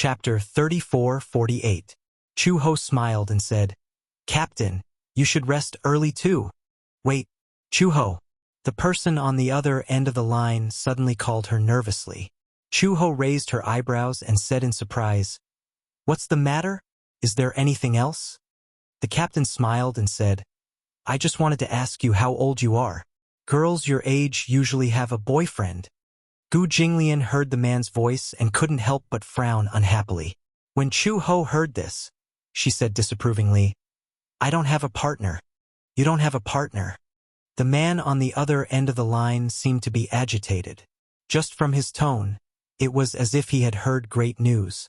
Chapter 34-48. Chu-ho smiled and said, "Captain, you should rest early too." "Wait, Chu-ho." The person on the other end of the line suddenly called her nervously. Chu-ho raised her eyebrows and said in surprise, "What's the matter? Is there anything else?" The captain smiled and said, "I just wanted to ask you how old you are. Girls your age usually have a boyfriend." Gu Jinglian heard the man's voice and couldn't help but frown unhappily. When Chu-ho heard this, she said disapprovingly, "I don't have a partner." "You don't have a partner?" The man on the other end of the line seemed to be agitated. Just from his tone, it was as if he had heard great news.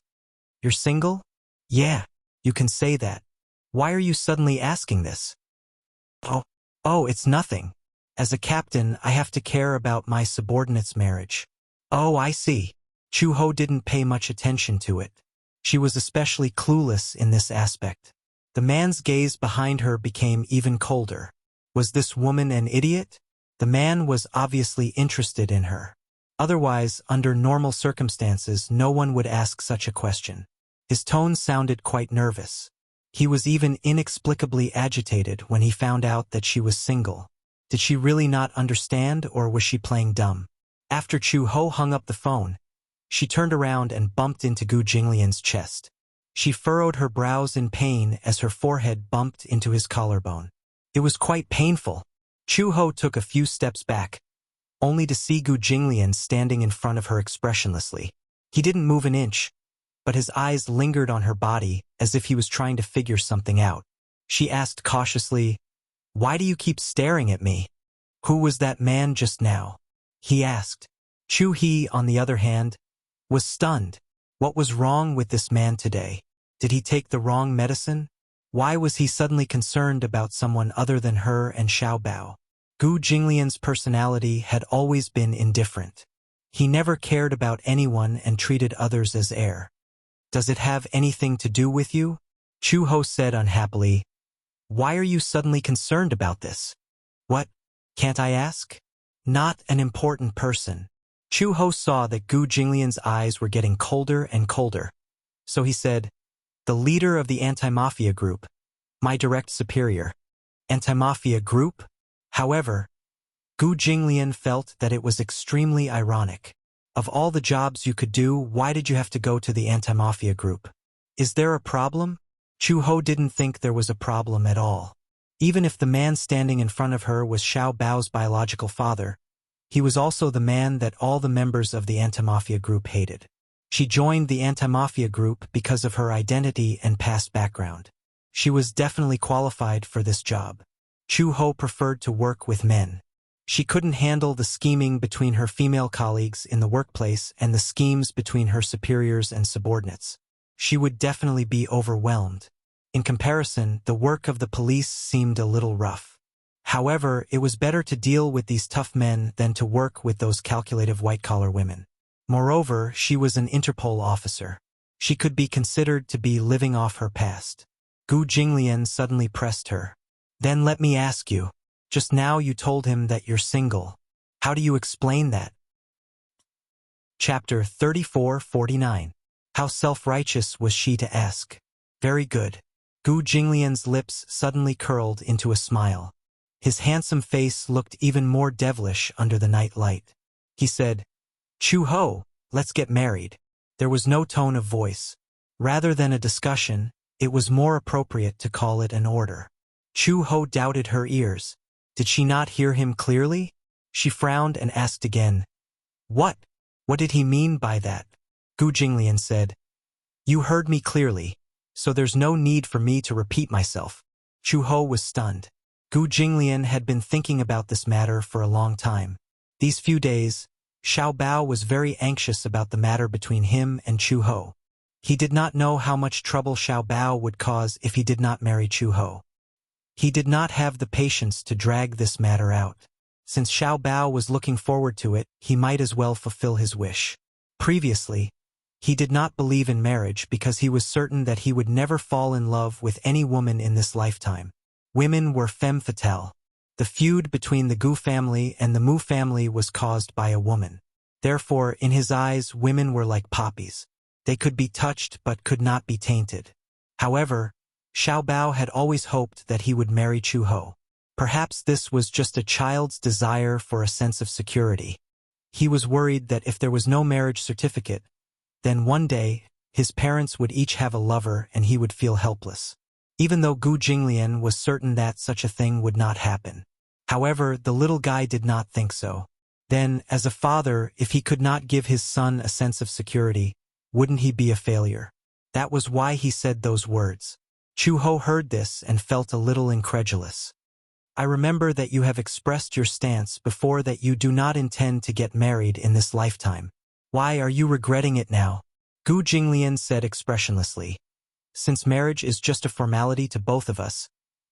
"You're single?" "Yeah, you can say that. Why are you suddenly asking this?" Oh, it's nothing. As a captain, I have to care about my subordinate's marriage." "Oh, I see." Chu-ho didn't pay much attention to it. She was especially clueless in this aspect. The man's gaze behind her became even colder. Was this woman an idiot? The man was obviously interested in her. Otherwise, under normal circumstances, no one would ask such a question. His tone sounded quite nervous. He was even inexplicably agitated when he found out that she was single. Did she really not understand, or was she playing dumb? After Chu-ho hung up the phone, she turned around and bumped into Gu Jinglian's chest. She furrowed her brows in pain as her forehead bumped into his collarbone. It was quite painful. Chu-ho took a few steps back, only to see Gu Jinglian standing in front of her expressionlessly. He didn't move an inch, but his eyes lingered on her body as if he was trying to figure something out. She asked cautiously, "Why do you keep staring at me?" "Who was that man just now?" he asked. Chu-hee, on the other hand, was stunned. What was wrong with this man today? Did he take the wrong medicine? Why was he suddenly concerned about someone other than her and Xiaobao? Gu Jinglian's personality had always been indifferent. He never cared about anyone and treated others as air. "Does it have anything to do with you?" Chu-ho said unhappily. "Why are you suddenly concerned about this?" "What? Can't I ask?" "Not an important person." Chu-ho saw that Gu Jinglian's eyes were getting colder and colder. So he said, "The leader of the anti-mafia group, my direct superior." Anti-mafia group? However, Gu Jinglian felt that it was extremely ironic. Of all the jobs you could do, why did you have to go to the anti-mafia group? Is there a problem? Chu-ho didn't think there was a problem at all. Even if the man standing in front of her was Xiaobao's biological father, he was also the man that all the members of the anti-mafia group hated. She joined the anti-mafia group because of her identity and past background. She was definitely qualified for this job. Chu-ho preferred to work with men. She couldn't handle the scheming between her female colleagues in the workplace and the schemes between her superiors and subordinates. She would definitely be overwhelmed. In comparison, the work of the police seemed a little rough. However, it was better to deal with these tough men than to work with those calculative white-collar women. Moreover, she was an Interpol officer. She could be considered to be living off her past. Gu Jinglian suddenly pressed her. "Then let me ask you. Just now you told him that you're single. How do you explain that?" Chapter 34-49. How self-righteous was she to ask? Very good. Gu Jinglian's lips suddenly curled into a smile. His handsome face looked even more devilish under the night light. He said, "Chu-ho, let's get married." There was no tone of voice. Rather than a discussion, it was more appropriate to call it an order. Chu-ho doubted her ears. Did she not hear him clearly? She frowned and asked again, "What? What did he mean by that?" Gu Jinglian said, "You heard me clearly, so there's no need for me to repeat myself." Chu-ho was stunned. Gu Jinglian had been thinking about this matter for a long time. These few days, Xiaobao was very anxious about the matter between him and Chu-ho. He did not know how much trouble Xiaobao would cause if he did not marry Chu-ho. He did not have the patience to drag this matter out. Since Xiaobao was looking forward to it, he might as well fulfill his wish. Previously, he did not believe in marriage because he was certain that he would never fall in love with any woman in this lifetime. Women were femme fatale. The feud between the Gu family and the Mu family was caused by a woman. Therefore, in his eyes, women were like poppies. They could be touched but could not be tainted. However, Xiao Bao had always hoped that he would marry Chu Ho. Perhaps this was just a child's desire for a sense of security. He was worried that if there was no marriage certificate, then one day, his parents would each have a lover and he would feel helpless. Even though Gu Jinglian was certain that such a thing would not happen. However, the little guy did not think so. Then, as a father, if he could not give his son a sense of security, wouldn't he be a failure? That was why he said those words. Chu Ho heard this and felt a little incredulous. I remember that you have expressed your stance before that you do not intend to get married in this lifetime. Why are you regretting it now? Gu Jinglian said expressionlessly. Since marriage is just a formality to both of us,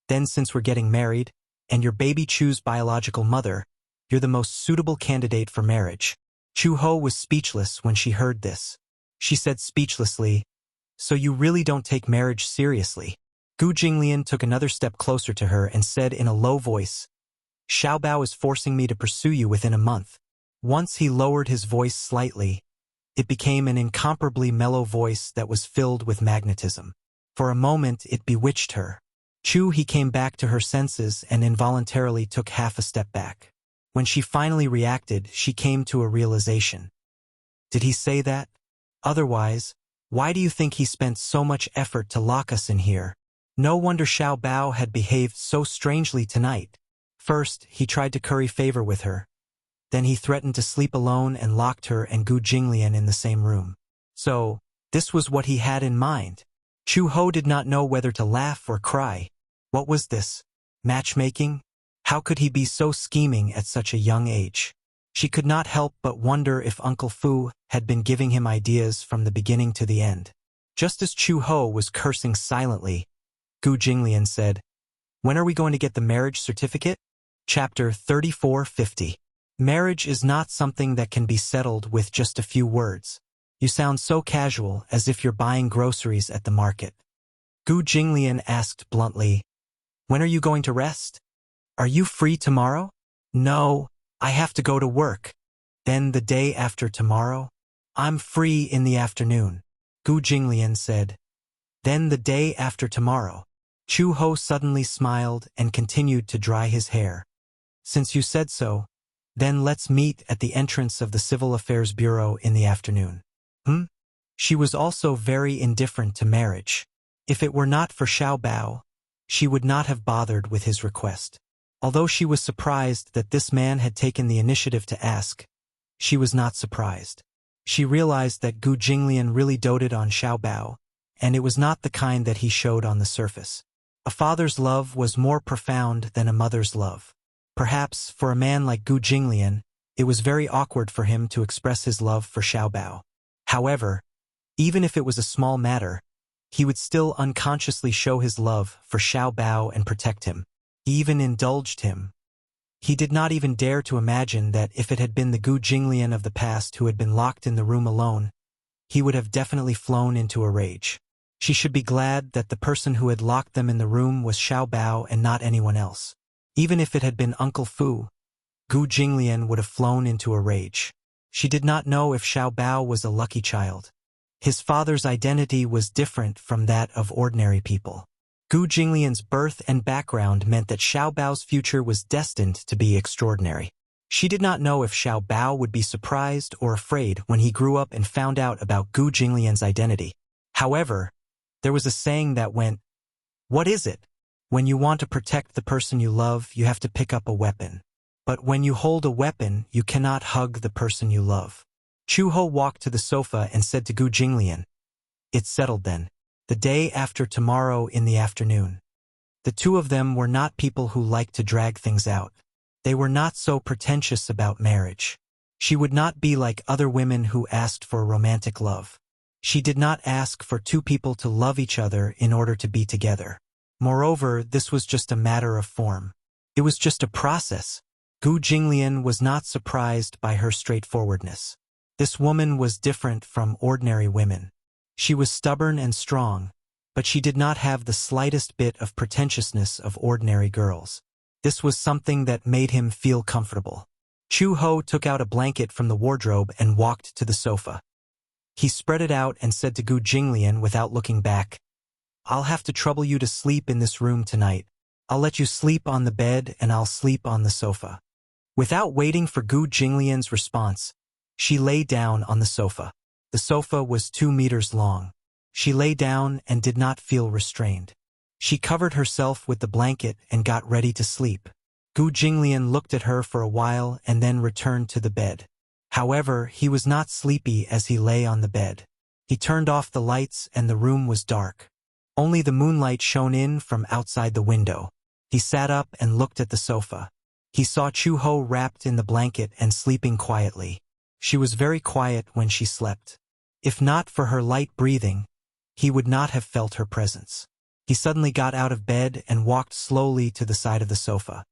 then since we're getting married, and your baby Chu's biological mother, you're the most suitable candidate for marriage. Chu Ho was speechless when she heard this. She said speechlessly, so you really don't take marriage seriously? Gu Jinglian took another step closer to her and said in a low voice, Xiao Bao is forcing me to pursue you within a month. Once he lowered his voice slightly, it became an incomparably mellow voice that was filled with magnetism. For a moment it bewitched her. He came back to her senses and involuntarily took half a step back. When she finally reacted, she came to a realization. Did he say that? Otherwise, why do you think he spent so much effort to lock us in here? No wonder Xiao Bao had behaved so strangely tonight. First, he tried to curry favor with her. Then he threatened to sleep alone and locked her and Gu Jinglian in the same room. So, this was what he had in mind. Chu Ho did not know whether to laugh or cry. What was this? Matchmaking? How could he be so scheming at such a young age? She could not help but wonder if Uncle Fu had been giving him ideas from the beginning to the end. Just as Chu Ho was cursing silently, Gu Jinglian said, When are we going to get the marriage certificate? Chapter 3450. Marriage is not something that can be settled with just a few words. You sound so casual, as if you're buying groceries at the market. Gu Jinglian asked bluntly, When are you going to rest? Are you free tomorrow? No, I have to go to work. Then the day after tomorrow? I'm free in the afternoon. Gu Jinglian said. Then the day after tomorrow. Chu Ho suddenly smiled and continued to dry his hair. Since you said so, then let's meet at the entrance of the Civil Affairs Bureau in the afternoon. She was also very indifferent to marriage. If it were not for Xiao Bao, she would not have bothered with his request. Although she was surprised that this man had taken the initiative to ask, she was not surprised. She realized that Gu Jinglian really doted on Xiao Bao, and it was not the kind that he showed on the surface. A father's love was more profound than a mother's love. Perhaps, for a man like Gu Jinglian, it was very awkward for him to express his love for Xiao Bao. However, even if it was a small matter, he would still unconsciously show his love for Xiao Bao and protect him. He even indulged him. He did not even dare to imagine that if it had been the Gu Jinglian of the past who had been locked in the room alone, he would have definitely flown into a rage. She should be glad that the person who had locked them in the room was Xiao Bao and not anyone else. Even if it had been Uncle Fu, Gu Jinglian would have flown into a rage. She did not know if Xiao Bao was a lucky child. His father's identity was different from that of ordinary people. Gu Jinglian's birth and background meant that Xiao Bao's future was destined to be extraordinary. She did not know if Xiao Bao would be surprised or afraid when he grew up and found out about Gu Jinglian's identity. However, there was a saying that went, What is it? When you want to protect the person you love, you have to pick up a weapon. But when you hold a weapon, you cannot hug the person you love. Chu Ho walked to the sofa and said to Gu Jinglian, It's settled then. The day after tomorrow in the afternoon. The two of them were not people who liked to drag things out. They were not so pretentious about marriage. She would not be like other women who asked for romantic love. She did not ask for two people to love each other in order to be together. Moreover, this was just a matter of form. It was just a process. Gu Jinglian was not surprised by her straightforwardness. This woman was different from ordinary women. She was stubborn and strong, but she did not have the slightest bit of pretentiousness of ordinary girls. This was something that made him feel comfortable. Chu Ho took out a blanket from the wardrobe and walked to the sofa. He spread it out and said to Gu Jinglian without looking back, "I'll have to trouble you to sleep in this room tonight. I'll let you sleep on the bed and I'll sleep on the sofa." Without waiting for Gu Jinglian's response, she lay down on the sofa. The sofa was 2 meters long. She lay down and did not feel restrained. She covered herself with the blanket and got ready to sleep. Gu Jinglian looked at her for a while and then returned to the bed. However, he was not sleepy as he lay on the bed. He turned off the lights and the room was dark. Only the moonlight shone in from outside the window. He sat up and looked at the sofa. He saw Chu-Ho wrapped in the blanket and sleeping quietly. She was very quiet when she slept. If not for her light breathing, he would not have felt her presence. He suddenly got out of bed and walked slowly to the side of the sofa.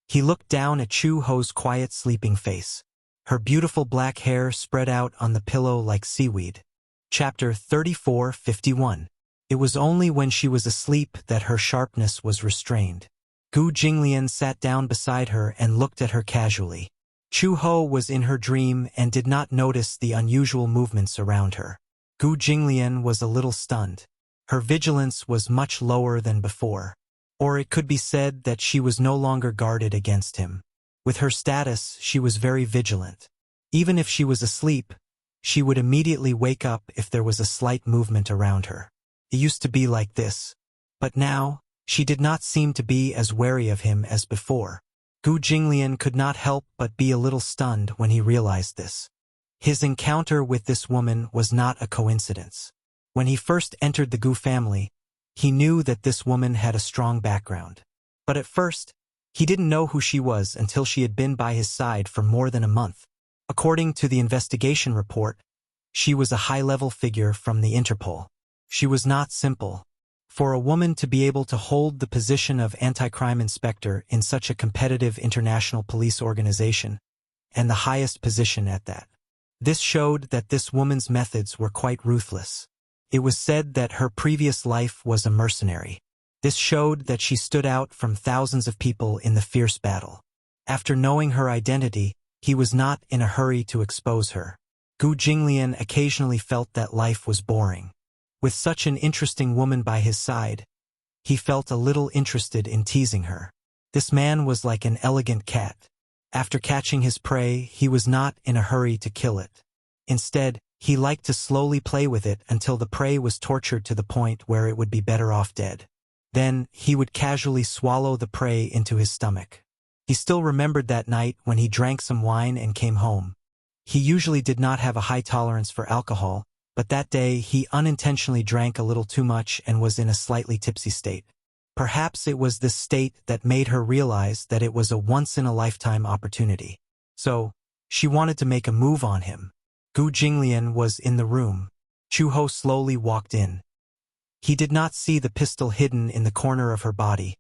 He looked down at Chu-Ho's quiet sleeping face. Her beautiful black hair spread out on the pillow like seaweed. Chapter 34:51. It was only when she was asleep that her sharpness was restrained. Gu Jinglian sat down beside her and looked at her casually. Chu-Ho was in her dream and did not notice the unusual movements around her. Gu Jinglian was a little stunned. Her vigilance was much lower than before. Or it could be said that she was no longer guarded against him. With her status, she was very vigilant. Even if she was asleep, she would immediately wake up if there was a slight movement around her. It used to be like this. But now, she did not seem to be as wary of him as before. Gu Jinglian could not help but be a little stunned when he realized this. His encounter with this woman was not a coincidence. When he first entered the Gu family, he knew that this woman had a strong background. But at first, he didn't know who she was until she had been by his side for more than a month. According to the investigation report, she was a high-level figure from the Interpol. She was not simple. For a woman to be able to hold the position of anti-crime inspector in such a competitive international police organization, and the highest position at that. This showed that this woman's methods were quite ruthless. It was said that her previous life was a mercenary. This showed that she stood out from thousands of people in the fierce battle. After knowing her identity, he was not in a hurry to expose her. Gu Jinglian occasionally felt that life was boring. With such an interesting woman by his side, he felt a little interested in teasing her. This man was like an elegant cat. After catching his prey, he was not in a hurry to kill it. Instead, he liked to slowly play with it until the prey was tortured to the point where it would be better off dead. Then, he would casually swallow the prey into his stomach. He still remembered that night when he drank some wine and came home. He usually did not have a high tolerance for alcohol, but that day he unintentionally drank a little too much and was in a slightly tipsy state. Perhaps it was this state that made her realize that it was a once-in-a-lifetime opportunity. So, she wanted to make a move on him. Gu Jinglian was in the room. Chu-Ho slowly walked in. He did not see the pistol hidden in the corner of her body,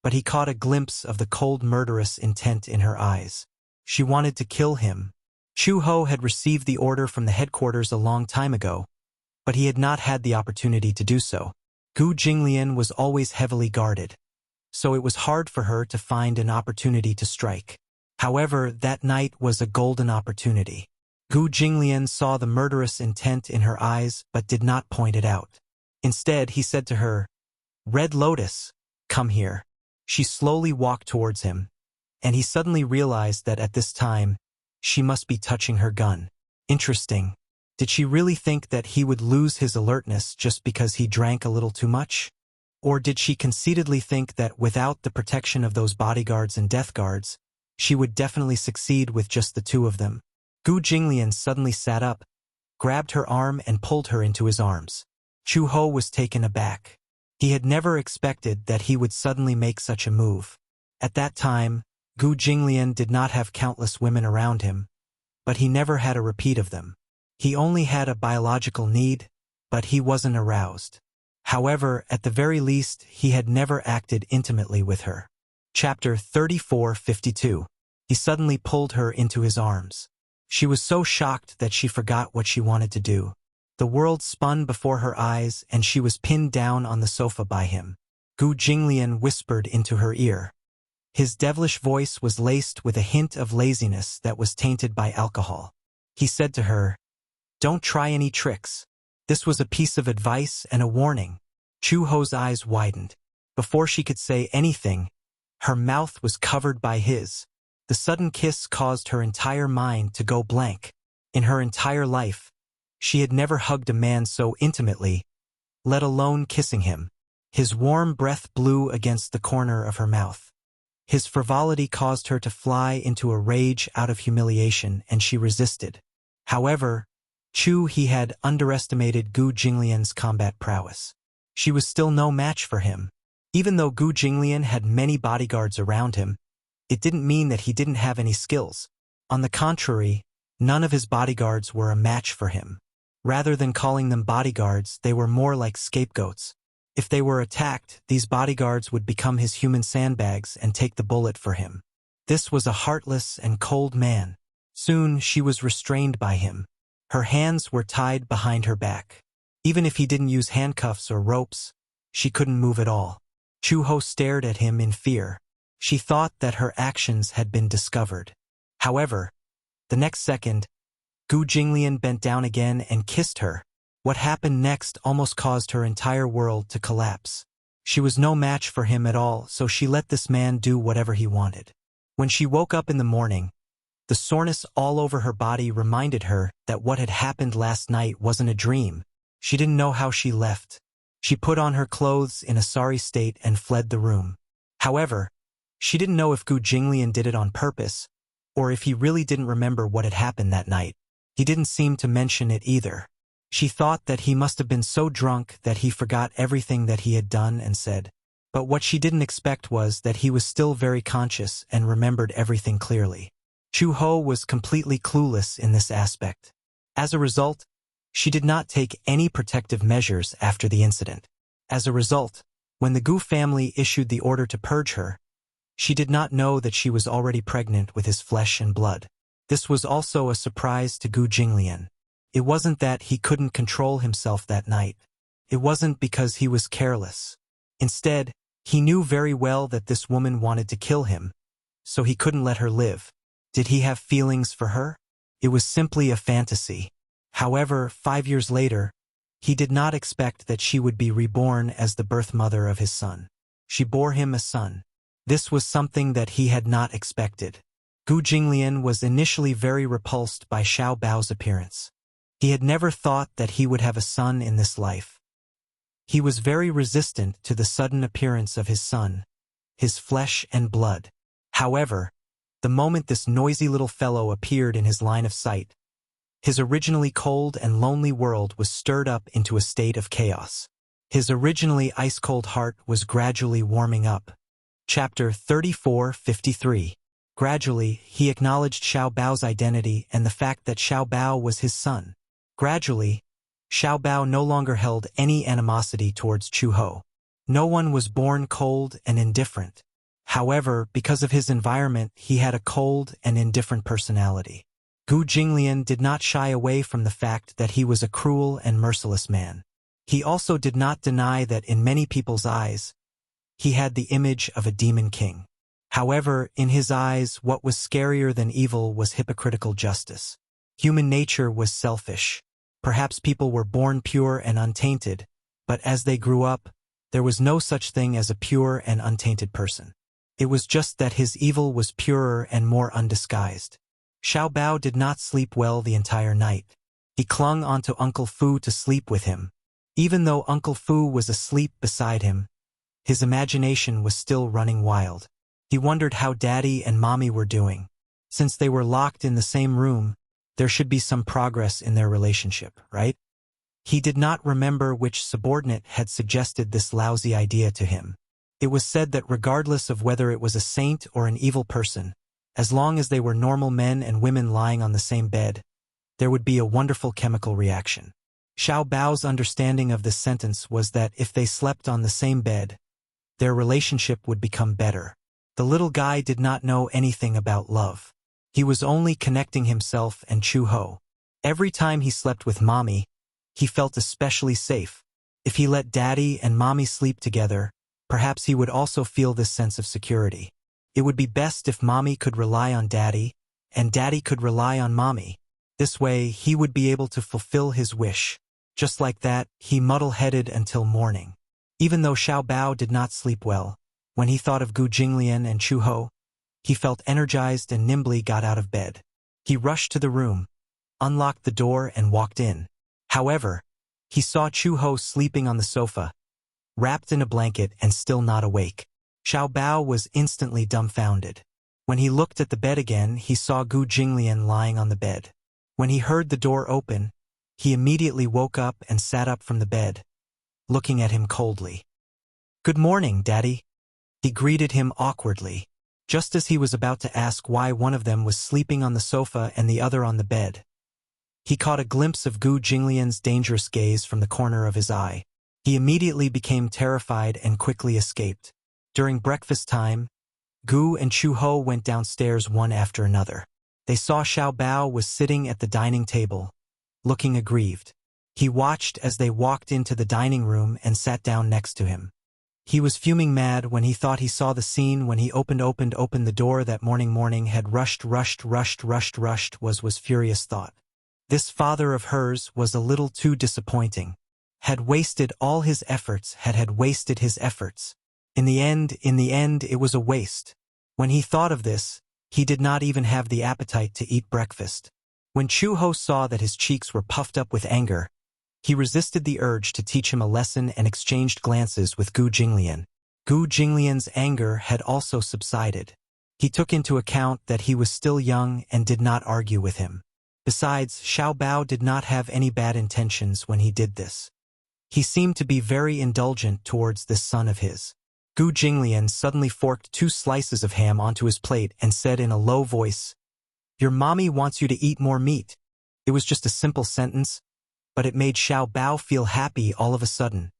but he caught a glimpse of the cold murderous intent in her eyes. She wanted to kill him. Chu-Ho had received the order from the headquarters a long time ago, but he had not had the opportunity to do so. Gu Jinglian was always heavily guarded, so it was hard for her to find an opportunity to strike. However, that night was a golden opportunity. Gu Jinglian saw the murderous intent in her eyes but did not point it out. Instead, he said to her, "Red Lotus, come here." She slowly walked towards him, and he suddenly realized that at this time, she must be touching her gun. Interesting. Did she really think that he would lose his alertness just because he drank a little too much? Or did she conceitedly think that without the protection of those bodyguards and death guards, she would definitely succeed with just the two of them? Gu Jinglian suddenly sat up, grabbed her arm and pulled her into his arms. Chu-Ho was taken aback. He had never expected that he would suddenly make such a move. At that time, Gu Jinglian did not have countless women around him, but he never had a repeat of them. He only had a biological need, but he wasn't aroused. However, at the very least, he had never acted intimately with her. Chapter 34:52. He suddenly pulled her into his arms. She was so shocked that she forgot what she wanted to do. The world spun before her eyes and she was pinned down on the sofa by him. Gu Jinglian whispered into her ear. His devilish voice was laced with a hint of laziness that was tainted by alcohol. He said to her, Don't try any tricks. This was a piece of advice and a warning. Chu-Ho's eyes widened. Before she could say anything, her mouth was covered by his. The sudden kiss caused her entire mind to go blank. In her entire life, she had never hugged a man so intimately, let alone kissing him. His warm breath blew against the corner of her mouth. His frivolity caused her to fly into a rage out of humiliation, and she resisted. However, he had underestimated Gu Jinglian's combat prowess. She was still no match for him. Even though Gu Jinglian had many bodyguards around him, it didn't mean that he didn't have any skills. On the contrary, none of his bodyguards were a match for him. Rather than calling them bodyguards, they were more like scapegoats. If they were attacked, these bodyguards would become his human sandbags and take the bullet for him. This was a heartless and cold man. Soon she was restrained by him. Her hands were tied behind her back. Even if he didn't use handcuffs or ropes, she couldn't move at all. Chu-Ho stared at him in fear. She thought that her actions had been discovered. However, the next second, Gu Jinglian bent down again and kissed her. What happened next almost caused her entire world to collapse. She was no match for him at all, so she let this man do whatever he wanted. When she woke up in the morning, the soreness all over her body reminded her that what had happened last night wasn't a dream. She didn't know how she left. She put on her clothes in a sorry state and fled the room. However, she didn't know if Gu Jinglian did it on purpose, or if he really didn't remember what had happened that night. He didn't seem to mention it either. She thought that he must have been so drunk that he forgot everything that he had done and said. But what she didn't expect was that he was still very conscious and remembered everything clearly. Chu-Ho was completely clueless in this aspect. As a result, she did not take any protective measures after the incident. As a result, when the Gu family issued the order to purge her, she did not know that she was already pregnant with his flesh and blood. This was also a surprise to Gu Jinglian. It wasn't that he couldn't control himself that night. It wasn't because he was careless. Instead, he knew very well that this woman wanted to kill him, so he couldn't let her live. Did he have feelings for her? It was simply a fantasy. However, 5 years later, he did not expect that she would be reborn as the birth mother of his son. She bore him a son. This was something that he had not expected. Gu Jinglian was initially very repulsed by Xiao Bao's appearance. He had never thought that he would have a son in this life. He was very resistant to the sudden appearance of his son, his flesh and blood. However, the moment this noisy little fellow appeared in his line of sight, his originally cold and lonely world was stirred up into a state of chaos. His originally ice-cold heart was gradually warming up. Chapter 34:53. Gradually, he acknowledged Xiao Bao's identity and the fact that Xiao Bao was his son. Gradually, Xiao Bao no longer held any animosity towards Chu-Ho. No one was born cold and indifferent. However, because of his environment, he had a cold and indifferent personality. Gu Jinglian did not shy away from the fact that he was a cruel and merciless man. He also did not deny that in many people's eyes, he had the image of a demon king. However, in his eyes, what was scarier than evil was hypocritical justice. Human nature was selfish. Perhaps people were born pure and untainted, but as they grew up, there was no such thing as a pure and untainted person. It was just that his evil was purer and more undisguised. Xiao Bao did not sleep well the entire night. He clung onto Uncle Fu to sleep with him. Even though Uncle Fu was asleep beside him, his imagination was still running wild. He wondered how Daddy and Mommy were doing. Since they were locked in the same room, there should be some progress in their relationship, right? He did not remember which subordinate had suggested this lousy idea to him. It was said that regardless of whether it was a saint or an evil person, as long as they were normal men and women lying on the same bed, there would be a wonderful chemical reaction. Xiao Bao's understanding of this sentence was that if they slept on the same bed, their relationship would become better. The little guy did not know anything about love. He was only connecting himself and Chu-Ho. Every time he slept with Mommy, he felt especially safe. If he let Daddy and Mommy sleep together, perhaps he would also feel this sense of security. It would be best if Mommy could rely on Daddy, and Daddy could rely on Mommy. This way, he would be able to fulfill his wish. Just like that, he muddle-headed until morning. Even though Xiao Bao did not sleep well, when he thought of Gu Jinglian and Chu Ho, he felt energized and nimbly got out of bed. He rushed to the room, unlocked the door and walked in. However, he saw Chu Ho sleeping on the sofa, wrapped in a blanket and still not awake. Xiao Bao was instantly dumbfounded. When he looked at the bed again, he saw Gu Jinglian lying on the bed. When he heard the door open, he immediately woke up and sat up from the bed, looking at him coldly. "Good morning, Daddy." He greeted him awkwardly, just as he was about to ask why one of them was sleeping on the sofa and the other on the bed. He caught a glimpse of Gu Jinglian's dangerous gaze from the corner of his eye. He immediately became terrified and quickly escaped. During breakfast time, Gu and Chu Ho went downstairs one after another. They saw Xiao Bao was sitting at the dining table, looking aggrieved. He watched as they walked into the dining room and sat down next to him. He was fuming mad when he thought he saw the scene when he opened the door that morning had rushed was furious thought. This father of hers was a little too disappointing. Had wasted all his efforts, had wasted his efforts. In the end, it was a waste. When he thought of this, he did not even have the appetite to eat breakfast. When Chu Ho saw that his cheeks were puffed up with anger, he resisted the urge to teach him a lesson and exchanged glances with Gu Jinglian. Gu Jinglian's anger had also subsided. He took into account that he was still young and did not argue with him. Besides, Xiao Bao did not have any bad intentions when he did this. He seemed to be very indulgent towards this son of his. Gu Jinglian suddenly forked 2 slices of ham onto his plate and said in a low voice, "Your mommy wants you to eat more meat." It was just a simple sentence, but it made Xiao Bao feel happy all of a sudden.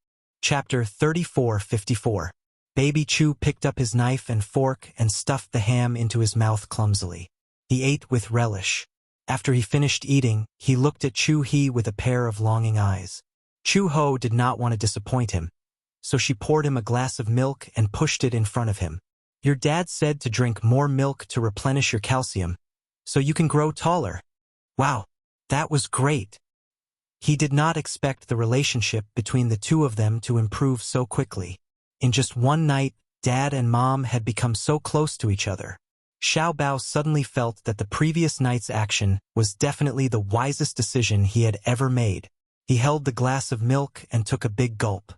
Chapter 34:54. Baby Chu picked up his knife and fork and stuffed the ham into his mouth clumsily. He ate with relish. After he finished eating, he looked at Chu He with a pair of longing eyes. Chu Ho did not want to disappoint him, so she poured him a glass of milk and pushed it in front of him. "Your dad said to drink more milk to replenish your calcium, so you can grow taller." Wow, that was great. He did not expect the relationship between the two of them to improve so quickly. In just one night, Dad and Mom had become so close to each other. Xiao Bao suddenly felt that the previous night's action was definitely the wisest decision he had ever made. He held the glass of milk and took a big gulp.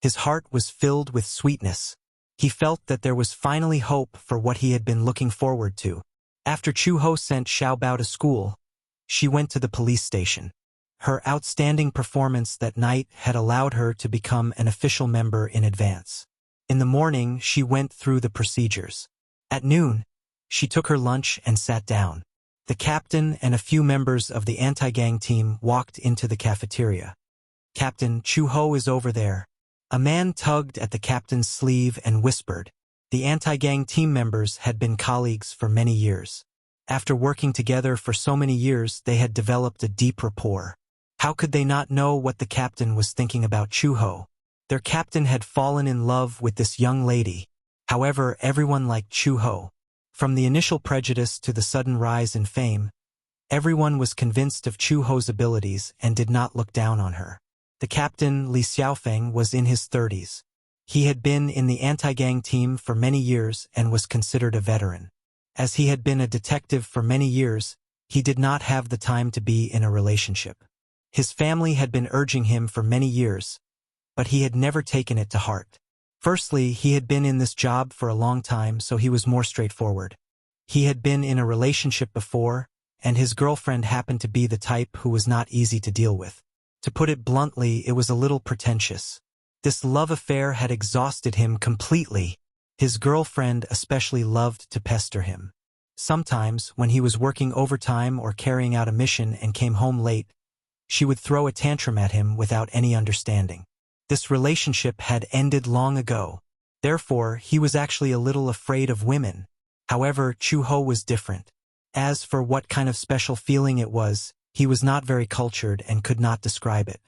His heart was filled with sweetness. He felt that there was finally hope for what he had been looking forward to. After Chu Ho sent Xiao Bao to school, she went to the police station. Her outstanding performance that night had allowed her to become an official member in advance. In the morning, she went through the procedures. At noon, she took her lunch and sat down. The captain and a few members of the anti-gang team walked into the cafeteria. "Captain, Chu Ho is over there." A man tugged at the captain's sleeve and whispered. The anti-gang team members had been colleagues for many years. After working together for so many years, they had developed a deep rapport. How could they not know what the captain was thinking about Chu Ho? Their captain had fallen in love with this young lady. However, everyone liked Chu Ho. From the initial prejudice to the sudden rise in fame, everyone was convinced of Chu Ho's abilities and did not look down on her. The captain, Li Xiaofeng, was in his 30s. He had been in the anti-gang team for many years and was considered a veteran. As he had been a detective for many years, he did not have the time to be in a relationship. His family had been urging him for many years, but he had never taken it to heart. Firstly, he had been in this job for a long time, so he was more straightforward. He had been in a relationship before, and his girlfriend happened to be the type who was not easy to deal with. To put it bluntly, it was a little pretentious. This love affair had exhausted him completely. His girlfriend especially loved to pester him. Sometimes, when he was working overtime or carrying out a mission and came home late, she would throw a tantrum at him without any understanding. This relationship had ended long ago. Therefore, he was actually a little afraid of women. However, Chu Ho was different. As for what kind of special feeling it was, he was not very cultured and could not describe it.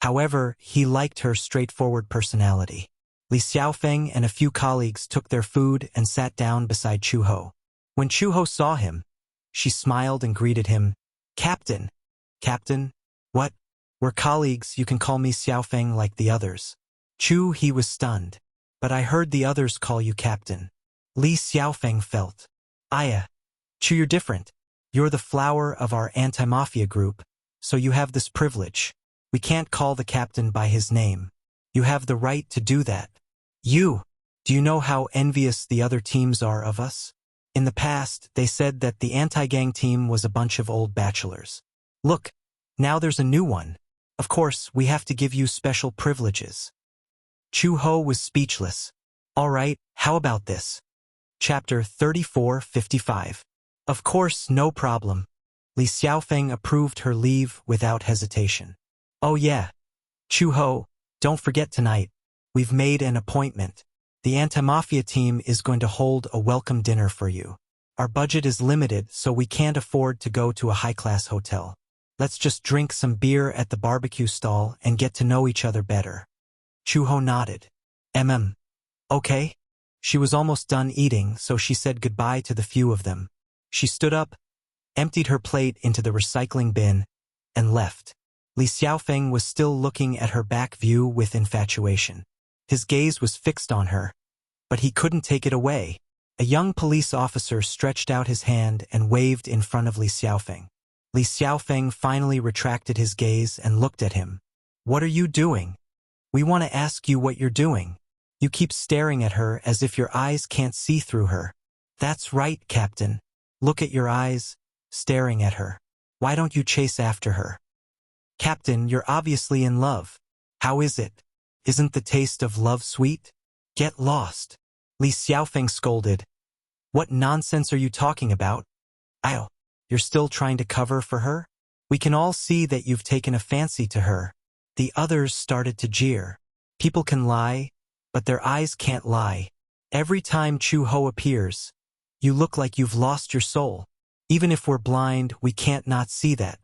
However, he liked her straightforward personality. Li Xiaofeng and a few colleagues took their food and sat down beside Chu Ho. When Chu Ho saw him, she smiled and greeted him. Captain. Captain? What? We're colleagues, you can call me Xiaofeng like the others. Chu, he was stunned. But I heard the others call you Captain. Li Xiaofeng felt. Aya. Chu, you're different. You're the flower of our anti-mafia group, so you have this privilege. We can't call the captain by his name. You have the right to do that. You. Do you know how envious the other teams are of us? In the past, they said that the anti-gang team was a bunch of old bachelors. Look, now there's a new one. Of course, we have to give you special privileges. Chu Ho was speechless. All right, how about this? Chapter 34:55. Of course, no problem. Li Xiaofeng approved her leave without hesitation. Oh yeah. Chu Ho, don't forget tonight. We've made an appointment. The anti-mafia team is going to hold a welcome dinner for you. Our budget is limited, so we can't afford to go to a high-class hotel. Let's just drink some beer at the barbecue stall and get to know each other better. Chu Ho nodded. Okay. She was almost done eating, so she said goodbye to the few of them. She stood up, emptied her plate into the recycling bin, and left. Li Xiaofeng was still looking at her back view with infatuation. His gaze was fixed on her, but he couldn't take it away. A young police officer stretched out his hand and waved in front of Li Xiaofeng. Li Xiaofeng finally retracted his gaze and looked at him. What are you doing? We want to ask you what you're doing. You keep staring at her as if your eyes can't see through her. That's right, Captain. Look at your eyes, staring at her. Why don't you chase after her? Captain, you're obviously in love. How is it? Isn't the taste of love sweet? Get lost. Li Xiaofeng scolded. What nonsense are you talking about? Ow, you're still trying to cover for her? We can all see that you've taken a fancy to her. The others started to jeer. People can lie, but their eyes can't lie. Every time Chu Ho appears, you look like you've lost your soul. Even if we're blind, we can't not see that.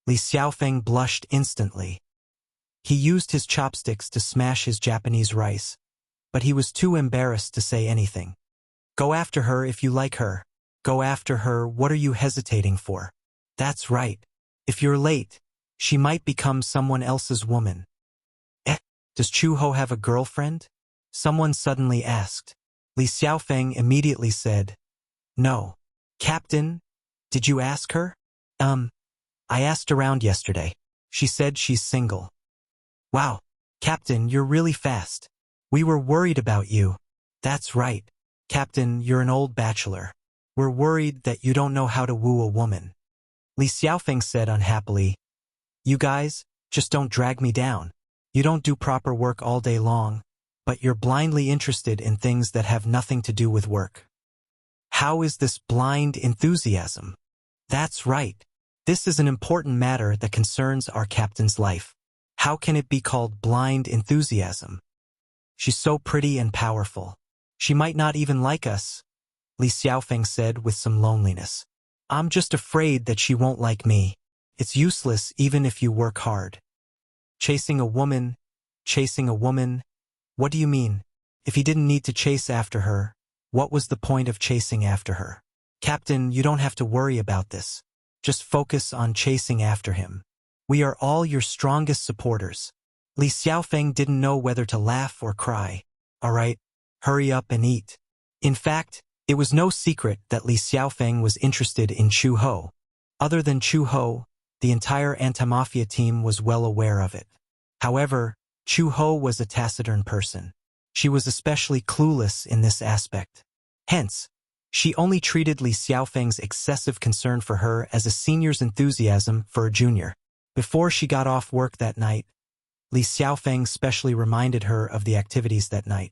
Li Xiaofeng blushed instantly. He used his chopsticks to smash his Japanese rice, but he was too embarrassed to say anything. Go after her if you like her. Go after her, what are you hesitating for? That's right. If you're late, she might become someone else's woman. Does Chu Ho have a girlfriend? Someone suddenly asked. Li Xiaofeng immediately said, No. Captain, did you ask her? I asked around yesterday. She said she's single. Wow, Captain, you're really fast. We were worried about you. That's right. Captain, you're an old bachelor. We're worried that you don't know how to woo a woman. Li Xiaofeng said unhappily. You guys, just don't drag me down. You don't do proper work all day long, but you're blindly interested in things that have nothing to do with work. How is this blind enthusiasm? That's right. This is an important matter that concerns our captain's life. How can it be called blind enthusiasm? She's so pretty and powerful. She might not even like us, Li Xiaofeng said with some loneliness. I'm just afraid that she won't like me. It's useless even if you work hard. Chasing a woman, what do you mean? If he didn't need to chase after her, what was the point of chasing after her? Captain, you don't have to worry about this. Just focus on chasing after him. We are all your strongest supporters. Li Xiaofeng didn't know whether to laugh or cry. All right, hurry up and eat. In fact, it was no secret that Li Xiaofeng was interested in Chu Ho. Other than Chu Ho, the entire anti-mafia team was well aware of it. However, Chu Ho was a taciturn person. She was especially clueless in this aspect. Hence, she only treated Li Xiaofeng's excessive concern for her as a senior's enthusiasm for a junior. Before she got off work that night, Li Xiaofeng specially reminded her of the activities that night.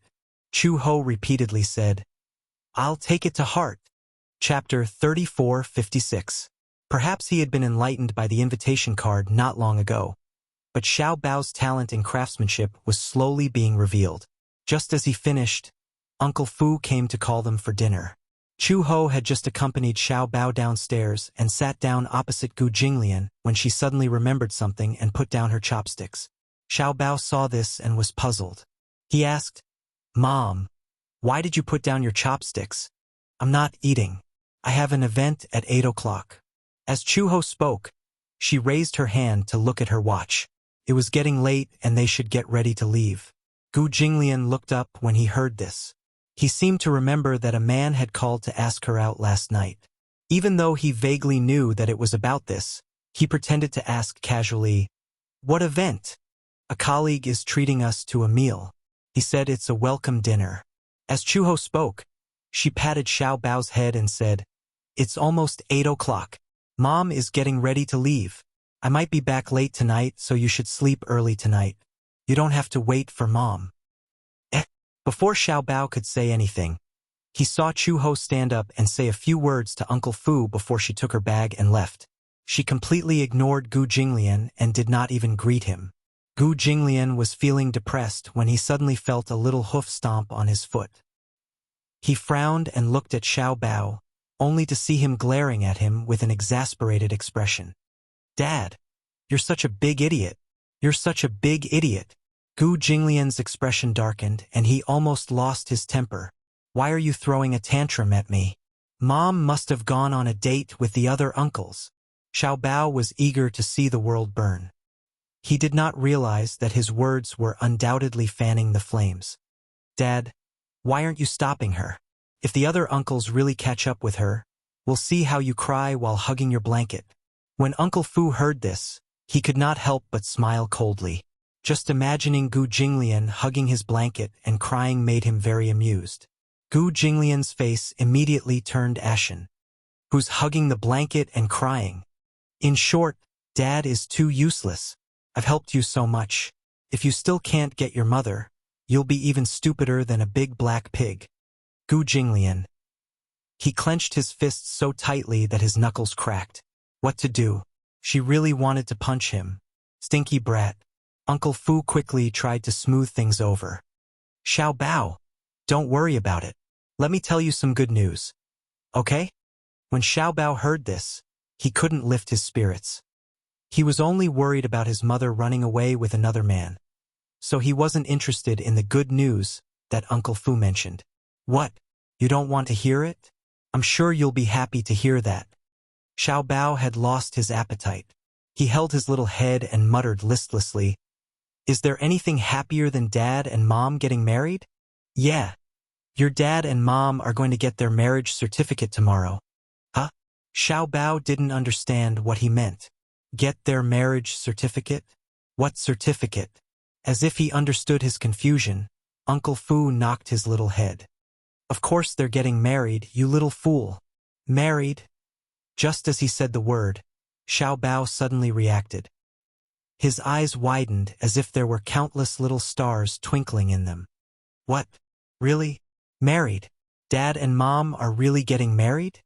Chu Ho repeatedly said, I'll take it to heart. Chapter 34:56. Perhaps he had been enlightened by the invitation card not long ago, but Xiao Bao's talent in craftsmanship was slowly being revealed. Just as he finished, Uncle Fu came to call them for dinner. Chu Ho had just accompanied Xiao Bao downstairs and sat down opposite Gu Jinglian when she suddenly remembered something and put down her chopsticks. Xiao Bao saw this and was puzzled. He asked, Mom, why did you put down your chopsticks? I'm not eating. I have an event at 8 o'clock. As Chuho spoke, she raised her hand to look at her watch. It was getting late and they should get ready to leave. Gu Jinglian looked up when he heard this. He seemed to remember that a man had called to ask her out last night. Even though he vaguely knew that it was about this, he pretended to ask casually, "What event?" "A colleague is treating us to a meal." He said it's a welcome dinner. As Chuho spoke, she patted Xiao Bao's head and said, "It's almost 8 o'clock. Mom is getting ready to leave. I might be back late tonight, so you should sleep early tonight. You don't have to wait for Mom." Before Xiao Bao could say anything, he saw Chuho stand up and say a few words to Uncle Fu before she took her bag and left. She completely ignored Gu Jinglian and did not even greet him. Gu Jinglian was feeling depressed when he suddenly felt a little hoof stomp on his foot. He frowned and looked at Xiao Bao, only to see him glaring at him with an exasperated expression. "Dad, you're such a big idiot. You're such a big idiot." Gu Jinglian's expression darkened and he almost lost his temper. "Why are you throwing a tantrum at me? Mom must have gone on a date with the other uncles." Xiao Bao was eager to see the world burn. He did not realize that his words were undoubtedly fanning the flames. "Dad, why aren't you stopping her? If the other uncles really catch up with her, we'll see how you cry while hugging your blanket." When Uncle Fu heard this, he could not help but smile coldly. Just imagining Gu Jinglian hugging his blanket and crying made him very amused. Gu Jinglian's face immediately turned ashen. "Who's hugging the blanket and crying? In short, Dad is too useless. I've helped you so much. If you still can't get your mother, you'll be even stupider than a big black pig." Gu Jinglian. He clenched his fists so tightly that his knuckles cracked. What to do? She really wanted to punch him. Stinky brat. Uncle Fu quickly tried to smooth things over. "Xiao Bao, don't worry about it. Let me tell you some good news. Okay?" When Xiao Bao heard this, he couldn't lift his spirits. He was only worried about his mother running away with another man. So he wasn't interested in the good news that Uncle Fu mentioned. "What? You don't want to hear it? I'm sure you'll be happy to hear that." Xiao Bao had lost his appetite. He held his little head and muttered listlessly, "Is there anything happier than Dad and Mom getting married?" "Yeah. Your dad and Mom are going to get their marriage certificate tomorrow." "Huh?" Xiao Bao didn't understand what he meant. Get their marriage certificate? What certificate? As if he understood his confusion, Uncle Fu knocked his little head. "Of course they're getting married, you little fool." "Married?" Just as he said the word, Xiao Bao suddenly reacted. His eyes widened as if there were countless little stars twinkling in them. "What? Really? Married? Dad and Mom are really getting married?"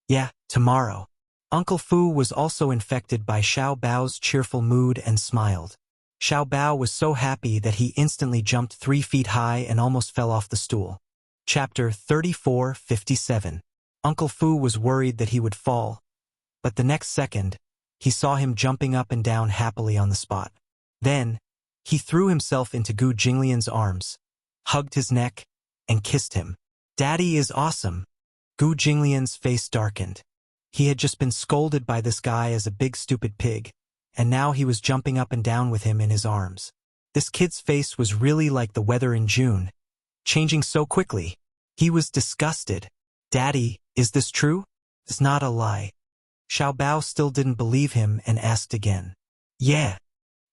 "Yeah, tomorrow." Uncle Fu was also infected by Xiao Bao's cheerful mood and smiled. Xiao Bao was so happy that he instantly jumped 3 feet high and almost fell off the stool. Chapter 34:57. Uncle Fu was worried that he would fall, but the next second, he saw him jumping up and down happily on the spot. Then, he threw himself into Gu Jinglian's arms, hugged his neck, and kissed him. "Daddy is awesome." Gu Jinglian's face darkened. He had just been scolded by this guy as a big stupid pig, and now he was jumping up and down with him in his arms. This kid's face was really like the weather in June, changing so quickly. He was disgusted. "Daddy, is this true?" "It's not a lie." Xiao Bao still didn't believe him and asked again. "Yeah."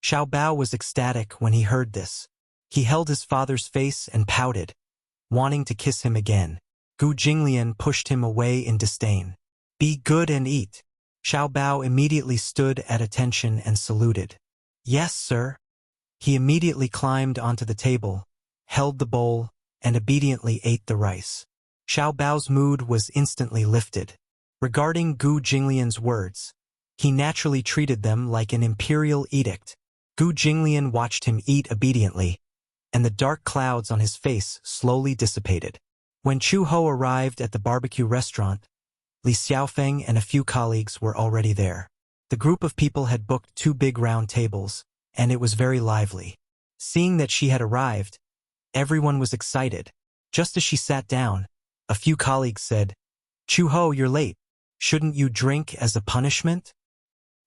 Xiao Bao was ecstatic when he heard this. He held his father's face and pouted, wanting to kiss him again. Gu Jinglian pushed him away in disdain. "Be good and eat." Xiao Bao immediately stood at attention and saluted. "Yes, sir." He immediately climbed onto the table, held the bowl, and obediently ate the rice. Xiao Bao's mood was instantly lifted. Regarding Gu Jinglian's words, he naturally treated them like an imperial edict. Gu Jinglian watched him eat obediently, and the dark clouds on his face slowly dissipated. When Chu Ho arrived at the barbecue restaurant, Li Xiaofeng and a few colleagues were already there. The group of people had booked 2 big round tables, and it was very lively. Seeing that she had arrived, everyone was excited. Just as she sat down, a few colleagues said, "Chu Ho, you're late. Shouldn't you drink as a punishment?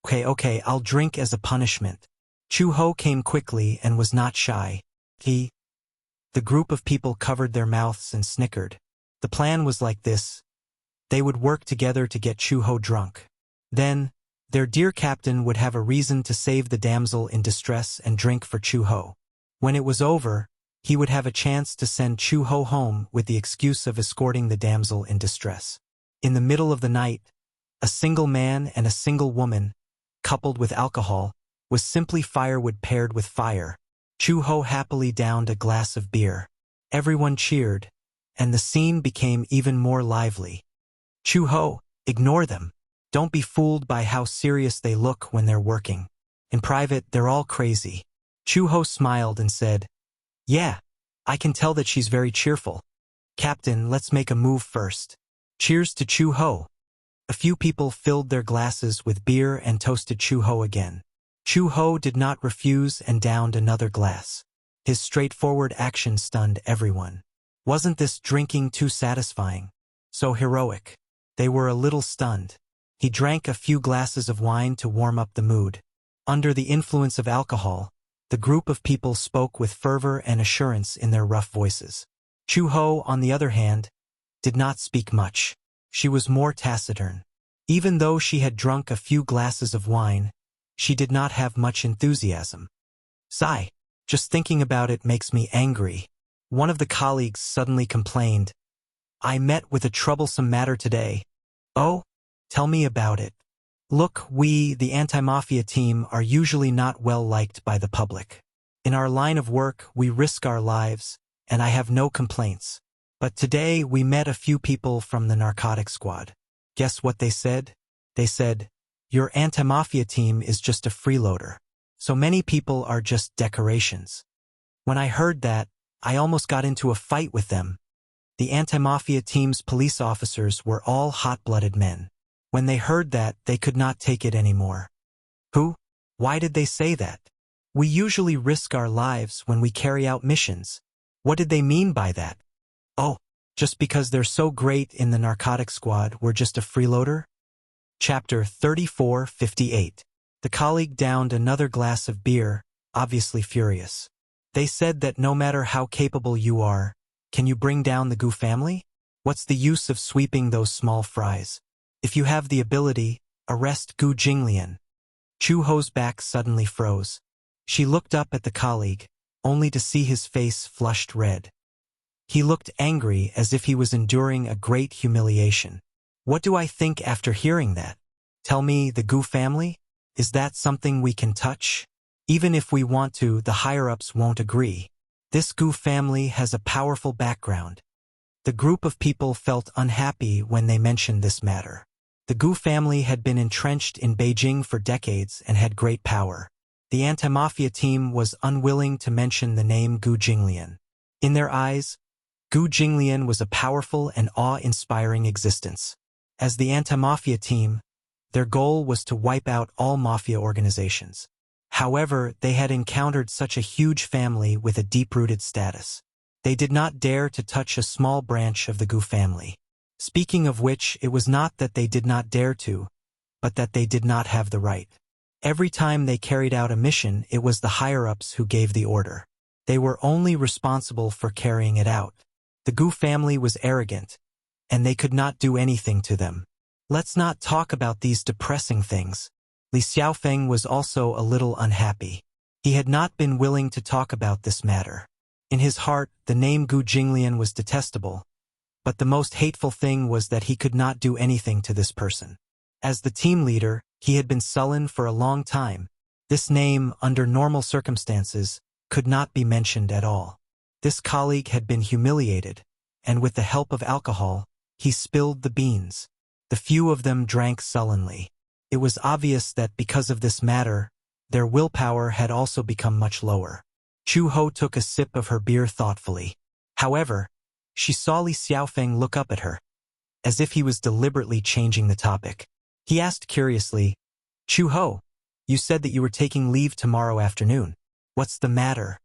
Okay, I'll drink as a punishment. Chu-ho came quickly and was not shy. The group of people covered their mouths and snickered. The plan was like this. They would work together to get Chu-ho drunk. Then, their dear captain would have a reason to save the damsel in distress and drink for Chu-ho. When it was over, he would have a chance to send Chu-ho home with the excuse of escorting the damsel in distress. In the middle of the night, a single man and a single woman, coupled with alcohol, was simply firewood paired with fire. Chu-ho happily downed a glass of beer. Everyone cheered, and the scene became even more lively. Chu-ho, ignore them. Don't be fooled by how serious they look when they're working. In private, they're all crazy. Chu-ho smiled and said, Yeah, I can tell that she's very cheerful. Captain, let's make a move first. Cheers to Chu-ho. A few people filled their glasses with beer and toasted Chu-ho again. Chu-ho did not refuse and downed another glass. His straightforward action stunned everyone. Wasn't this drinking too satisfying? So heroic. They were a little stunned. He drank a few glasses of wine to warm up the mood. Under the influence of alcohol, the group of people spoke with fervor and assurance in their rough voices. Chu-ho, on the other hand, did not speak much. She was more taciturn. Even though she had drunk a few glasses of wine, she did not have much enthusiasm. Sigh, just thinking about it makes me angry. One of the colleagues suddenly complained, I met with a troublesome matter today. Oh? Tell me about it. Look, we, the anti-mafia team, are usually not well liked by the public. In our line of work, we risk our lives, and I have no complaints. But today, we met a few people from the narcotic squad. Guess what they said? They said, your anti-mafia team is just a freeloader. So many people are just decorations. When I heard that, I almost got into a fight with them. The anti-mafia team's police officers were all hot-blooded men. When they heard that, they could not take it anymore. Who? Why did they say that? We usually risk our lives when we carry out missions. What did they mean by that? Oh, just because they're so great in the narcotic squad, we're just a freeloader? Chapter 34:58. The colleague downed another glass of beer, obviously furious. They said that no matter how capable you are, can you bring down the Gu family? What's the use of sweeping those small fries? If you have the ability, arrest Gu Jinglian. Chu-ho's back suddenly froze. She looked up at the colleague, only to see his face flushed red. He looked angry as if he was enduring a great humiliation. What do I think after hearing that? Tell me, the Gu family? Is that something we can touch? Even if we want to, the higher-ups won't agree. This Gu family has a powerful background. The group of people felt unhappy when they mentioned this matter. The Gu family had been entrenched in Beijing for decades and had great power. The anti-mafia team was unwilling to mention the name Gu Jinglian. In their eyes, Gu Jinglian was a powerful and awe-inspiring existence. As the anti-mafia team, their goal was to wipe out all mafia organizations. However, they had encountered such a huge family with a deep-rooted status. They did not dare to touch a small branch of the Gu family. Speaking of which, it was not that they did not dare to, but that they did not have the right. Every time they carried out a mission, it was the higher-ups who gave the order. They were only responsible for carrying it out. The Gu family was arrogant, and they could not do anything to them. Let's not talk about these depressing things. Li Xiaofeng was also a little unhappy. He had not been willing to talk about this matter. In his heart, the name Gu Jinglian was detestable, but the most hateful thing was that he could not do anything to this person. As the team leader, he had been sullen for a long time. This name, under normal circumstances, could not be mentioned at all. This colleague had been humiliated, and with the help of alcohol, he spilled the beans. The few of them drank sullenly. It was obvious that because of this matter, their willpower had also become much lower. Chu-ho took a sip of her beer thoughtfully. However, she saw Li Xiaofeng look up at her, as if he was deliberately changing the topic. He asked curiously, Chu-ho, you said that you were taking leave tomorrow afternoon. What's the matter?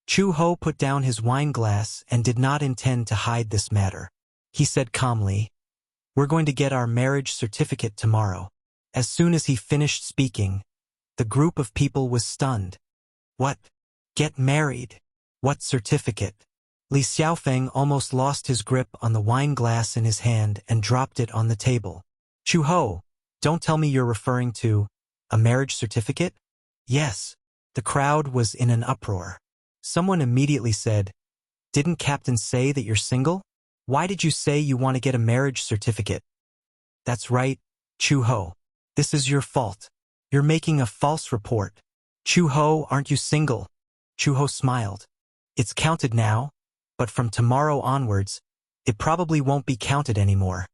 Chu-ho put down his wine glass and did not intend to hide this matter. He said calmly, We're going to get our marriage certificate tomorrow. As soon as he finished speaking, the group of people was stunned. What? Get married? What certificate? Li Xiaofeng almost lost his grip on the wine glass in his hand and dropped it on the table. Chu Ho, don't tell me you're referring to a marriage certificate? Yes. The crowd was in an uproar. Someone immediately said, Didn't Captain say that you're single? Why did you say you want to get a marriage certificate? That's right, Chu Ho. This is your fault. You're making a false report. Chu Ho, aren't you single? Chu Ho smiled. It's counted now, but from tomorrow onwards, it probably won't be counted anymore.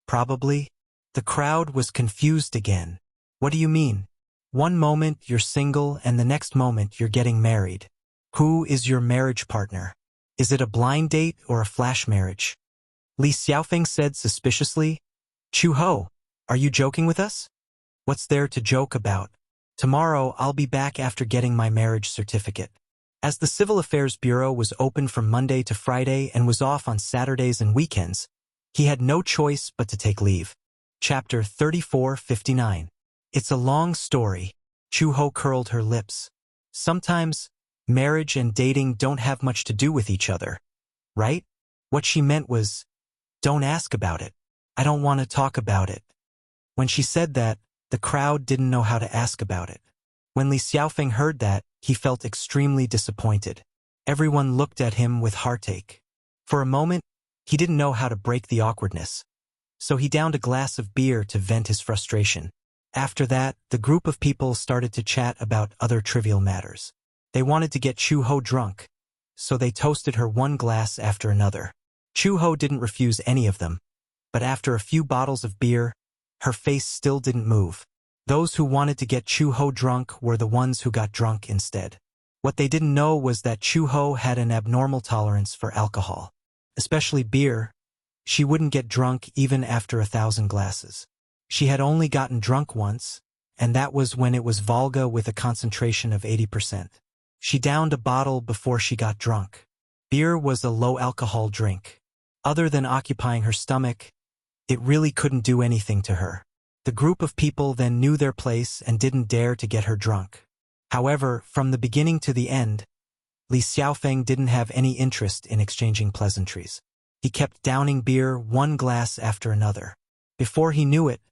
Probably? The crowd was confused again. What do you mean? One moment you're single and the next moment you're getting married. Who is your marriage partner? Is it a blind date or a flash marriage? Li Xiaofeng said suspiciously. Chu Ho, are you joking with us? What's there to joke about? Tomorrow I'll be back after getting my marriage certificate. As the Civil Affairs Bureau was open from Monday to Friday and was off on Saturdays and weekends, he had no choice but to take leave. Chapter 3459. It's a long story. Chu Ho curled her lips. Sometimes, marriage and dating don't have much to do with each other. Right? What she meant was, don't ask about it. I don't want to talk about it. When she said that, the crowd didn't know how to ask about it. When Li Xiaofeng heard that, he felt extremely disappointed. Everyone looked at him with heartache. For a moment, he didn't know how to break the awkwardness. So he downed a glass of beer to vent his frustration. After that, the group of people started to chat about other trivial matters. They wanted to get Chu Ho drunk, so they toasted her one glass after another. Chu Ho didn't refuse any of them, but after a few bottles of beer, her face still didn't move. Those who wanted to get Chu Ho drunk were the ones who got drunk instead. What they didn't know was that Chu Ho had an abnormal tolerance for alcohol, especially beer. She wouldn't get drunk even after 1,000 glasses. She had only gotten drunk once, and that was when it was Volga with a concentration of 80%. She downed a bottle before she got drunk. Beer was a low-alcohol drink. Other than occupying her stomach, it really couldn't do anything to her. The group of people then knew their place and didn't dare to get her drunk. However, from the beginning to the end, Li Xiaofeng didn't have any interest in exchanging pleasantries. He kept downing beer one glass after another. Before he knew it,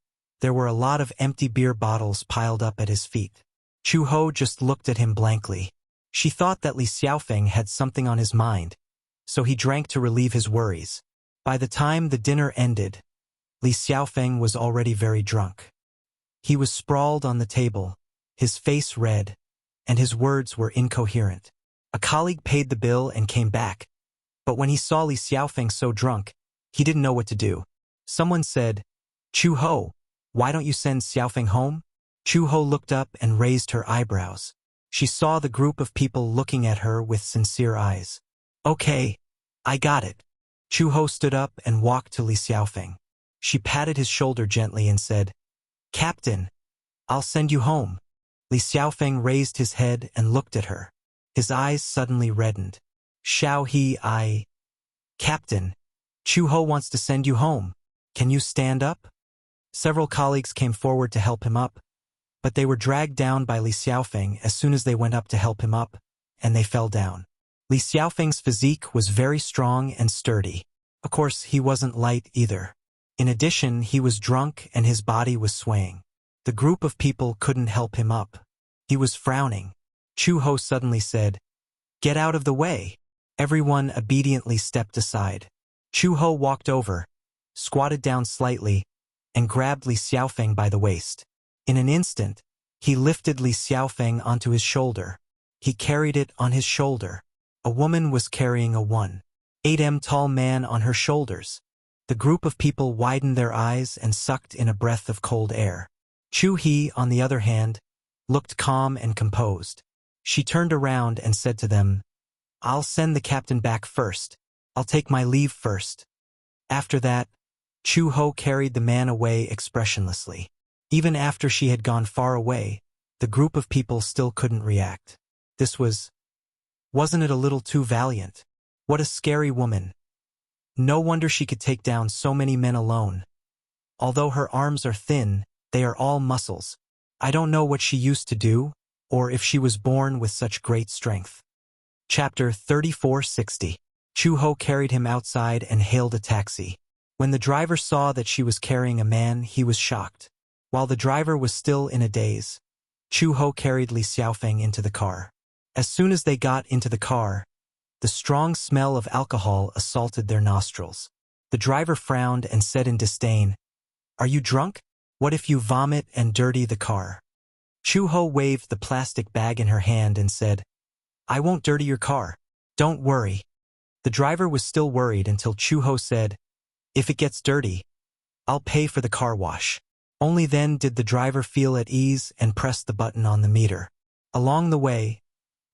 there were a lot of empty beer bottles piled up at his feet. Chu Ho just looked at him blankly. She thought that Li Xiaofeng had something on his mind, so he drank to relieve his worries. By the time the dinner ended, Li Xiaofeng was already very drunk. He was sprawled on the table, his face red, and his words were incoherent. A colleague paid the bill and came back, but when he saw Li Xiaofeng so drunk, he didn't know what to do. Someone said, Chu Ho, why don't you send Xiaofeng home? Chu Ho looked up and raised her eyebrows. She saw the group of people looking at her with sincere eyes. Okay, I got it. Chu Ho stood up and walked to Li Xiaofeng. She patted his shoulder gently and said, Captain, I'll send you home. Li Xiaofeng raised his head and looked at her. His eyes suddenly reddened. Shao He, Captain, Chu Ho wants to send you home. Can you stand up? Several colleagues came forward to help him up, but they were dragged down by Li Xiaofeng as soon as they went up to help him up, and they fell down. Li Xiaofeng's physique was very strong and sturdy. Of course, he wasn't light either. In addition, he was drunk and his body was swaying. The group of people couldn't help him up. He was frowning. Chu Ho suddenly said, Get out of the way. Everyone obediently stepped aside. Chu Ho walked over, squatted down slightly, and grabbed Li Xiaofeng by the waist. In an instant, he lifted Li Xiaofeng onto his shoulder. He carried it on his shoulder. A woman was carrying a 1.8 tall man on her shoulders. The group of people widened their eyes and sucked in a breath of cold air. Chu He, on the other hand, looked calm and composed. She turned around and said to them, I'll send the captain back first. I'll take my leave first. After that, Chu Ho carried the man away expressionlessly. Even after she had gone far away, the group of people still couldn't react. Wasn't it a little too valiant? What a scary woman. No wonder she could take down so many men alone. Although her arms are thin, they are all muscles. I don't know what she used to do, or if she was born with such great strength. Chapter 3460. Chu-ho carried him outside and hailed a taxi. When the driver saw that she was carrying a man, he was shocked. While the driver was still in a daze, Chu-ho carried Li Xiaofeng into the car. As soon as they got into the car, the strong smell of alcohol assaulted their nostrils. The driver frowned and said in disdain, "Are you drunk? What if you vomit and dirty the car?" Chu-ho waved the plastic bag in her hand and said, "I won't dirty your car. Don't worry." The driver was still worried until Chu-ho said, "If it gets dirty, I'll pay for the car wash." Only then did the driver feel at ease and press the button on the meter. Along the way,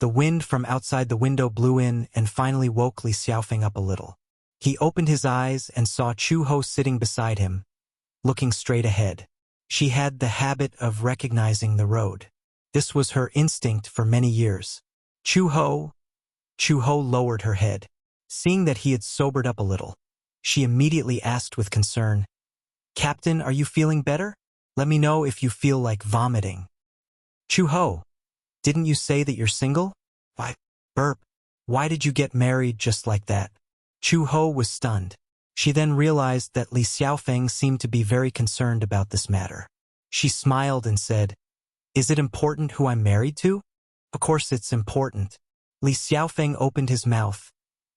the wind from outside the window blew in and finally woke Li Xiaofeng up a little. He opened his eyes and saw Chu-ho sitting beside him, looking straight ahead. She had the habit of recognizing the road. This was her instinct for many years. Chu-ho lowered her head. Seeing that he had sobered up a little, she immediately asked with concern, "Captain, are you feeling better? Let me know if you feel like vomiting." "Chu-ho, didn't you say that you're single?" Burp. "Why did you get married just like that?" Chu-ho was stunned. She then realized that Li Xiaofeng seemed to be very concerned about this matter. She smiled and said, "Is it important who I'm married to?" "Of course it's important." Li Xiaofeng opened his mouth,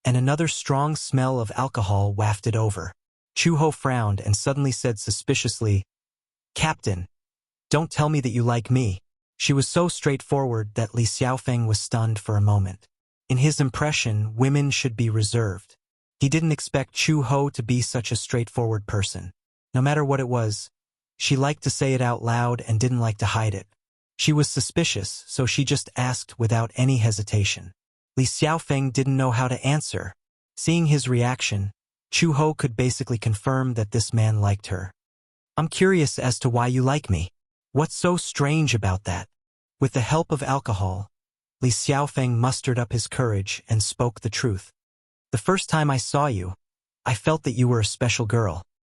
and another strong smell of alcohol wafted over. Chu-ho frowned and suddenly said suspiciously, "Captain, don't tell me that you like me." She was so straightforward that Li Xiaofeng was stunned for a moment. In his impression, women should be reserved. He didn't expect Chu-ho to be such a straightforward person. No matter what it was, she liked to say it out loud and didn't like to hide it. She was suspicious, so she just asked without any hesitation. Li Xiaofeng didn't know how to answer. Seeing his reaction, Chu-ho could basically confirm that this man liked her. "I'm curious as to why you like me. What's so strange about that?" With the help of alcohol, Li Xiaofeng mustered up his courage and spoke the truth. "The first time I saw you, I felt that you were a special girl.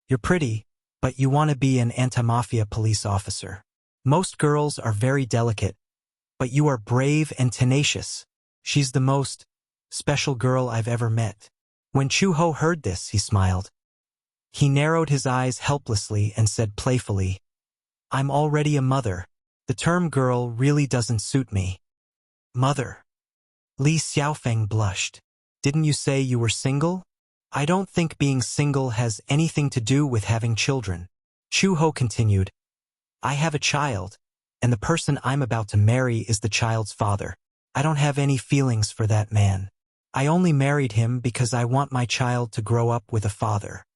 You're pretty, but you want to be an anti-mafia police officer. Most girls are very delicate, but you are brave and tenacious. She's the most special girl I've ever met." When Chu-ho heard this, he smiled. He narrowed his eyes helplessly and said playfully, "I'm already a mother. The term girl really doesn't suit me." "Mother?" Li Xiaofeng blushed. "Didn't you say you were single?" "I don't think being single has anything to do with having children." Chu-ho continued, "I have a child, and the person I'm about to marry is the child's father. I don't have any feelings for that man. I only married him because I want my child to grow up with a father."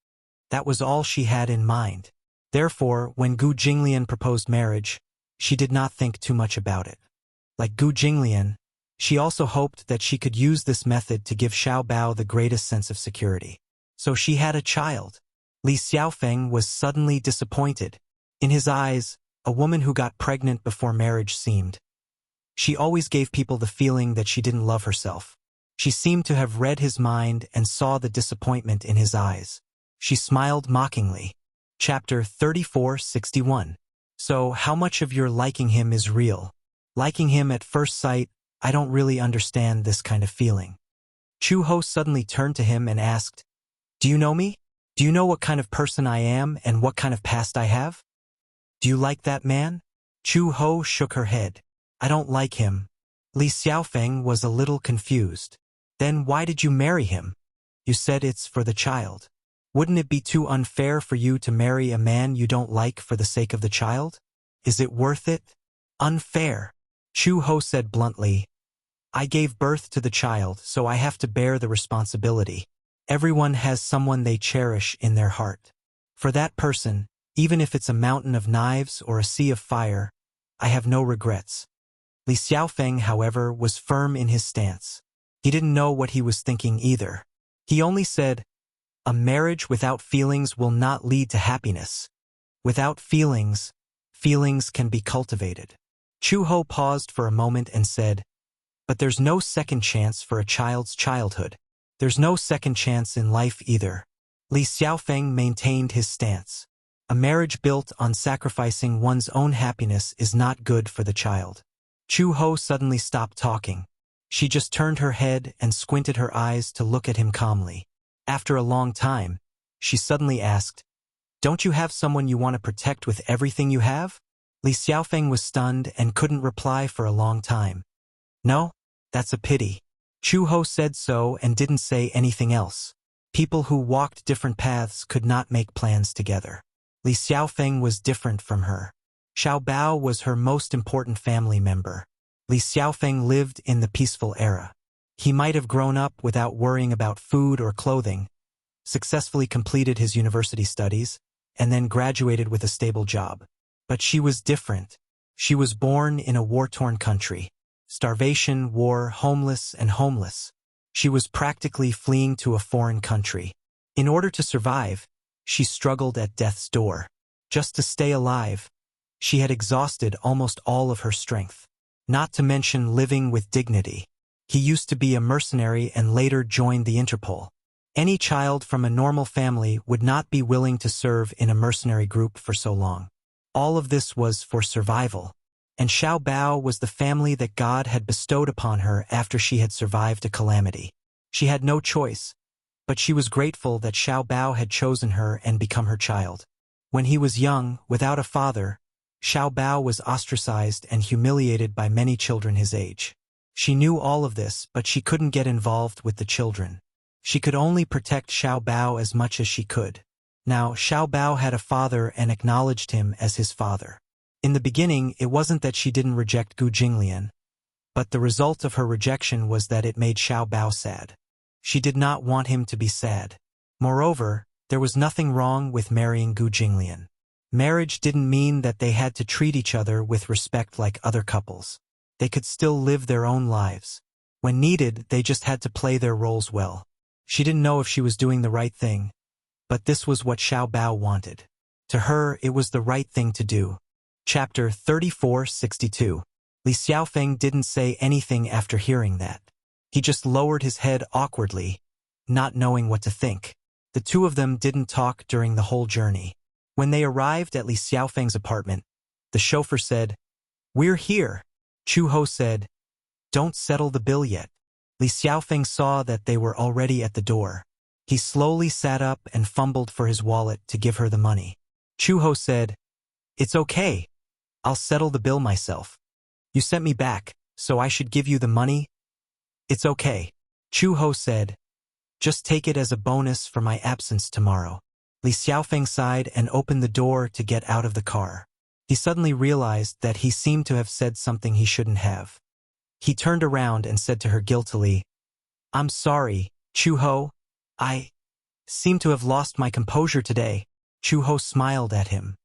That was all she had in mind. Therefore, when Gu Jinglian proposed marriage, she did not think too much about it. Like Gu Jinglian, she also hoped that she could use this method to give Xiao Bao the greatest sense of security. So she had a child. Li Xiaofeng was suddenly disappointed. In his eyes, a woman who got pregnant before marriage seemed. She always gave people the feeling that she didn't love herself. She seemed to have read his mind and saw the disappointment in his eyes. She smiled mockingly. Chapter 3461. "So how much of your liking him is real?" "Liking him at first sight, I don't really understand this kind of feeling." Chu-ho suddenly turned to him and asked, "Do you know me? Do you know what kind of person I am and what kind of past I have?" "Do you like that man?" Chu-ho shook her head. "I don't like him." Li Xiaofeng was a little confused. "Then why did you marry him? You said it's for the child. Wouldn't it be too unfair for you to marry a man you don't like for the sake of the child? Is it worth it?" "Unfair," Chu-ho said bluntly. "I gave birth to the child, so I have to bear the responsibility. Everyone has someone they cherish in their heart. For that person, even if it's a mountain of knives or a sea of fire, I have no regrets." Li Xiaofeng, however, was firm in his stance. He didn't know what he was thinking either. He only said, "A marriage without feelings will not lead to happiness. Without feelings, feelings can be cultivated." Chu-ho paused for a moment and said, "But there's no second chance for a child's childhood. There's no second chance in life either." Li Xiaofeng maintained his stance. A marriage built on sacrificing one's own happiness is not good for the child. Chu-ho suddenly stopped talking. She just turned her head and squinted her eyes to look at him calmly. After a long time, she suddenly asked, "Don't you have someone you want to protect with everything you have?" Li Xiaofeng was stunned and couldn't reply for a long time. "No, that's a pity." Chu-ho said so and didn't say anything else. People who walked different paths could not make plans together. Li Xiaofeng was different from her. Xiao Bao was her most important family member. Li Xiaofeng lived in the peaceful era. He might have grown up without worrying about food or clothing, successfully completed his university studies, and then graduated with a stable job. But she was different. She was born in a war-torn country. Starvation, war, homeless. She was practically fleeing to a foreign country. In order to survive, she struggled at death's door. Just to stay alive, she had exhausted almost all of her strength. Not to mention living with dignity. He used to be a mercenary and later joined the Interpol. Any child from a normal family would not be willing to serve in a mercenary group for so long. All of this was for survival. And Xiao Bao was the family that God had bestowed upon her after she had survived a calamity. She had no choice, but she was grateful that Xiao Bao had chosen her and become her child. When he was young, without a father, Xiao Bao was ostracized and humiliated by many children his age. She knew all of this, but she couldn't get involved with the children. She could only protect Xiao Bao as much as she could. Now, Xiao Bao had a father and acknowledged him as his father. In the beginning, it wasn't that she didn't reject Gu Jinglian, but the result of her rejection was that it made Xiao Bao sad. She did not want him to be sad. Moreover, there was nothing wrong with marrying Gu Jinglian. Marriage didn't mean that they had to treat each other with respect like other couples. They could still live their own lives. When needed, they just had to play their roles well. She didn't know if she was doing the right thing, but this was what Xiao Bao wanted. To her, it was the right thing to do. Chapter 3462. Li Xiaofeng didn't say anything after hearing that. He just lowered his head awkwardly, not knowing what to think. The two of them didn't talk during the whole journey. When they arrived at Li Xiaofeng's apartment, the chauffeur said, "We're here." Chu-ho said, "Don't settle the bill yet." Li Xiaofeng saw that they were already at the door. He slowly sat up and fumbled for his wallet to give her the money. Chu-ho said, "It's okay. I'll settle the bill myself. You sent me back, so I should give you the money?" "It's okay." Chu-ho said, "Just take it as a bonus for my absence tomorrow." Li Xiaofeng sighed and opened the door to get out of the car. He suddenly realized that he seemed to have said something he shouldn't have. He turned around and said to her guiltily, "I'm sorry, Chu-ho. I seem to have lost my composure today." Chu-ho smiled at him.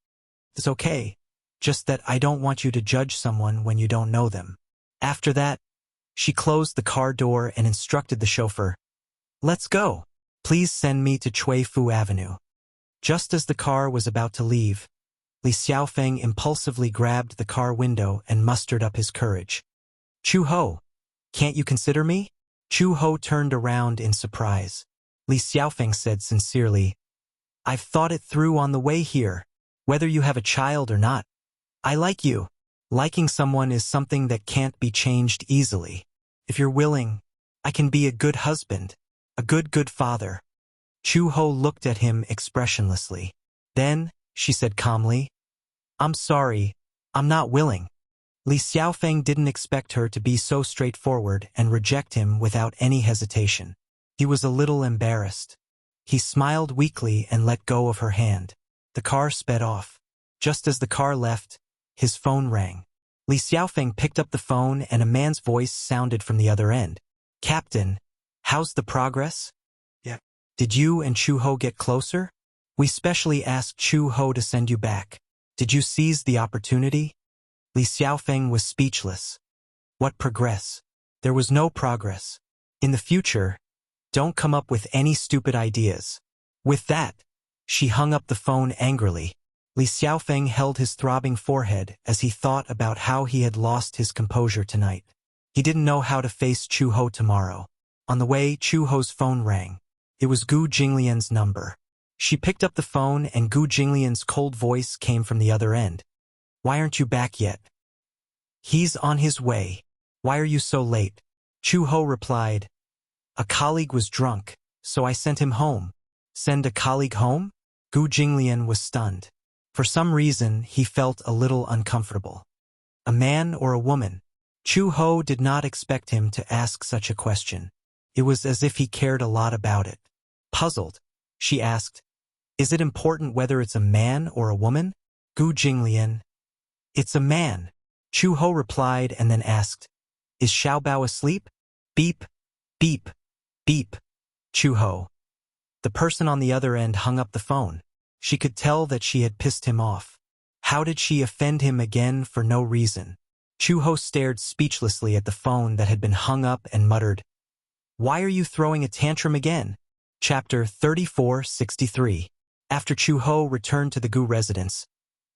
"It's okay. Just that I don't want you to judge someone when you don't know them." After that, she closed the car door and instructed the chauffeur, "Let's go. Please send me to Cui Fu Avenue." Just as the car was about to leave, Li Xiaofeng impulsively grabbed the car window and mustered up his courage. "Chu-ho, can't you consider me?" Chu-ho turned around in surprise. Li Xiaofeng said sincerely, "I've thought it through on the way here, whether you have a child or not. I like you. Liking someone is something that can't be changed easily. If you're willing, I can be a good husband, a good father." Chu-ho looked at him expressionlessly. Then, she said calmly, "I'm sorry, I'm not willing." Li Xiaofeng didn't expect her to be so straightforward and reject him without any hesitation. He was a little embarrassed. He smiled weakly and let go of her hand. The car sped off. Just as the car left, his phone rang. Li Xiaofeng picked up the phone and a man's voice sounded from the other end. "Captain, how's the progress?" "Yeah. Did you and Chu-ho get closer? We specially asked Chu-ho to send you back. Did you seize the opportunity?" Li Xiaofeng was speechless. What progress? There was no progress. In the future, don't come up with any stupid ideas. With that, she hung up the phone angrily. Li Xiaofeng held his throbbing forehead as he thought about how he had lost his composure tonight. He didn't know how to face Chu-ho tomorrow. On the way, Chu-ho's phone rang. It was Gu Jinglian's number. She picked up the phone and Gu Jinglian's cold voice came from the other end. Why aren't you back yet? He's on his way. Why are you so late? Chu Ho replied. A colleague was drunk, so I sent him home. Send a colleague home? Gu Jinglian was stunned. For some reason, he felt a little uncomfortable. A man or a woman? Chu Ho did not expect him to ask such a question. It was as if he cared a lot about it. Puzzled, she asked, Is it important whether it's a man or a woman? Gu Jinglian. It's a man. Chu Ho replied and then asked, Is Xiaobao asleep? Beep, beep, beep. Chu Ho. The person on the other end hung up the phone. She could tell that she had pissed him off. How did she offend him again for no reason? Chu Ho stared speechlessly at the phone that had been hung up and muttered, Why are you throwing a tantrum again? Chapter 3463. After Chu Ho returned to the Gu residence,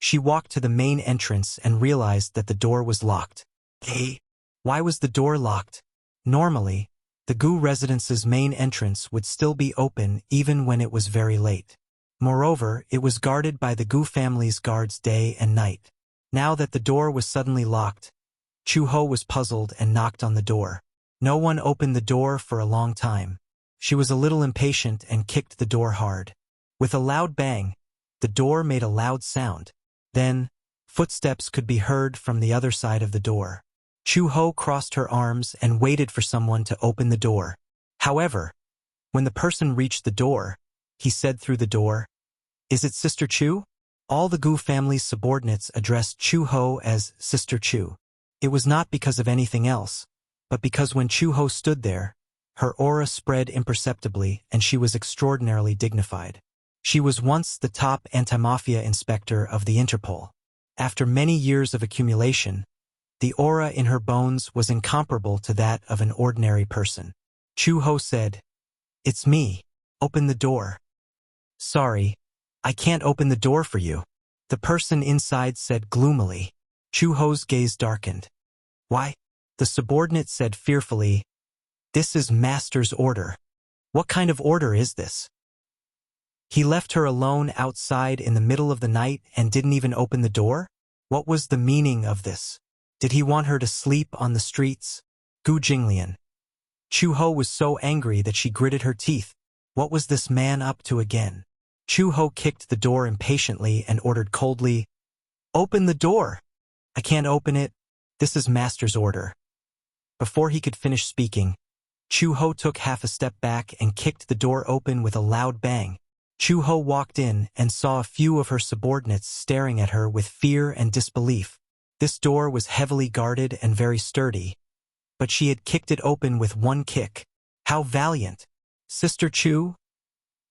she walked to the main entrance and realized that the door was locked. Hey, why was the door locked? Normally, the Gu residence's main entrance would still be open even when it was very late. Moreover, it was guarded by the Gu family's guards day and night. Now that the door was suddenly locked, Chu Ho was puzzled and knocked on the door. No one opened the door for a long time. She was a little impatient and kicked the door hard. With a loud bang, the door made a loud sound. Then, footsteps could be heard from the other side of the door. Chu Ho crossed her arms and waited for someone to open the door. However, when the person reached the door, he said through the door, Is it Sister Chu? All the Gu family's subordinates addressed Chu Ho as Sister Chu. It was not because of anything else, but because when Chu Ho stood there, her aura spread imperceptibly and she was extraordinarily dignified. She was once the top anti-mafia inspector of the Interpol. After many years of accumulation, the aura in her bones was incomparable to that of an ordinary person. Chu Ho said, It's me. Open the door. Sorry, I can't open the door for you. The person inside said gloomily. Chu Ho's gaze darkened. Why? The subordinate said fearfully, This is Master's order. What kind of order is this? He left her alone outside in the middle of the night and didn't even open the door? What was the meaning of this? Did he want her to sleep on the streets? Gu Jinglian. Chu Ho was so angry that she gritted her teeth. What was this man up to again? Chu Ho kicked the door impatiently and ordered coldly, Open the door! I can't open it. This is Master's order. Before he could finish speaking, Chu Ho took half a step back and kicked the door open with a loud bang. Chu Ho walked in and saw a few of her subordinates staring at her with fear and disbelief. This door was heavily guarded and very sturdy, but she had kicked it open with one kick. How valiant! Sister Chu?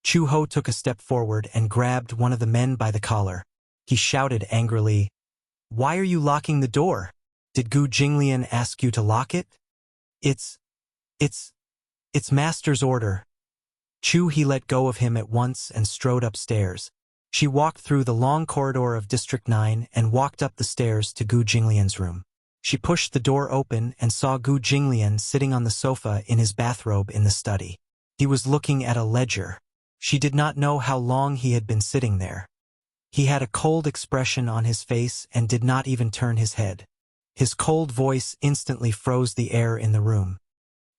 Chu Ho took a step forward and grabbed one of the men by the collar. He shouted angrily, Why are you locking the door? Did Gu Jinglian ask you to lock it? It's Master's order. He let go of him at once and strode upstairs. She walked through the long corridor of District 9 and walked up the stairs to Gu Jinglian's room. She pushed the door open and saw Gu Jinglian sitting on the sofa in his bathrobe in the study. He was looking at a ledger. She did not know how long he had been sitting there. He had a cold expression on his face and did not even turn his head. His cold voice instantly froze the air in the room.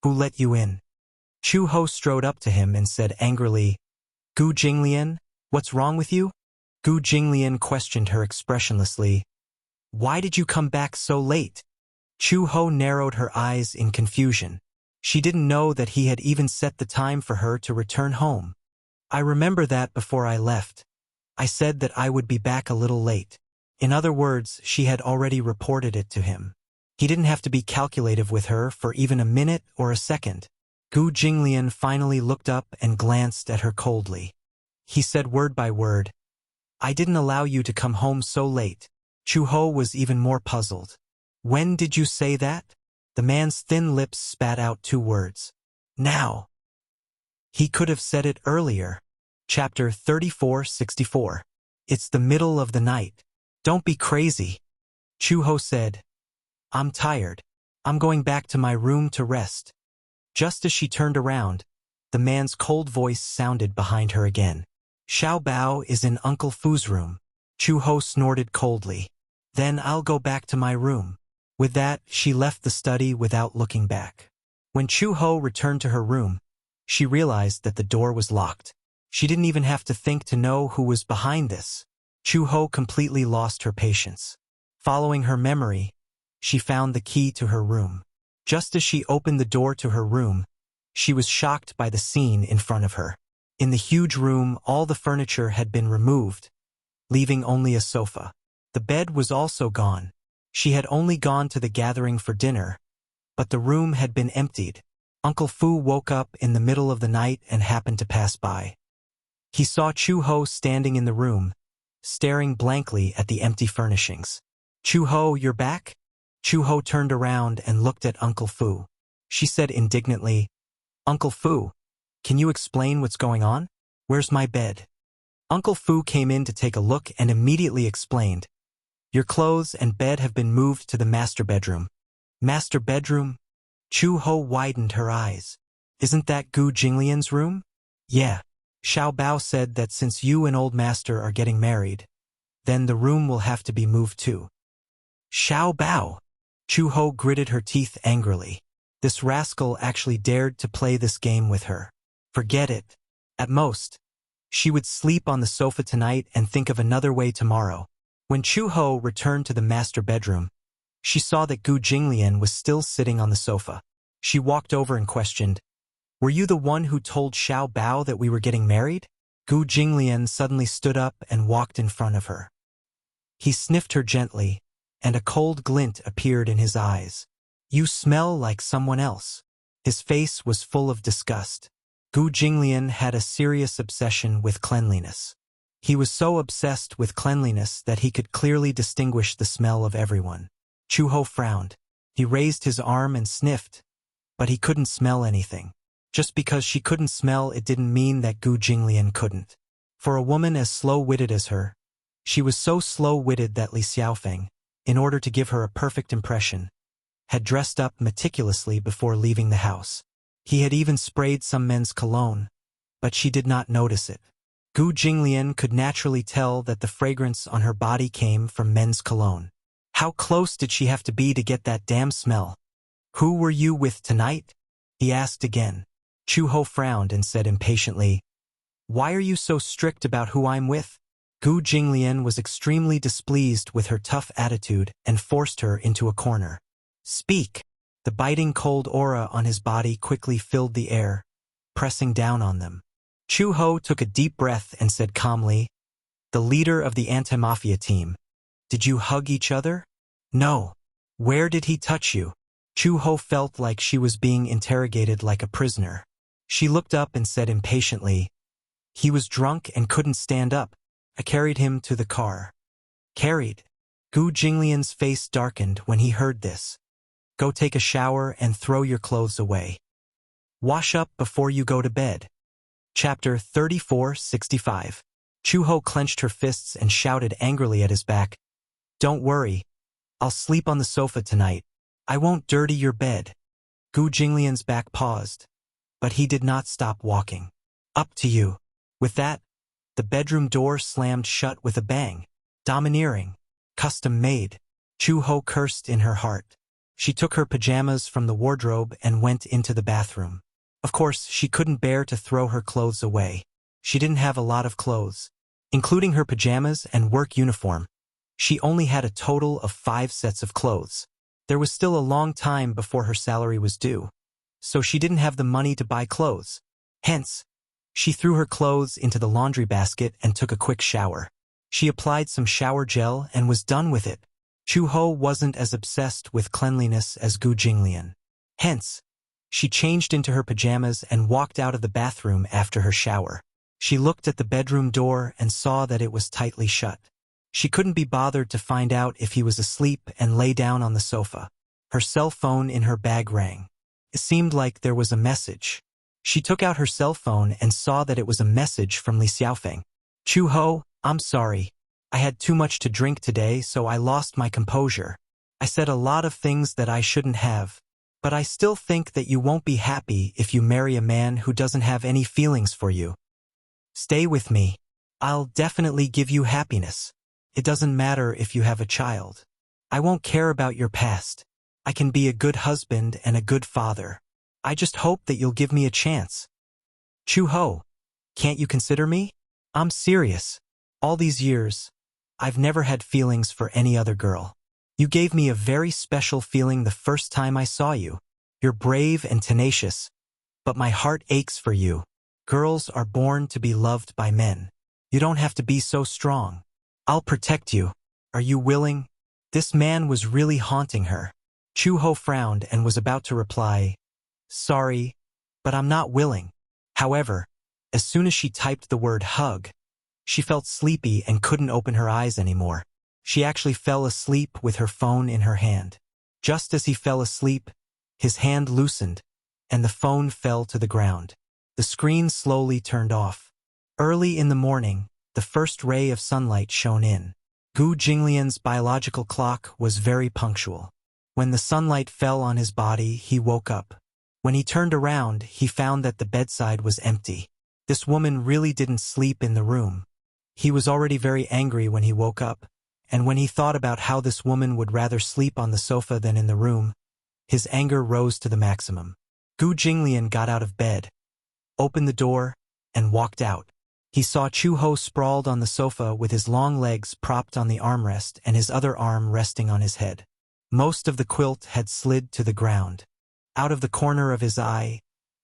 Who let you in? Chu Ho strode up to him and said angrily, Gu Jinglian, what's wrong with you? Gu Jinglian questioned her expressionlessly. Why did you come back so late? Chu Ho narrowed her eyes in confusion. She didn't know that he had even set the time for her to return home. I remember that before I left. I said that I would be back a little late. In other words, she had already reported it to him. He didn't have to be calculative with her for even a minute or a second. Gu Jinglian finally looked up and glanced at her coldly. He said word by word, I didn't allow you to come home so late. Chu Ho was even more puzzled. When did you say that? The man's thin lips spat out two words. Now. He could have said it earlier. Chapter 3464. It's the middle of the night. Don't be crazy. Chu Ho said. I'm tired. I'm going back to my room to rest. Just as she turned around, the man's cold voice sounded behind her again. Xiao Bao is in Uncle Fu's room. Chu Ho snorted coldly. Then I'll go back to my room. With that, she left the study without looking back. When Chu Ho returned to her room, she realized that the door was locked. She didn't even have to think to know who was behind this. Chu Ho completely lost her patience. Following her memory, she found the key to her room. Just as she opened the door to her room, she was shocked by the scene in front of her. In the huge room, all the furniture had been removed, leaving only a sofa. The bed was also gone. She had only gone to the gathering for dinner, but the room had been emptied. Uncle Fu woke up in the middle of the night and happened to pass by. He saw Chu Ho standing in the room, staring blankly at the empty furnishings. "Chu Ho, you're back?" Chu Ho turned around and looked at Uncle Fu. She said indignantly, "Uncle Fu, can you explain what's going on? Where's my bed?" Uncle Fu came in to take a look and immediately explained, "Your clothes and bed have been moved to the master bedroom." "Master bedroom?" Chu Ho widened her eyes. "Isn't that Gu Jinglian's room?" "Yeah. Xiao Bao said that since you and old master are getting married, then the room will have to be moved too." "Xiao Bao!" Chu Ho gritted her teeth angrily. This rascal actually dared to play this game with her. Forget it. At most, she would sleep on the sofa tonight and think of another way tomorrow. When Chu Ho returned to the master bedroom, she saw that Gu Jinglian was still sitting on the sofa. She walked over and questioned, "Were you the one who told Xiao Bao that we were getting married?" Gu Jinglian suddenly stood up and walked in front of her. He sniffed her gently, and a cold glint appeared in his eyes. "You smell like someone else." His face was full of disgust. Gu Jinglian had a serious obsession with cleanliness. He was so obsessed with cleanliness that he could clearly distinguish the smell of everyone. Chu Ho frowned. He raised his arm and sniffed, but he couldn't smell anything. Just because she couldn't smell it didn't mean that Gu Jinglian couldn't. For a woman as slow-witted as her, she was so slow-witted that Li Xiaofeng, in order to give her a perfect impression, had dressed up meticulously before leaving the house. He had even sprayed some men's cologne, but she did not notice it. Gu Jinglian could naturally tell that the fragrance on her body came from men's cologne. How close did she have to be to get that damn smell? "Who were you with tonight?" he asked again. Chu Ho frowned and said impatiently, "Why are you so strict about who I'm with?" Gu Jinglian was extremely displeased with her tough attitude and forced her into a corner. "Speak!" The biting cold aura on his body quickly filled the air, pressing down on them. Chu Ho took a deep breath and said calmly, "The leader of the anti-mafia team. Did you hug each other?" "No." "Where did he touch you?" Chu Ho felt like she was being interrogated like a prisoner. She looked up and said impatiently, "He was drunk and couldn't stand up. I carried him to the car." "Carried?" Gu Jinglian's face darkened when he heard this. "Go take a shower and throw your clothes away. Wash up before you go to bed." Chapter 3465. Chu Ho clenched her fists and shouted angrily at his back, "Don't worry. I'll sleep on the sofa tonight. I won't dirty your bed." Gu Jinglian's back paused, but he did not stop walking. "Up to you." With that, the bedroom door slammed shut with a bang. Domineering. Custom-made. Chu Ho cursed in her heart. She took her pajamas from the wardrobe and went into the bathroom. Of course, she couldn't bear to throw her clothes away. She didn't have a lot of clothes. Including her pajamas and work uniform, she only had a total of 5 sets of clothes. There was still a long time before her salary was due, so she didn't have the money to buy clothes. Hence, she threw her clothes into the laundry basket and took a quick shower. She applied some shower gel and was done with it. Chu Ho wasn't as obsessed with cleanliness as Gu Jinglian. Hence, she changed into her pajamas and walked out of the bathroom after her shower. She looked at the bedroom door and saw that it was tightly shut. She couldn't be bothered to find out if he was asleep and lay down on the sofa. Her cell phone in her bag rang. It seemed like there was a message. She took out her cell phone and saw that it was a message from Li Xiaofeng. "Chu Ho, I'm sorry. I had too much to drink today, so I lost my composure. I said a lot of things that I shouldn't have. But I still think that you won't be happy if you marry a man who doesn't have any feelings for you. Stay with me." I'll definitely give you happiness. It doesn't matter if you have a child. I won't care about your past. I can be a good husband and a good father. I just hope that you'll give me a chance. Chu-ho, can't you consider me? I'm serious. All these years, I've never had feelings for any other girl. You gave me a very special feeling the first time I saw you. You're brave and tenacious, but my heart aches for you. Girls are born to be loved by men. You don't have to be so strong. I'll protect you. Are you willing? This man was really haunting her. Chu-ho frowned and was about to reply, "Sorry, but I'm not willing." However, as soon as she typed the word hug, she felt sleepy and couldn't open her eyes anymore. She actually fell asleep with her phone in her hand. Just as he fell asleep, his hand loosened, and the phone fell to the ground. The screen slowly turned off. Early in the morning, the first ray of sunlight shone in. Gu Jinglian's biological clock was very punctual. When the sunlight fell on his body, he woke up. When he turned around, he found that the bedside was empty. This woman really didn't sleep in the room. He was already very angry when he woke up, and when he thought about how this woman would rather sleep on the sofa than in the room, his anger rose to the maximum. Gu Jinglian got out of bed, opened the door, and walked out. He saw Chu-ho sprawled on the sofa with his long legs propped on the armrest and his other arm resting on his head. Most of the quilt had slid to the ground. Out of the corner of his eye,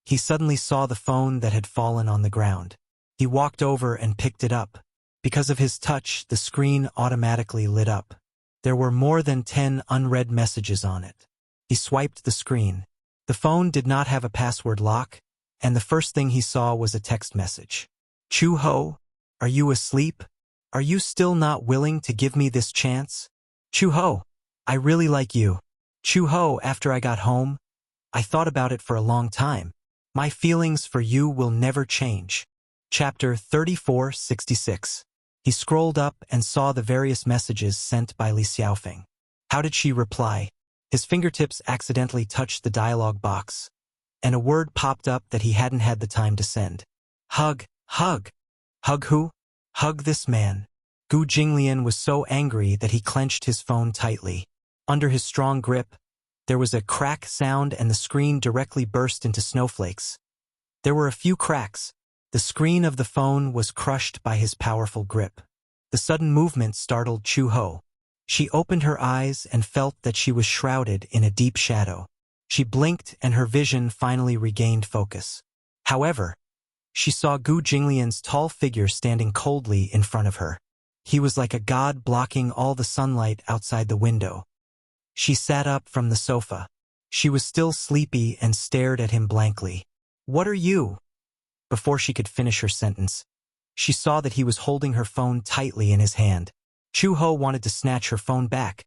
he suddenly saw the phone that had fallen on the ground. He walked over and picked it up. Because of his touch, the screen automatically lit up. There were more than 10 unread messages on it. He swiped the screen. The phone did not have a password lock, and the first thing he saw was a text message. "Chu-ho, are you asleep? Are you still not willing to give me this chance? Chu-ho, I really like you. Chu-ho, after I got home, I thought about it for a long time. My feelings for you will never change." Chapter 3466. He scrolled up and saw the various messages sent by Li Xiaofeng. How did she reply? His fingertips accidentally touched the dialog box, and a word popped up that he hadn't had the time to send. Hug, hug. Hug who? Hug this man. Gu Jinglian was so angry that he clenched his phone tightly. Under his strong grip, there was a crack sound and the screen directly burst into snowflakes. There were a few cracks. The screen of the phone was crushed by his powerful grip. The sudden movement startled Chu-ho. She opened her eyes and felt that she was shrouded in a deep shadow. She blinked and her vision finally regained focus. However, she saw Gu Jinglian's tall figure standing coldly in front of her. He was like a god blocking all the sunlight outside the window. She sat up from the sofa. She was still sleepy and stared at him blankly. "What are you?" Before she could finish her sentence, she saw that he was holding her phone tightly in his hand. Chu-ho wanted to snatch her phone back,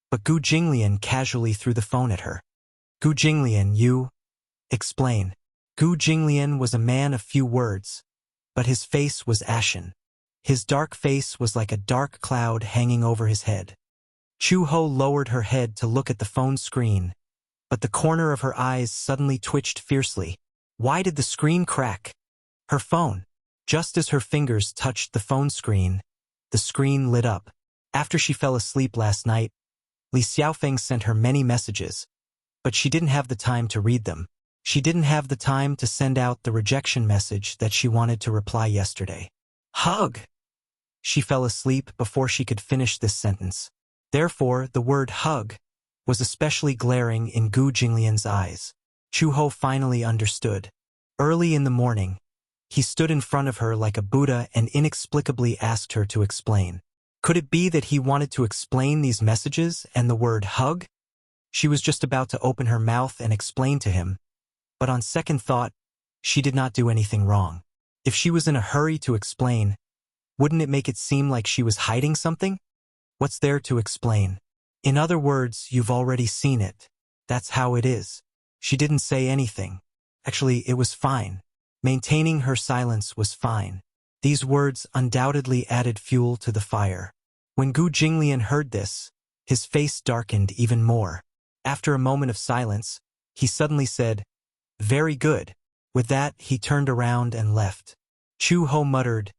but Gu Jinglian casually threw the phone at her. "Gu Jinglian, you..." "Explain." Gu Jinglian was a man of few words, but his face was ashen. His dark face was like a dark cloud hanging over his head. Chu-ho lowered her head to look at the phone screen, but the corner of her eyes suddenly twitched fiercely. Why did the screen crack? Her phone. Just as her fingers touched the phone screen, the screen lit up. After she fell asleep last night, Li Xiaofeng sent her many messages, but she didn't have the time to read them. She didn't have the time to send out the rejection message that she wanted to reply yesterday. Hug! She fell asleep before she could finish this sentence. Therefore, the word hug was especially glaring in Gu Jinglian's eyes. Chu-ho finally understood. Early in the morning, he stood in front of her like a Buddha and inexplicably asked her to explain. Could it be that he wanted to explain these messages and the word hug? She was just about to open her mouth and explain to him, but on second thought, she did not do anything wrong. If she was in a hurry to explain, wouldn't it make it seem like she was hiding something? What's there to explain? In other words, you've already seen it. That's how it is. She didn't say anything. Actually, it was fine. Maintaining her silence was fine. These words undoubtedly added fuel to the fire. When Gu Jinglian heard this, his face darkened even more. After a moment of silence, he suddenly said, "Very good." With that, he turned around and left. Chu-ho muttered,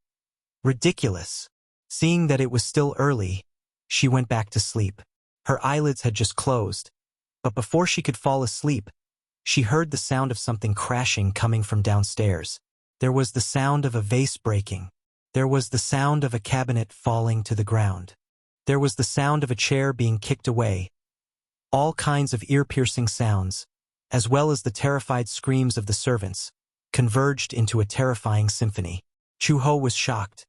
Ridiculous. Seeing that it was still early, she went back to sleep. Her eyelids had just closed, but before she could fall asleep, she heard the sound of something crashing coming from downstairs. There was the sound of a vase breaking. There was the sound of a cabinet falling to the ground. There was the sound of a chair being kicked away. All kinds of ear-piercing sounds, as well as the terrified screams of the servants, converged into a terrifying symphony. Chu-ho was shocked.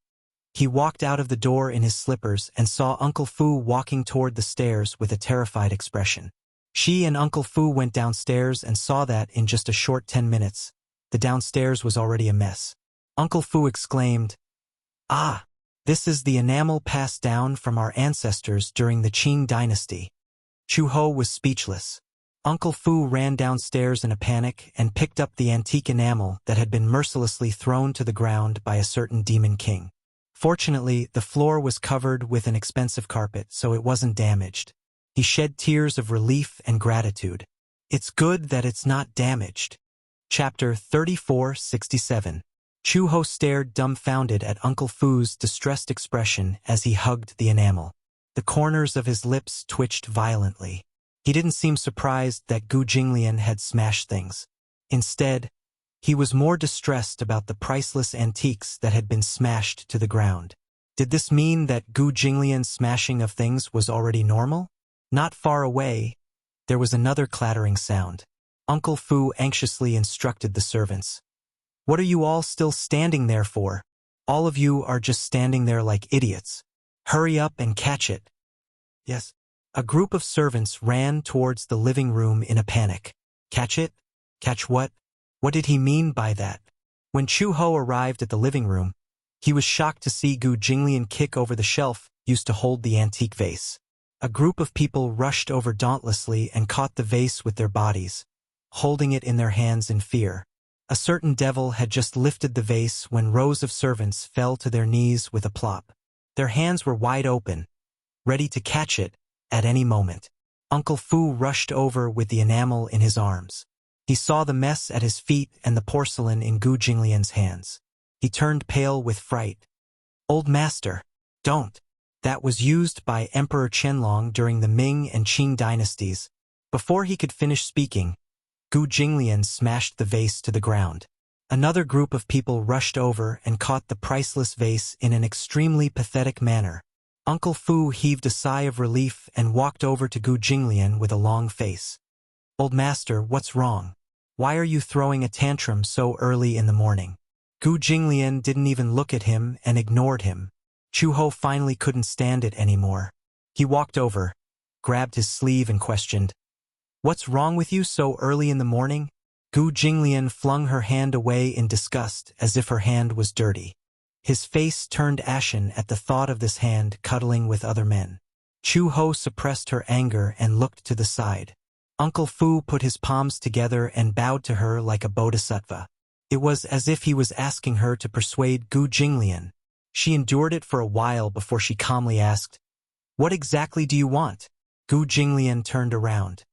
He walked out of the door in his slippers and saw Uncle Fu walking toward the stairs with a terrified expression. She and Uncle Fu went downstairs and saw that in just a short 10 minutes, the downstairs was already a mess. Uncle Fu exclaimed, "Ah, this is the enamel passed down from our ancestors during the Qing dynasty." Chu-ho was speechless. Uncle Fu ran downstairs in a panic and picked up the antique enamel that had been mercilessly thrown to the ground by a certain demon king. Fortunately, the floor was covered with an expensive carpet, so it wasn't damaged. He shed tears of relief and gratitude. It's good that it's not damaged. Chapter 3467. Chu-ho stared dumbfounded at Uncle Fu's distressed expression as he hugged the enamel. The corners of his lips twitched violently. He didn't seem surprised that Gu Jinglian had smashed things. Instead, he was more distressed about the priceless antiques that had been smashed to the ground. Did this mean that Gu Jinglian's smashing of things was already normal? Not far away, there was another clattering sound. Uncle Fu anxiously instructed the servants. "What are you all still standing there for? All of you are just standing there like idiots. Hurry up and catch it." "Yes." A group of servants ran towards the living room in a panic. "Catch it? Catch what? What did he mean by that?" When Chu-ho arrived at the living room, he was shocked to see Gu Jinglian kick over the shelf used to hold the antique vase. A group of people rushed over dauntlessly and caught the vase with their bodies, holding it in their hands in fear. A certain devil had just lifted the vase when rows of servants fell to their knees with a plop. Their hands were wide open, ready to catch it at any moment. Uncle Fu rushed over with the enamel in his arms. He saw the mess at his feet and the porcelain in Gu Jinglian's hands. He turned pale with fright. "Old master, don't." That was used by Emperor Qianlong during the Ming and Qing dynasties. Before he could finish speaking, Gu Jinglian smashed the vase to the ground. Another group of people rushed over and caught the priceless vase in an extremely pathetic manner. Uncle Fu heaved a sigh of relief and walked over to Gu Jinglian with a long face. "Old master, what's wrong? Why are you throwing a tantrum so early in the morning?" Gu Jinglian didn't even look at him and ignored him. Chu-ho finally couldn't stand it anymore. He walked over, grabbed his sleeve and questioned, "What's wrong with you so early in the morning?" Gu Jinglian flung her hand away in disgust as if her hand was dirty. His face turned ashen at the thought of this hand cuddling with other men. Chu-ho suppressed her anger and looked to the side. Uncle Fu put his palms together and bowed to her like a bodhisattva. It was as if he was asking her to persuade Gu Jinglian. She endured it for a while before she calmly asked, "What exactly do you want?" Gu Jinglian turned around.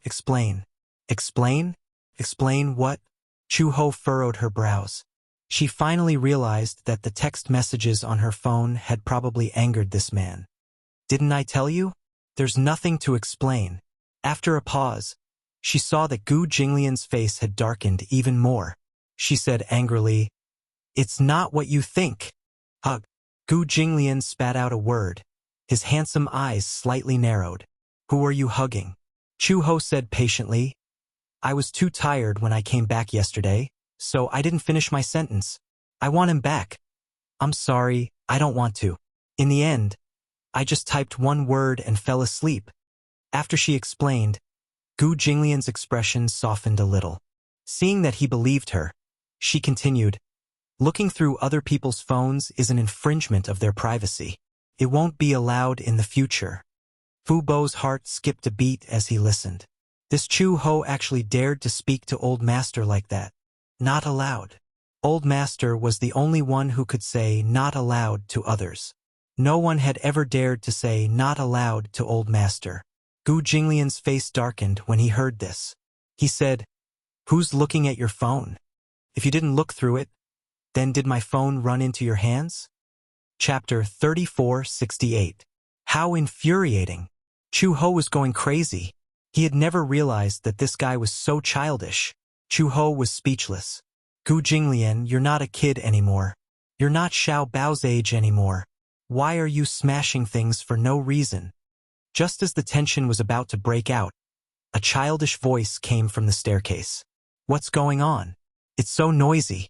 "Explain." "Explain? Explain what?" Chu-ho furrowed her brows. She finally realized that the text messages on her phone had probably angered this man. "Didn't I tell you? There's nothing to explain." After a pause, she saw that Gu Jinglian's face had darkened even more. She said angrily, "It's not what you think." "Hug." Gu Jinglian spat out a word. His handsome eyes slightly narrowed. "Who are you hugging?" Chu-ho said patiently, "I was too tired when I came back yesterday, so I didn't finish my sentence. I want him back." "I'm sorry, I don't want to. In the end, I just typed one word and fell asleep." After she explained, Gu Jinglian's expression softened a little. Seeing that he believed her, she continued, "Looking through other people's phones is an infringement of their privacy. It won't be allowed in the future." Fu Bo's heart skipped a beat as he listened. This Chu-ho actually dared to speak to Old Master like that. Not allowed. Old Master was the only one who could say not allowed to others. No one had ever dared to say not allowed to Old Master. Gu Jinglian's face darkened when he heard this. He said, "Who's looking at your phone? If you didn't look through it, then did my phone run into your hands?" Chapter 3468. How infuriating. Chu-ho was going crazy. He had never realized that this guy was so childish. Chu-ho was speechless. Gu Jinglian, you're not a kid anymore. You're not Xiao Bao's age anymore. Why are you smashing things for no reason? Just as the tension was about to break out, a childish voice came from the staircase. What's going on? It's so noisy.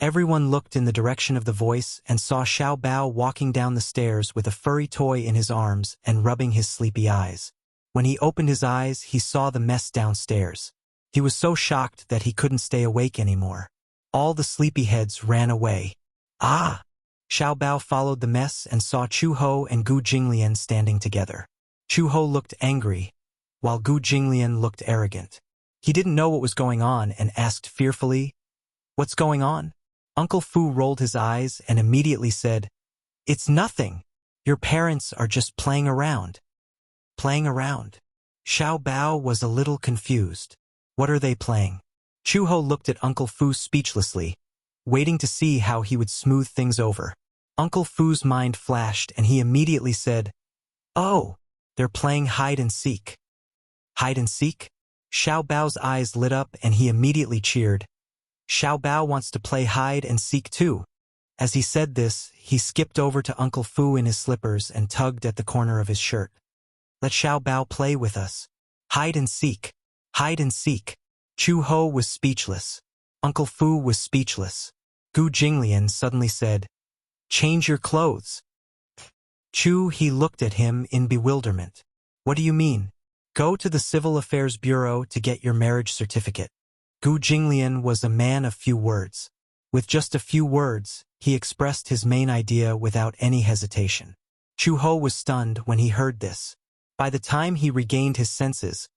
Everyone looked in the direction of the voice and saw Xiao Bao walking down the stairs with a furry toy in his arms and rubbing his sleepy eyes. When he opened his eyes, he saw the mess downstairs. He was so shocked that he couldn't stay awake anymore. All the sleepyheads ran away. Ah! Xiao Bao followed the mess and saw Chu-ho and Gu Jinglian standing together. Chu-ho looked angry, while Gu Jinglian looked arrogant. He didn't know what was going on and asked fearfully, "What's going on?" Uncle Fu rolled his eyes and immediately said, "It's nothing. Your parents are just playing around." Playing around? Xiao Bao was a little confused. What are they playing? Chu-ho looked at Uncle Fu speechlessly, waiting to see how he would smooth things over. Uncle Fu's mind flashed and he immediately said, "Oh, they're playing hide and seek." Hide and seek? Xiao Bao's eyes lit up and he immediately cheered. Xiao Bao wants to play hide and seek too. As he said this, he skipped over to Uncle Fu in his slippers and tugged at the corner of his shirt. "Let Xiao Bao play with us. Hide and seek. Hide and seek." Chu-ho was speechless. Uncle Fu was speechless. Gu Jinglian suddenly said, "Change your clothes." He looked at him in bewilderment. "What do you mean?" "Go to the Civil Affairs Bureau to get your marriage certificate." Gu Jinglian was a man of few words. With just a few words, he expressed his main idea without any hesitation. Chu-ho was stunned when he heard this. By the time he regained his senses,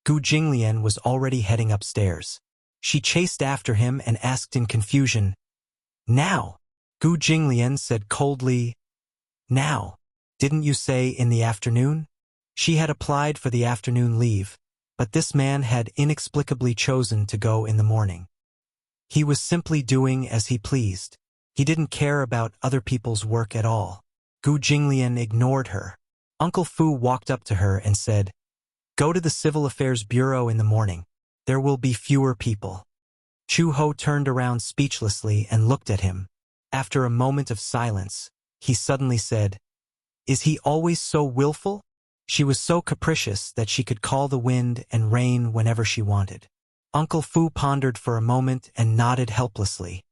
Gu Jinglian was already heading upstairs. She chased after him and asked in confusion, "Now?" Gu Jinglian said coldly, "Now. Didn't you say in the afternoon?" She had applied for the afternoon leave, but this man had inexplicably chosen to go in the morning. He was simply doing as he pleased. He didn't care about other people's work at all. Gu Jinglian ignored her. Uncle Fu walked up to her and said, "Go to the Civil Affairs Bureau in the morning. There will be fewer people." Chu-ho turned around speechlessly and looked at him. After a moment of silence, he suddenly said, "Is he always so willful?" She was so capricious that she could call the wind and rain whenever she wanted. Uncle Fu pondered for a moment and nodded helplessly.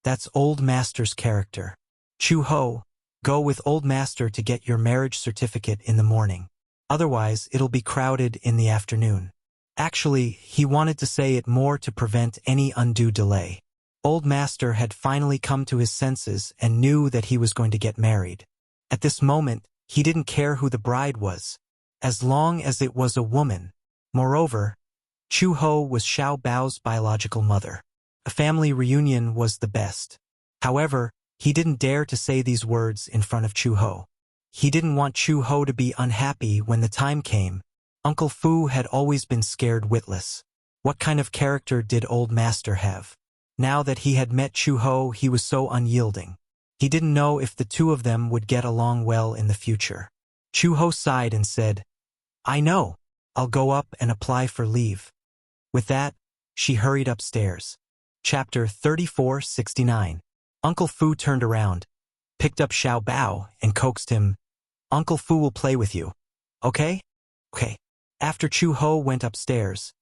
"That's Old Master's character. Chu-ho, go with Old Master to get your marriage certificate in the morning. Otherwise, it'll be crowded in the afternoon." Actually, he wanted to say it more to prevent any undue delay. Old Master had finally come to his senses and knew that he was going to get married. At this moment, he didn't care who the bride was, as long as it was a woman. Moreover, Chu-ho was Xiao Bao's biological mother. A family reunion was the best. However, he didn't dare to say these words in front of Chu-ho. He didn't want Chu-ho to be unhappy when the time came. Uncle Fu had always been scared witless. What kind of character did Old Master have? Now that he had met Chu-ho, he was so unyielding. He didn't know if the two of them would get along well in the future. Chu-ho sighed and said, "I know. I'll go up and apply for leave." With that, she hurried upstairs. Chapter 3469. Uncle Fu turned around, picked up Xiao Bao, and coaxed him, "Uncle Fu will play with you. Okay?" "Okay." After Chu-ho went upstairs,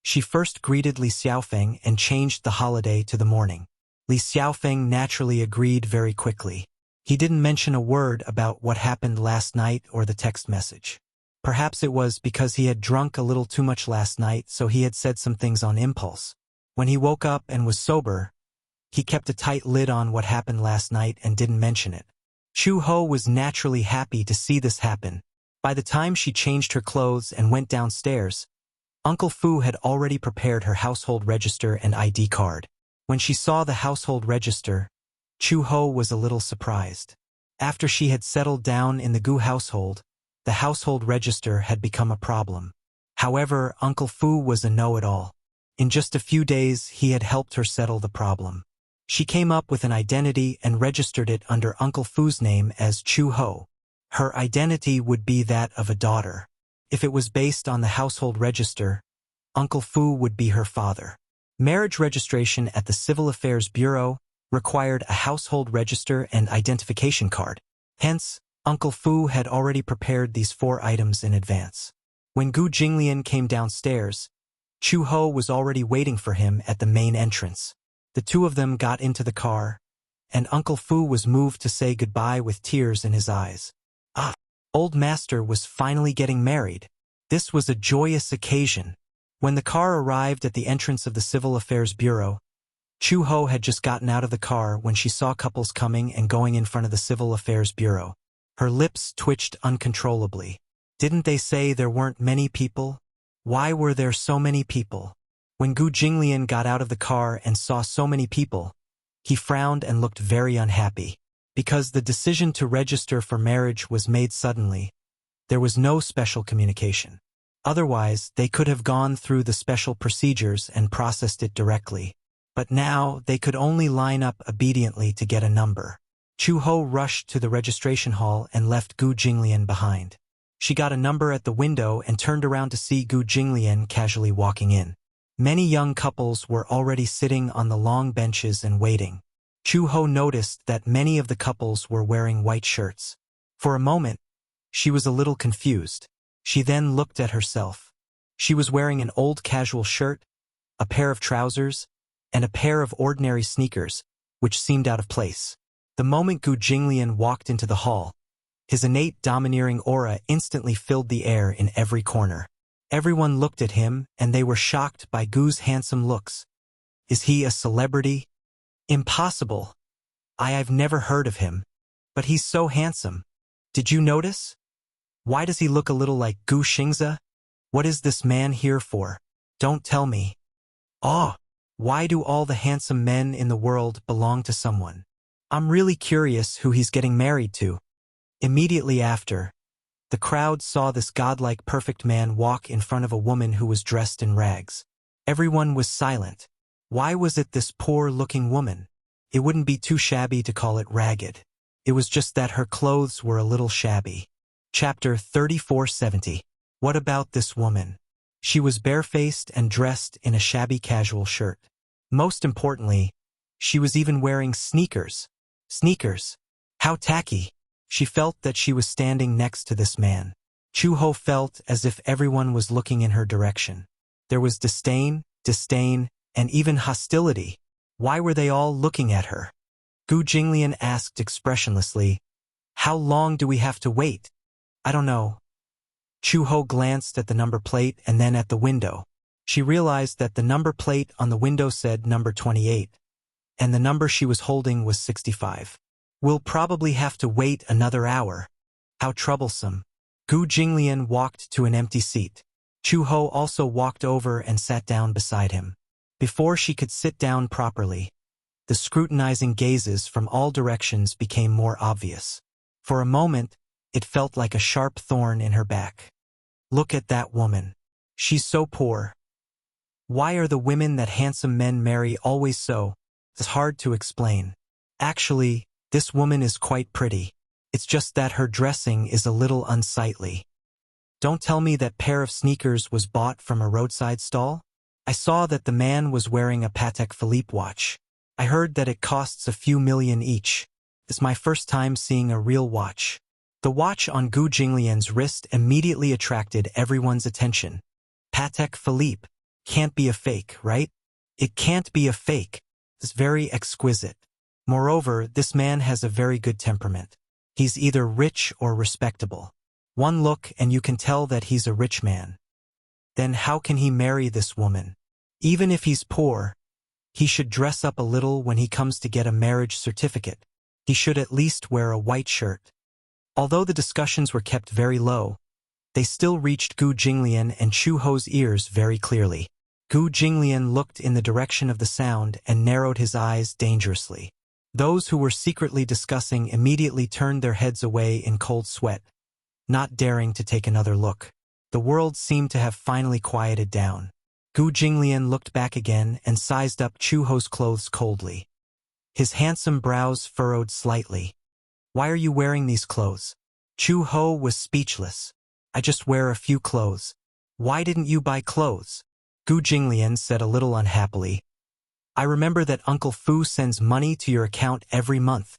she first greeted Li Xiaofeng and changed the holiday to the morning. Li Xiaofeng naturally agreed very quickly. He didn't mention a word about what happened last night or the text message. Perhaps it was because he had drunk a little too much last night, so he had said some things on impulse. When he woke up and was sober, he kept a tight lid on what happened last night and didn't mention it. Chu-ho was naturally happy to see this happen. By the time she changed her clothes and went downstairs, Uncle Fu had already prepared her household register and ID card. When she saw the household register, Chu-ho was a little surprised. After she had settled down in the Gu household, the household register had become a problem. However, Uncle Fu was a know-it-all. In just a few days, he had helped her settle the problem. She came up with an identity and registered it under Uncle Fu's name as Chu Ho. Her identity would be that of a daughter. If it was based on the household register, Uncle Fu would be her father. Marriage registration at the Civil Affairs Bureau required a household register and identification card. Hence, Uncle Fu had already prepared these 4 items in advance. When Gu Jinglian came downstairs, Chu Ho was already waiting for him at the main entrance. The two of them got into the car, and Uncle Fu was moved to say goodbye with tears in his eyes. Ah, old master was finally getting married. This was a joyous occasion. When the car arrived at the entrance of the Civil Affairs Bureau, Chu Ho had just gotten out of the car when she saw couples coming and going in front of the Civil Affairs Bureau. Her lips twitched uncontrollably. Didn't they say there weren't many people? Why were there so many people? When Gu Jinglian got out of the car and saw so many people, he frowned and looked very unhappy. Because the decision to register for marriage was made suddenly, there was no special communication. Otherwise, they could have gone through the special procedures and processed it directly. But now, they could only line up obediently to get a number. Chu Ho rushed to the registration hall and left Gu Jinglian behind. She got a number at the window and turned around to see Gu Jinglian casually walking in. Many young couples were already sitting on the long benches and waiting. Chu Ho noticed that many of the couples were wearing white shirts. For a moment, she was a little confused. She then looked at herself. She was wearing an old casual shirt, a pair of trousers, and a pair of ordinary sneakers, which seemed out of place. The moment Gu Jinglian walked into the hall, his innate domineering aura instantly filled the air in every corner. Everyone looked at him, and they were shocked by Gu's handsome looks. Is he a celebrity? Impossible. I've never heard of him. But he's so handsome. Did you notice? Why does he look a little like Gu Xingze? What is this man here for? Don't tell me. Oh, why do all the handsome men in the world belong to someone? I'm really curious who he's getting married to. Immediately after, the crowd saw this godlike perfect man walk in front of a woman who was dressed in rags. Everyone was silent. Why was it this poor-looking woman? It wouldn't be too shabby to call it ragged. It was just that her clothes were a little shabby. Chapter 3470. What about this woman? She was barefaced and dressed in a shabby casual shirt. Most importantly, she was even wearing sneakers. Sneakers. How tacky. She felt that she was standing next to this man. Chu Ho felt as if everyone was looking in her direction. There was disdain, and even hostility. Why were they all looking at her? Gu Jinglian asked expressionlessly, "How long do we have to wait?" "I don't know." Chu Ho glanced at the number plate and then at the window. She realized that the number plate on the window said number 28, and the number she was holding was 65. "We'll probably have to wait another hour." How troublesome. Gu Jinglian walked to an empty seat. Chu Ho also walked over and sat down beside him. Before she could sit down properly, the scrutinizing gazes from all directions became more obvious. For a moment, it felt like a sharp thorn in her back. Look at that woman. She's so poor. Why are the women that handsome men marry always so? It's hard to explain. Actually, this woman is quite pretty. It's just that her dressing is a little unsightly. Don't tell me that pair of sneakers was bought from a roadside stall? I saw that the man was wearing a Patek Philippe watch. I heard that it costs a few million each. It's my first time seeing a real watch. The watch on Gu Jinglian's wrist immediately attracted everyone's attention. Patek Philippe. Can't be a fake, right? It can't be a fake. It's very exquisite. Moreover, this man has a very good temperament. He's either rich or respectable. One look and you can tell that he's a rich man. Then how can he marry this woman? Even if he's poor, he should dress up a little when he comes to get a marriage certificate. He should at least wear a white shirt. Although the discussions were kept very low, they still reached Gu Jinglian and Chu Ho's ears very clearly. Gu Jinglian looked in the direction of the sound and narrowed his eyes dangerously. Those who were secretly discussing immediately turned their heads away in cold sweat, not daring to take another look. The world seemed to have finally quieted down. Gu Jinglian looked back again and sized up Chu Ho's clothes coldly. His handsome brows furrowed slightly. Why are you wearing these clothes? Chu Ho was speechless. I just wear a few clothes. Why didn't you buy clothes? Gu Jinglian said a little unhappily. I remember that Uncle Fu sends money to your account every month.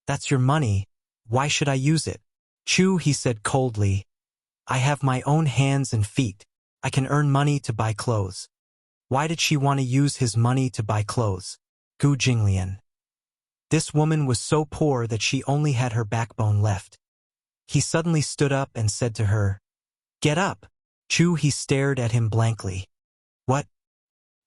That's your money. Why should I use it? Chu, he said coldly. I have my own hands and feet. I can earn money to buy clothes. Why did she want to use his money to buy clothes? Gu Jinglian. This woman was so poor that she only had her backbone left. He suddenly stood up and said to her, Get up. Chu, he stared at him blankly. What?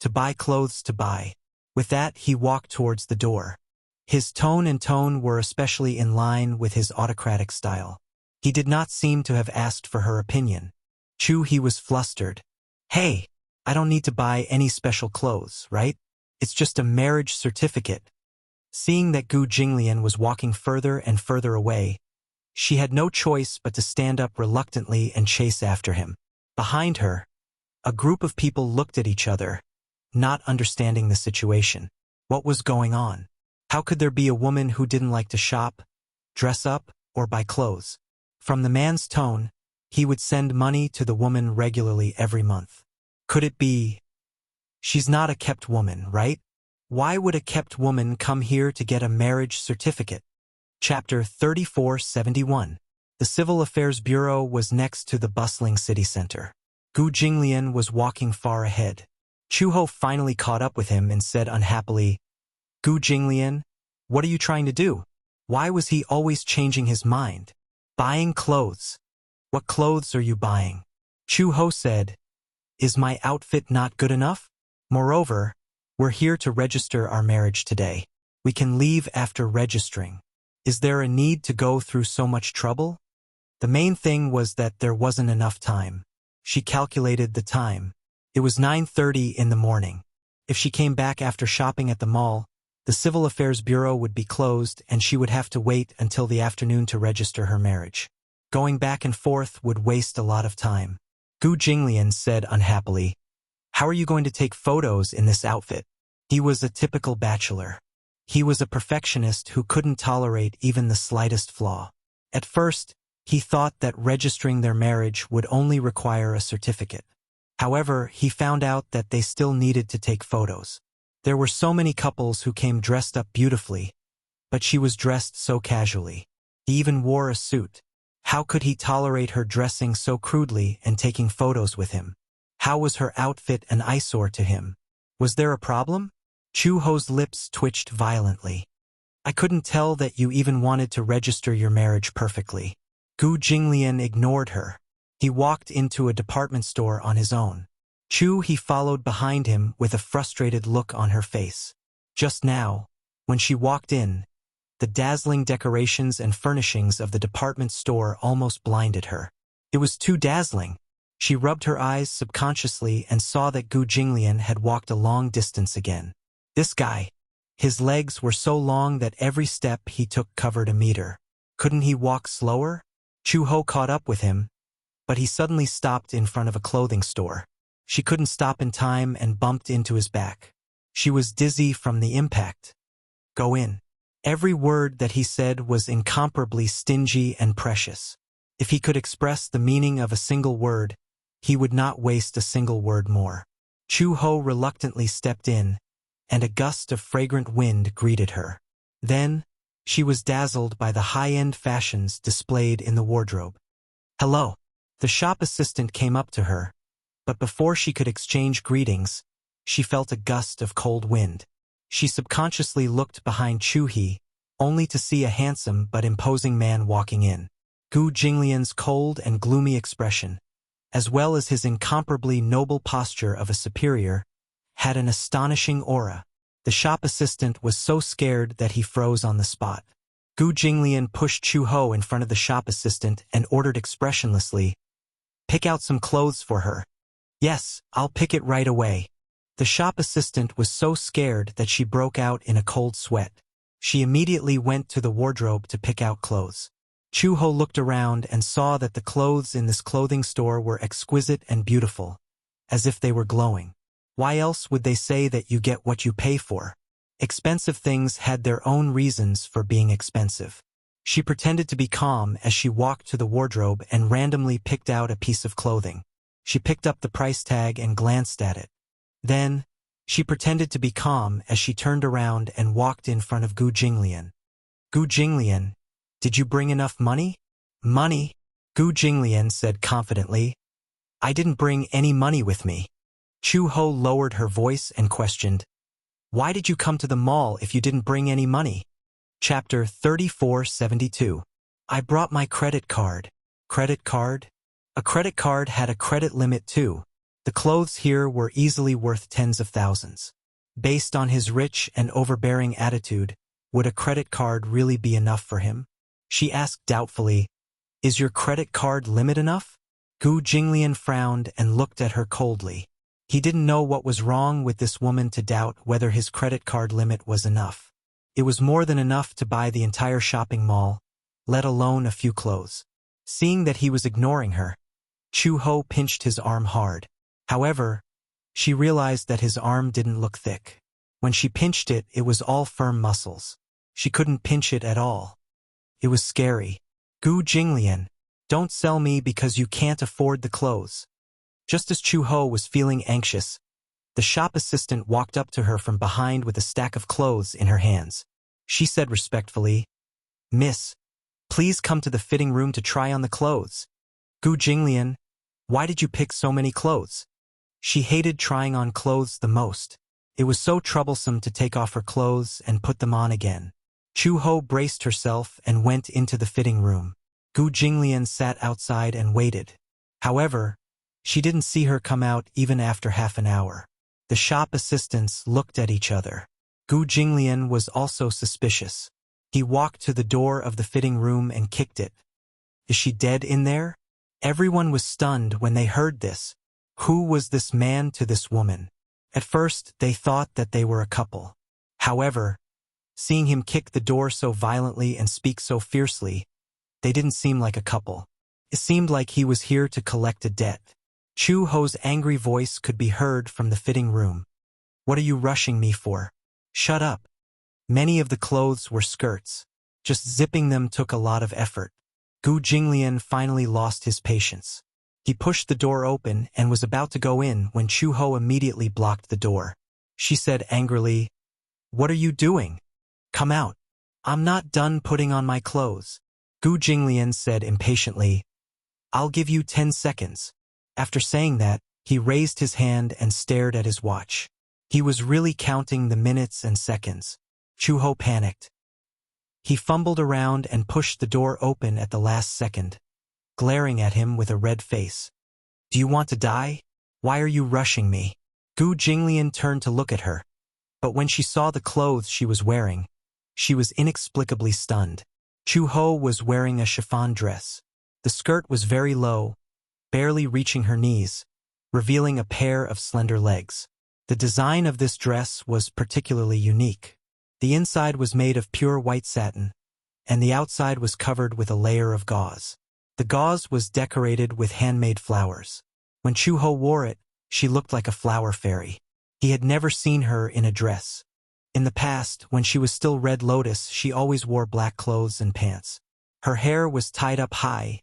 To buy clothes to buy. With that, he walked towards the door. His tone and tone were especially in line with his autocratic style. He did not seem to have asked for her opinion. Chu, he was flustered. Hey, I don't need to buy any special clothes, right? It's just a marriage certificate. Seeing that Gu Jinglian was walking further and further away, she had no choice but to stand up reluctantly and chase after him. Behind her, a group of people looked at each other, not understanding the situation. What was going on? How could there be a woman who didn't like to shop, dress up, or buy clothes? From the man's tone, he would send money to the woman regularly every month. Could it be? She's not a kept woman, right? Why would a kept woman come here to get a marriage certificate? Chapter 3471. The Civil Affairs Bureau was next to the bustling city center. Gu Jinglian was walking far ahead. Chu Ho finally caught up with him and said unhappily, Gu Jinglian, what are you trying to do? Why was he always changing his mind? Buying clothes. What clothes are you buying? Chu Ho said, Is my outfit not good enough? Moreover, we're here to register our marriage today. We can leave after registering. Is there a need to go through so much trouble? The main thing was that there wasn't enough time. She calculated the time. It was 9:30 in the morning. If she came back after shopping at the mall, the Civil Affairs Bureau would be closed and she would have to wait until the afternoon to register her marriage. Going back and forth would waste a lot of time. Gu Jinglian said unhappily, How are you going to take photos in this outfit? He was a typical bachelor. He was a perfectionist who couldn't tolerate even the slightest flaw. At first, he thought that registering their marriage would only require a certificate. However, he found out that they still needed to take photos. There were so many couples who came dressed up beautifully, but she was dressed so casually. He even wore a suit. How could he tolerate her dressing so crudely and taking photos with him? How was her outfit an eyesore to him? Was there a problem? Chu Ho's lips twitched violently. I couldn't tell that you even wanted to register your marriage perfectly. Gu Jinglian ignored her. He walked into a department store on his own. Chu, he followed behind him with a frustrated look on her face. Just now, when she walked in, the dazzling decorations and furnishings of the department store almost blinded her. It was too dazzling. She rubbed her eyes subconsciously and saw that Gu Jinglian had walked a long distance again. This guy. His legs were so long that every step he took covered a meter. Couldn't he walk slower? Chu Ho caught up with him, but he suddenly stopped in front of a clothing store. She couldn't stop in time and bumped into his back. She was dizzy from the impact. Go in. Every word that he said was incomparably stingy and precious. If he could express the meaning of a single word, he would not waste a single word more. Chu Ho reluctantly stepped in, and a gust of fragrant wind greeted her. Then, she was dazzled by the high-end fashions displayed in the wardrobe. Hello. The shop assistant came up to her, but before she could exchange greetings, she felt a gust of cold wind. She subconsciously looked behind Chu He, only to see a handsome but imposing man walking in. Gu Jinglian's cold and gloomy expression, as well as his incomparably noble posture of a superior, had an astonishing aura. The shop assistant was so scared that he froze on the spot. Gu Jinglian pushed Chu Ho in front of the shop assistant and ordered expressionlessly, Pick out some clothes for her. Yes, I'll pick it right away. The shop assistant was so scared that she broke out in a cold sweat. She immediately went to the wardrobe to pick out clothes. Chu Ho looked around and saw that the clothes in this clothing store were exquisite and beautiful, as if they were glowing. Why else would they say that you get what you pay for? Expensive things had their own reasons for being expensive. She pretended to be calm as she walked to the wardrobe and randomly picked out a piece of clothing. She picked up the price tag and glanced at it. Then, she pretended to be calm as she turned around and walked in front of Gu Jinglian. Gu Jinglian, did you bring enough money? Money? Gu Jinglian said confidently. I didn't bring any money with me. Chu Ho lowered her voice and questioned, why did you come to the mall if you didn't bring any money? Chapter 3472. I brought my credit card. Credit card? A credit card had a credit limit too. The clothes here were easily worth tens of thousands. Based on his rich and overbearing attitude, would a credit card really be enough for him? She asked doubtfully, is your credit card limit enough? Gu Jinglian frowned and looked at her coldly. He didn't know what was wrong with this woman to doubt whether his credit card limit was enough. It was more than enough to buy the entire shopping mall, let alone a few clothes. Seeing that he was ignoring her, Chu Ho pinched his arm hard. However, she realized that his arm didn't look thick. When she pinched it, it was all firm muscles. She couldn't pinch it at all. It was scary. Gu Jinglian, don't sell me because you can't afford the clothes. Just as Chu Ho was feeling anxious, the shop assistant walked up to her from behind with a stack of clothes in her hands. She said respectfully, Miss, please come to the fitting room to try on the clothes. Gu Jinglian, why did you pick so many clothes? She hated trying on clothes the most. It was so troublesome to take off her clothes and put them on again. Chu Ho braced herself and went into the fitting room. Gu Jinglian sat outside and waited. However, she didn't see her come out even after half an hour. The shop assistants looked at each other. Gu Jinglian was also suspicious. He walked to the door of the fitting room and kicked it. Is she dead in there? Everyone was stunned when they heard this. Who was this man to this woman? At first, they thought that they were a couple. However, seeing him kick the door so violently and speak so fiercely, they didn't seem like a couple. It seemed like he was here to collect a debt. Chu Ho's angry voice could be heard from the fitting room. What are you rushing me for? Shut up. Many of the clothes were skirts. Just zipping them took a lot of effort. Gu Jinglian finally lost his patience. He pushed the door open and was about to go in when Chu Ho immediately blocked the door. She said angrily, what are you doing? Come out. I'm not done putting on my clothes. Gu Jinglian said impatiently, I'll give you 10 seconds. After saying that, he raised his hand and stared at his watch. He was really counting the minutes and seconds. Chu Ho panicked. He fumbled around and pushed the door open at the last second, glaring at him with a red face. Do you want to die? Why are you rushing me? Gu Jinglian turned to look at her, but when she saw the clothes she was wearing, she was inexplicably stunned. Chu Ho was wearing a chiffon dress. The skirt was very low, barely reaching her knees, revealing a pair of slender legs. The design of this dress was particularly unique. The inside was made of pure white satin, and the outside was covered with a layer of gauze. The gauze was decorated with handmade flowers. When Chu Ho wore it, she looked like a flower fairy. He had never seen her in a dress. In the past, when she was still Red Lotus, she always wore black clothes and pants. Her hair was tied up high,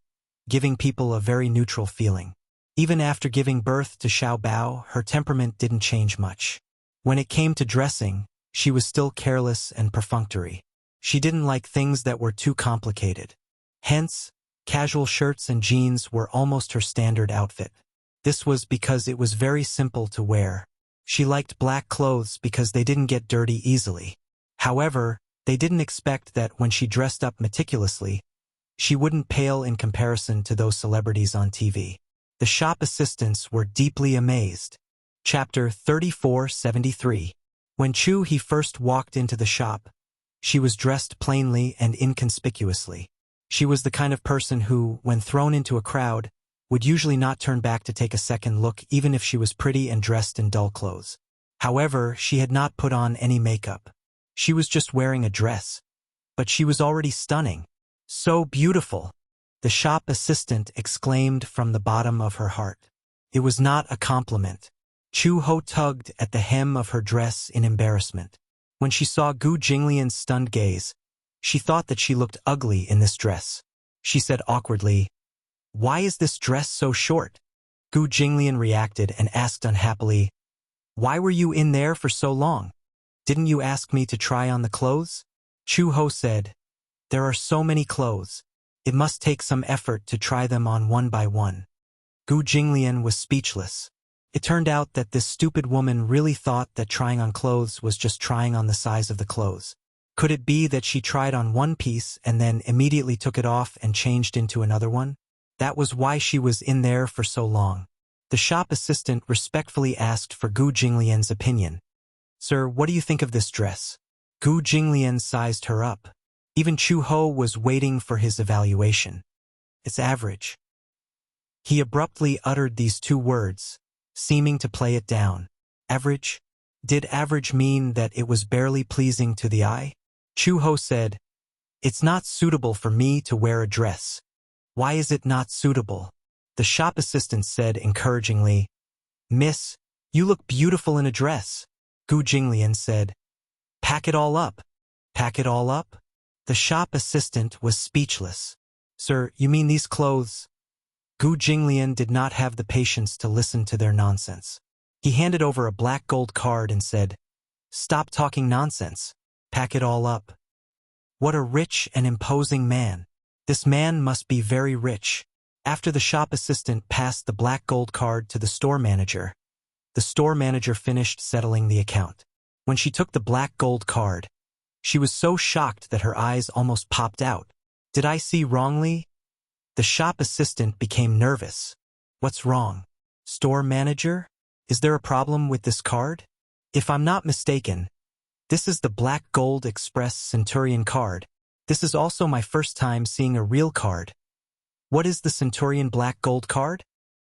giving people a very neutral feeling. Even after giving birth to Xiao Bao, her temperament didn't change much. When it came to dressing, she was still careless and perfunctory. She didn't like things that were too complicated. Hence, casual shirts and jeans were almost her standard outfit. This was because it was very simple to wear. She liked black clothes because they didn't get dirty easily. However, they didn't expect that when she dressed up meticulously, she wouldn't pale in comparison to those celebrities on TV. The shop assistants were deeply amazed. Chapter 3473. When Chu He first walked into the shop, she was dressed plainly and inconspicuously. She was the kind of person who, when thrown into a crowd, would usually not turn back to take a second look even if she was pretty and dressed in dull clothes. However, she had not put on any makeup. She was just wearing a dress. But she was already stunning. So beautiful! The shop assistant exclaimed from the bottom of her heart. It was not a compliment. Chu Ho tugged at the hem of her dress in embarrassment. When she saw Gu Jinglian's stunned gaze, she thought that she looked ugly in this dress. She said awkwardly, "Why is this dress so short?" Gu Jinglian reacted and asked unhappily, "Why were you in there for so long? Didn't you ask me to try on the clothes?" Chu Ho said, "There are so many clothes. It must take some effort to try them on one by one." Gu Jinglian was speechless. It turned out that this stupid woman really thought that trying on clothes was just trying on the size of the clothes. Could it be that she tried on one piece and then immediately took it off and changed into another one? That was why she was in there for so long. The shop assistant respectfully asked for Gu Jinglian's opinion. "Sir, what do you think of this dress?" Gu Jinglian sized her up. Even Chu Ho was waiting for his evaluation. "It's average." He abruptly uttered these two words, seeming to play it down. Average? Did average mean that it was barely pleasing to the eye? Chu Ho said, "It's not suitable for me to wear a dress." "Why is it not suitable?" The shop assistant said encouragingly, "Miss, you look beautiful in a dress." Gu Jinglian said, "Pack it all up." "Pack it all up?" The shop assistant was speechless. "Sir, you mean these clothes?" Gu Jinglian did not have the patience to listen to their nonsense. He handed over a black gold card and said, "Stop talking nonsense. Pack it all up." What a rich and imposing man. This man must be very rich. After the shop assistant passed the black gold card to the store manager finished settling the account. When she took the black gold card, she was so shocked that her eyes almost popped out. "Did I see wrongly?" The shop assistant became nervous. "What's wrong? Store manager? Is there a problem with this card? If I'm not mistaken, this is the Black Gold Express Centurion card. This is also my first time seeing a real card." "What is the Centurion Black Gold card?"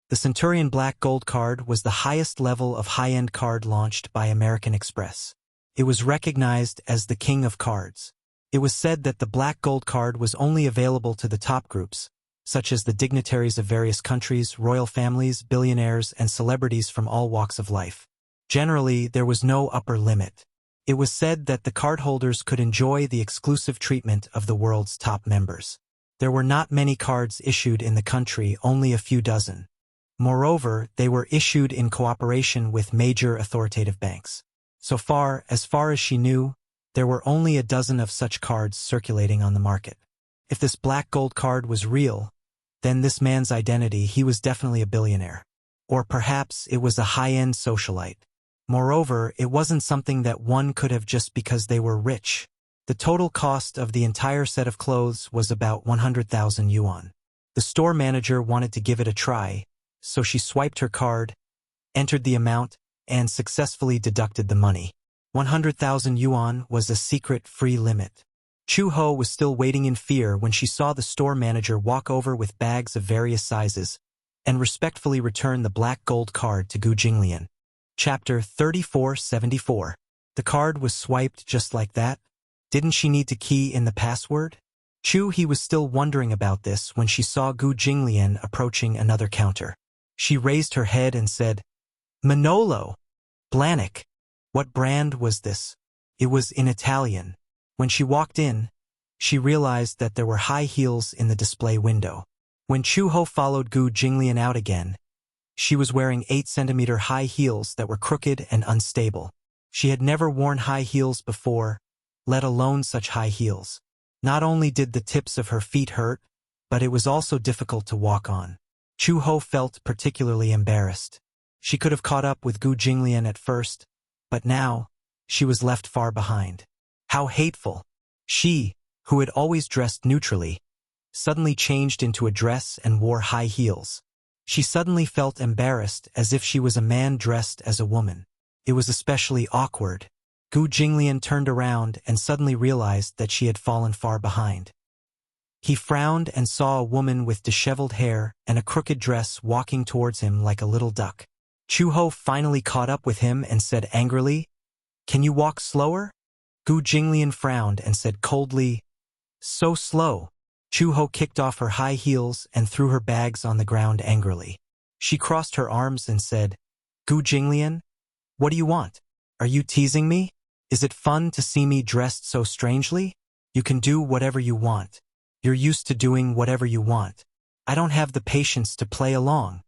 The Centurion Black Gold card was the highest level of high-end card launched by American Express. It was recognized as the king of cards. It was said that the Black Gold card was only available to the top groups, such as the dignitaries of various countries, royal families, billionaires, and celebrities from all walks of life. Generally, there was no upper limit. It was said that the cardholders could enjoy the exclusive treatment of the world's top members. There were not many cards issued in the country, only a few dozen. Moreover, they were issued in cooperation with major authoritative banks. As far as she knew, there were only a dozen of such cards circulating on the market. If this black gold card was real, then this man's identity, he was definitely a billionaire. Or perhaps it was a high-end socialite. Moreover, it wasn't something that one could have just because they were rich. The total cost of the entire set of clothes was about 100,000 yuan. The store manager wanted to give it a try, so she swiped her card, entered the amount, and successfully deducted the money. 100,000 yuan was a secret free limit. Chu Ho was still waiting in fear when she saw the store manager walk over with bags of various sizes and respectfully return the black gold card to Gu Jinglian. Chapter 3474. The card was swiped just like that? Didn't she need to key in the password? He was still wondering about this when she saw Gu Jinglian approaching another counter. She raised her head and said, "Manolo! Blahnik! What brand was this?" It was in Italian. When she walked in, she realized that there were high heels in the display window. When Chu Ho followed Gu Jinglian out again, she was wearing 8-centimeter high heels that were crooked and unstable. She had never worn high heels before, let alone such high heels. Not only did the tips of her feet hurt, but it was also difficult to walk on. Chu Ho felt particularly embarrassed. She could have caught up with Gu Jinglian at first, but now, she was left far behind. How hateful! She, who had always dressed neutrally, suddenly changed into a dress and wore high heels. She suddenly felt embarrassed as if she was a man dressed as a woman. It was especially awkward. Gu Jinglian turned around and suddenly realized that she had fallen far behind. He frowned and saw a woman with disheveled hair and a crooked dress walking towards him like a little duck. Chu Ho finally caught up with him and said angrily, "Can you walk slower?" Gu Jinglian frowned and said coldly, "So slow." Chu Ho kicked off her high heels and threw her bags on the ground angrily. She crossed her arms and said, "Gu Jinglian, what do you want? Are you teasing me?" Is it fun to see me dressed so strangely? You can do whatever you want. You're used to doing whatever you want. I don't have the patience to play along.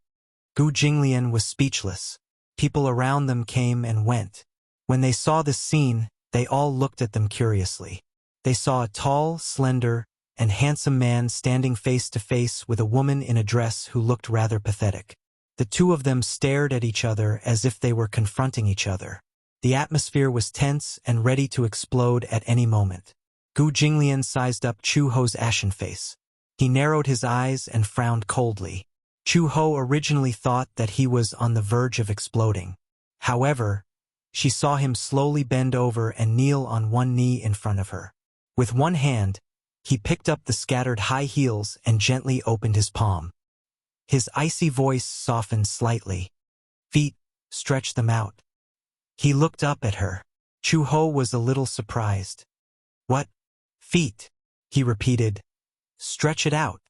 Gu Jinglian was speechless. People around them came and went. When they saw this scene, they all looked at them curiously. They saw a tall, slender, and handsome man standing face to face with a woman in a dress who looked rather pathetic. The two of them stared at each other as if they were confronting each other. The atmosphere was tense and ready to explode at any moment. Gu Jinglian sized up Chu Ho's ashen face. He narrowed his eyes and frowned coldly. Chu Ho originally thought that he was on the verge of exploding. However, she saw him slowly bend over and kneel on one knee in front of her. With one hand, he picked up the scattered high heels and gently opened his palm. His icy voice softened slightly. Feet, stretch them out. He looked up at her. Chu Ho was a little surprised. What? Feet? He repeated. Stretch it out.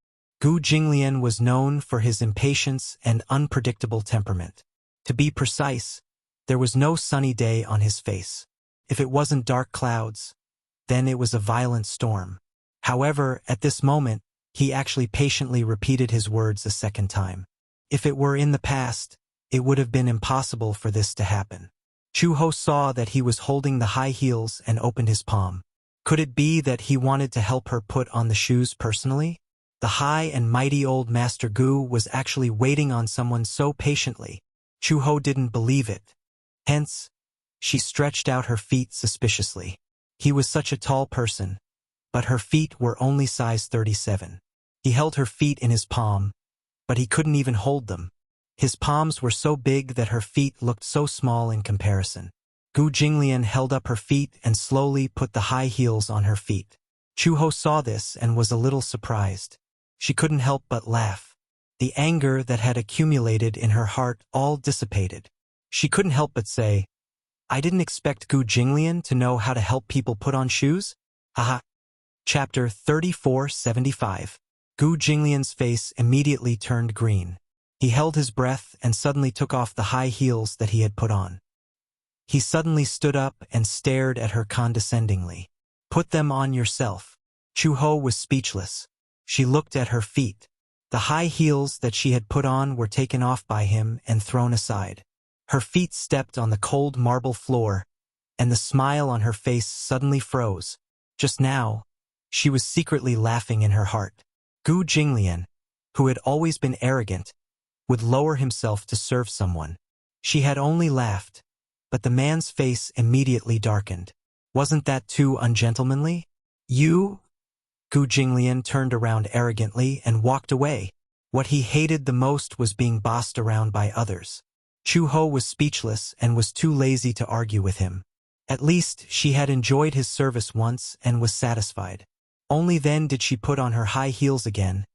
Gu Jinglian was known for his impatience and unpredictable temperament. To be precise, there was no sunny day on his face. If it wasn't dark clouds, then it was a violent storm. However, at this moment, he actually patiently repeated his words a second time. If it were in the past, it would have been impossible for this to happen. Chu Ho saw that he was holding the high heels and opened his palm. Could it be that he wanted to help her put on the shoes personally? The high and mighty old Master Gu was actually waiting on someone so patiently. Chu Ho didn't believe it. Hence, she stretched out her feet suspiciously. He was such a tall person, but her feet were only size 37. He held her feet in his palm, but he couldn't even hold them. His palms were so big that her feet looked so small in comparison. Gu Jinglian held up her feet and slowly put the high heels on her feet. Chu Ho saw this and was a little surprised. She couldn't help but laugh. The anger that had accumulated in her heart all dissipated. She couldn't help but say, I didn't expect Gu Jinglian to know how to help people put on shoes? Haha. Chapter 3475. Gu Jinglian's face immediately turned green. He held his breath and suddenly took off the high heels that he had put on. He suddenly stood up and stared at her condescendingly. Put them on yourself. Chu Ho was speechless. She looked at her feet. The high heels that she had put on were taken off by him and thrown aside. Her feet stepped on the cold marble floor, and the smile on her face suddenly froze. Just now, she was secretly laughing in her heart. Gu Jinglian, who had always been arrogant, would lower himself to serve someone. She had only laughed, but the man's face immediately darkened. Wasn't that too ungentlemanly? You? Gu Jinglian turned around arrogantly and walked away. What he hated the most was being bossed around by others. Chu Ho was speechless and was too lazy to argue with him. At least she had enjoyed his service once and was satisfied. Only then did she put on her high heels again,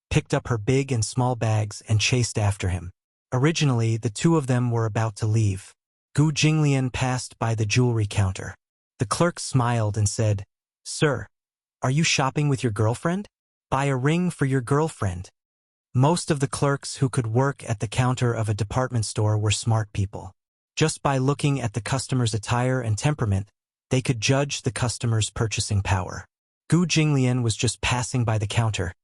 picked up her big and small bags and chased after him. Originally, the two of them were about to leave. Gu Jinglian passed by the jewelry counter. The clerk smiled and said, Sir, are you shopping with your girlfriend? Buy a ring for your girlfriend. Most of the clerks who could work at the counter of a department store were smart people. Just by looking at the customer's attire and temperament, they could judge the customer's purchasing power. Gu Jinglian was just passing by the counter,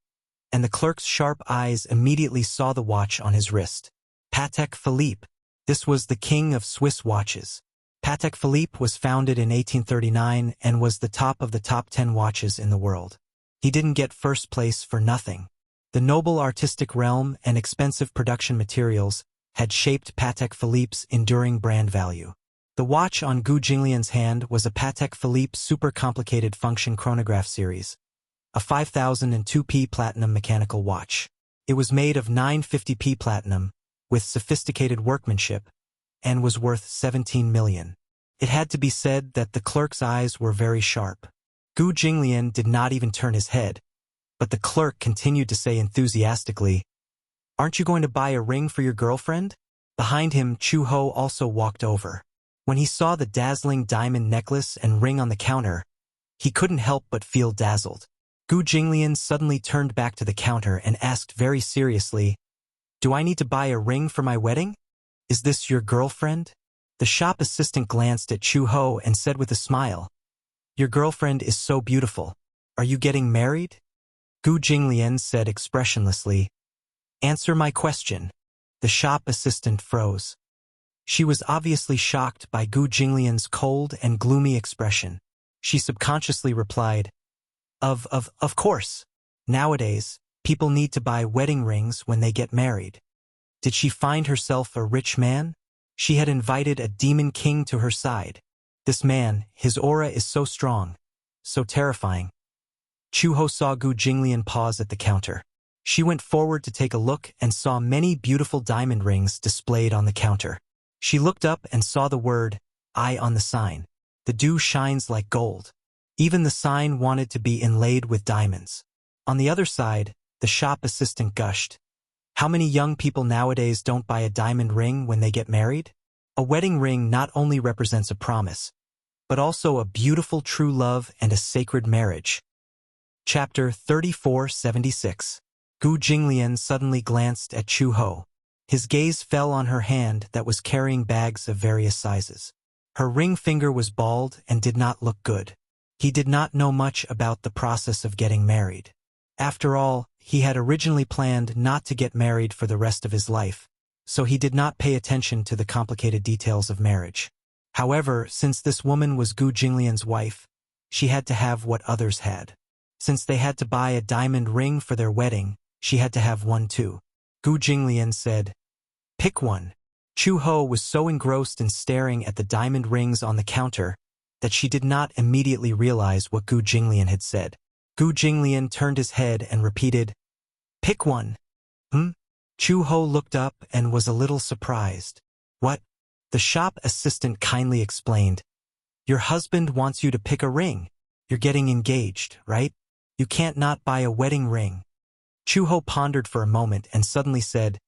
and the clerk's sharp eyes immediately saw the watch on his wrist. Patek Philippe. This was the king of Swiss watches. Patek Philippe was founded in 1839 and was the top of the top 10 watches in the world. He didn't get first place for nothing. The noble artistic realm and expensive production materials had shaped Patek Philippe's enduring brand value. The watch on Gu Jinglian's hand was a Patek Philippe Super Complicated Function Chronograph Series, a 5002p platinum mechanical watch. It was made of 950p platinum, with sophisticated workmanship, and was worth 17 million. It had to be said that the clerk's eyes were very sharp. Gu Jinglian did not even turn his head, but the clerk continued to say enthusiastically, Aren't you going to buy a ring for your girlfriend? Behind him, Chu Ho also walked over. When he saw the dazzling diamond necklace and ring on the counter, he couldn't help but feel dazzled. Gu Jinglian suddenly turned back to the counter and asked very seriously, Do I need to buy a ring for my wedding? Is this your girlfriend? The shop assistant glanced at Chu Ho and said with a smile, "Your girlfriend is so beautiful. Are you getting married?" Gu Jinglian said expressionlessly, "Answer my question." The shop assistant froze. She was obviously shocked by Gu Jinglian's cold and gloomy expression. She subconsciously replied, Of course. Nowadays, people need to buy wedding rings when they get married." Did she find herself a rich man? She had invited a demon king to her side. This man, his aura is so strong, so terrifying. Chu Ho saw Gu Jinglian pause at the counter. She went forward to take a look and saw many beautiful diamond rings displayed on the counter. She looked up and saw the word, "I" on the sign. The dew shines like gold. Even the sign wanted to be inlaid with diamonds. On the other side, the shop assistant gushed. How many young people nowadays don't buy a diamond ring when they get married? A wedding ring not only represents a promise, but also a beautiful true love and a sacred marriage. Chapter 3476. Gu Jinglian suddenly glanced at Chu Ho. His gaze fell on her hand that was carrying bags of various sizes. Her ring finger was bald and did not look good. He did not know much about the process of getting married. After all, he had originally planned not to get married for the rest of his life, so he did not pay attention to the complicated details of marriage. However, since this woman was Gu Jinglian's wife, she had to have what others had. Since they had to buy a diamond ring for their wedding, she had to have one too. Gu Jinglian said, "Pick one." Chu Ho was so engrossed in staring at the diamond rings on the counter that she did not immediately realize what Gu Jinglian had said. Gu Jinglian turned his head and repeated, "Pick one." Chu Ho looked up and was a little surprised. "What?" The shop assistant kindly explained. "Your husband wants you to pick a ring. You're getting engaged, right? You can't not buy a wedding ring." Chu Ho pondered for a moment and suddenly said,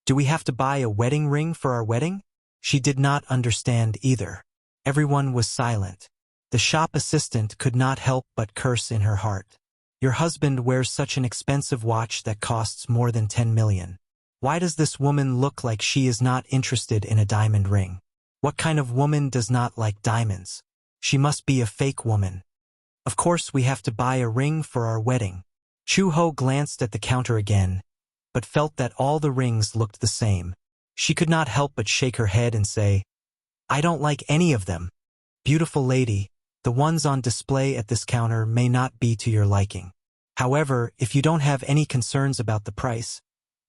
"Do we have to buy a wedding ring for our wedding?" She did not understand either. Everyone was silent. The shop assistant could not help but curse in her heart. Your husband wears such an expensive watch that costs more than 10 million. Why does this woman look like she is not interested in a diamond ring? What kind of woman does not like diamonds? She must be a fake woman. Of course we have to buy a ring for our wedding. Chu Ho glanced at the counter again, but felt that all the rings looked the same. She could not help but shake her head and say, "I don't like any of them. Beautiful lady, the ones on display at this counter may not be to your liking. However, if you don't have any concerns about the price,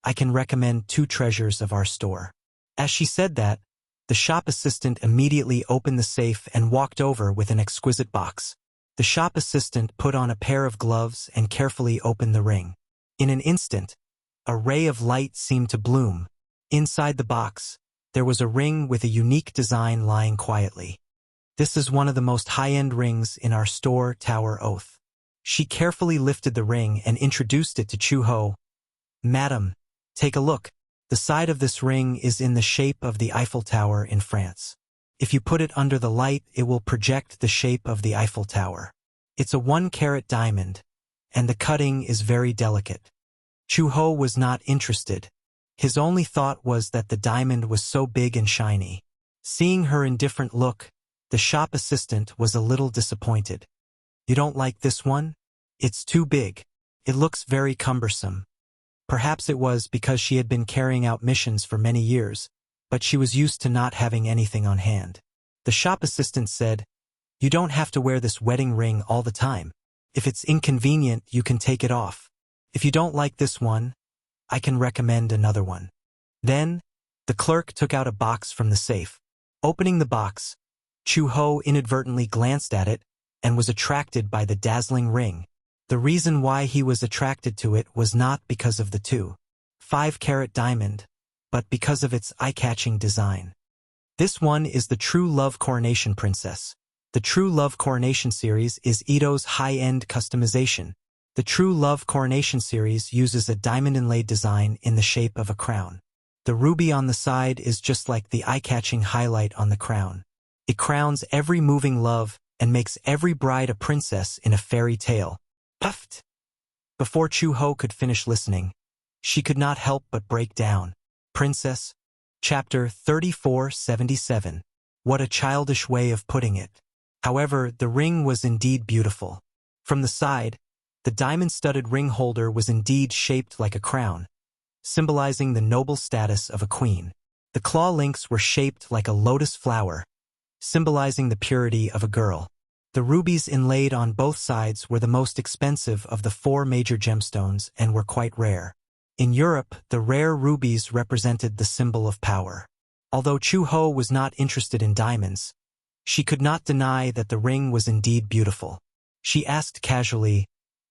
I can recommend 2 treasures of our store." As she said that, the shop assistant immediately opened the safe and walked over with an exquisite box. The shop assistant put on a pair of gloves and carefully opened the ring. In an instant, a ray of light seemed to bloom. Inside the box, there was a ring with a unique design lying quietly. "This is one of the most high-end rings in our store, Tower Oath." She carefully lifted the ring and introduced it to Chu Ho. "Madam, take a look. The side of this ring is in the shape of the Eiffel Tower in France. If you put it under the light, it will project the shape of the Eiffel Tower. It's a 1-carat diamond, and the cutting is very delicate." Chu Ho was not interested. His only thought was that the diamond was so big and shiny. Seeing her indifferent look, the shop assistant was a little disappointed. "You don't like this one? It's too big. It looks very cumbersome." Perhaps it was because she had been carrying out missions for many years, but she was used to not having anything on hand. The shop assistant said, "You don't have to wear this wedding ring all the time. If it's inconvenient, you can take it off. If you don't like this one, I can recommend another one." Then, the clerk took out a box from the safe. Opening the box, Chu Ho inadvertently glanced at it and was attracted by the dazzling ring. The reason why he was attracted to it was not because of the 2.5-carat diamond, but because of its eye-catching design. This one is the True Love Coronation Princess. The True Love Coronation series is Ito's high-end customization. The True Love Coronation series uses a diamond-inlaid design in the shape of a crown. The ruby on the side is just like the eye-catching highlight on the crown. It crowns every moving love and makes every bride a princess in a fairy tale. Puffed. Before Chu Ho could finish listening, she could not help but break down. Princess. Chapter 3477. What a childish way of putting it. However, the ring was indeed beautiful. From the side, the diamond-studded ring holder was indeed shaped like a crown, symbolizing the noble status of a queen. The claw links were shaped like a lotus flower, symbolizing the purity of a girl. The rubies inlaid on both sides were the most expensive of the 4 major gemstones and were quite rare. In Europe, the rare rubies represented the symbol of power. Although Chu-Ho was not interested in diamonds, she could not deny that the ring was indeed beautiful. She asked casually,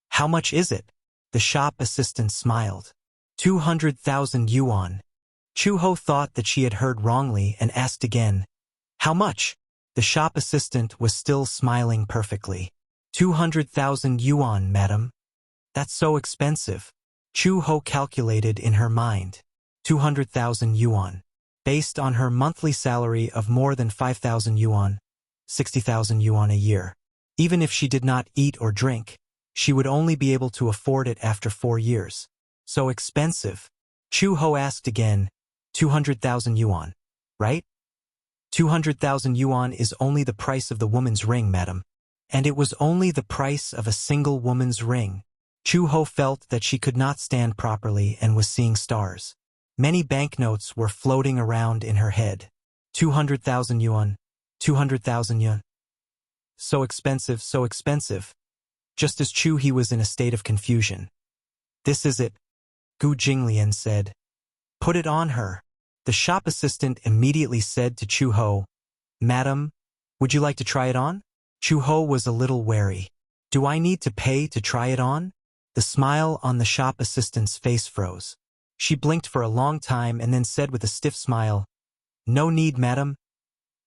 "How much is it?" The shop assistant smiled. 200,000 yuan. Chu-Ho thought that she had heard wrongly and asked again, "How much?" The shop assistant was still smiling perfectly. 200,000 yuan, madam. That's so expensive. Chu-Ho calculated in her mind. 200,000 yuan. Based on her monthly salary of more than 5,000 yuan, 60,000 yuan a year. Even if she did not eat or drink, she would only be able to afford it after 4 years. So expensive. Chu-Ho asked again, 200,000 yuan, right? 200,000 yuan is only the price of the woman's ring, madam. And it was only the price of a single woman's ring. Chu-Ho felt that she could not stand properly and was seeing stars. Many banknotes were floating around in her head. 200,000 yuan, 200,000 yuan. So expensive, so expensive. Just as Chu-He was in a state of confusion. "This is it," Gu Jinglian said. "Put it on her." The shop assistant immediately said to Chu-Ho, "Madam, would you like to try it on?" Chu-Ho was a little wary. "Do I need to pay to try it on?" The smile on the shop assistant's face froze. She blinked for a long time and then said with a stiff smile, "No need, madam."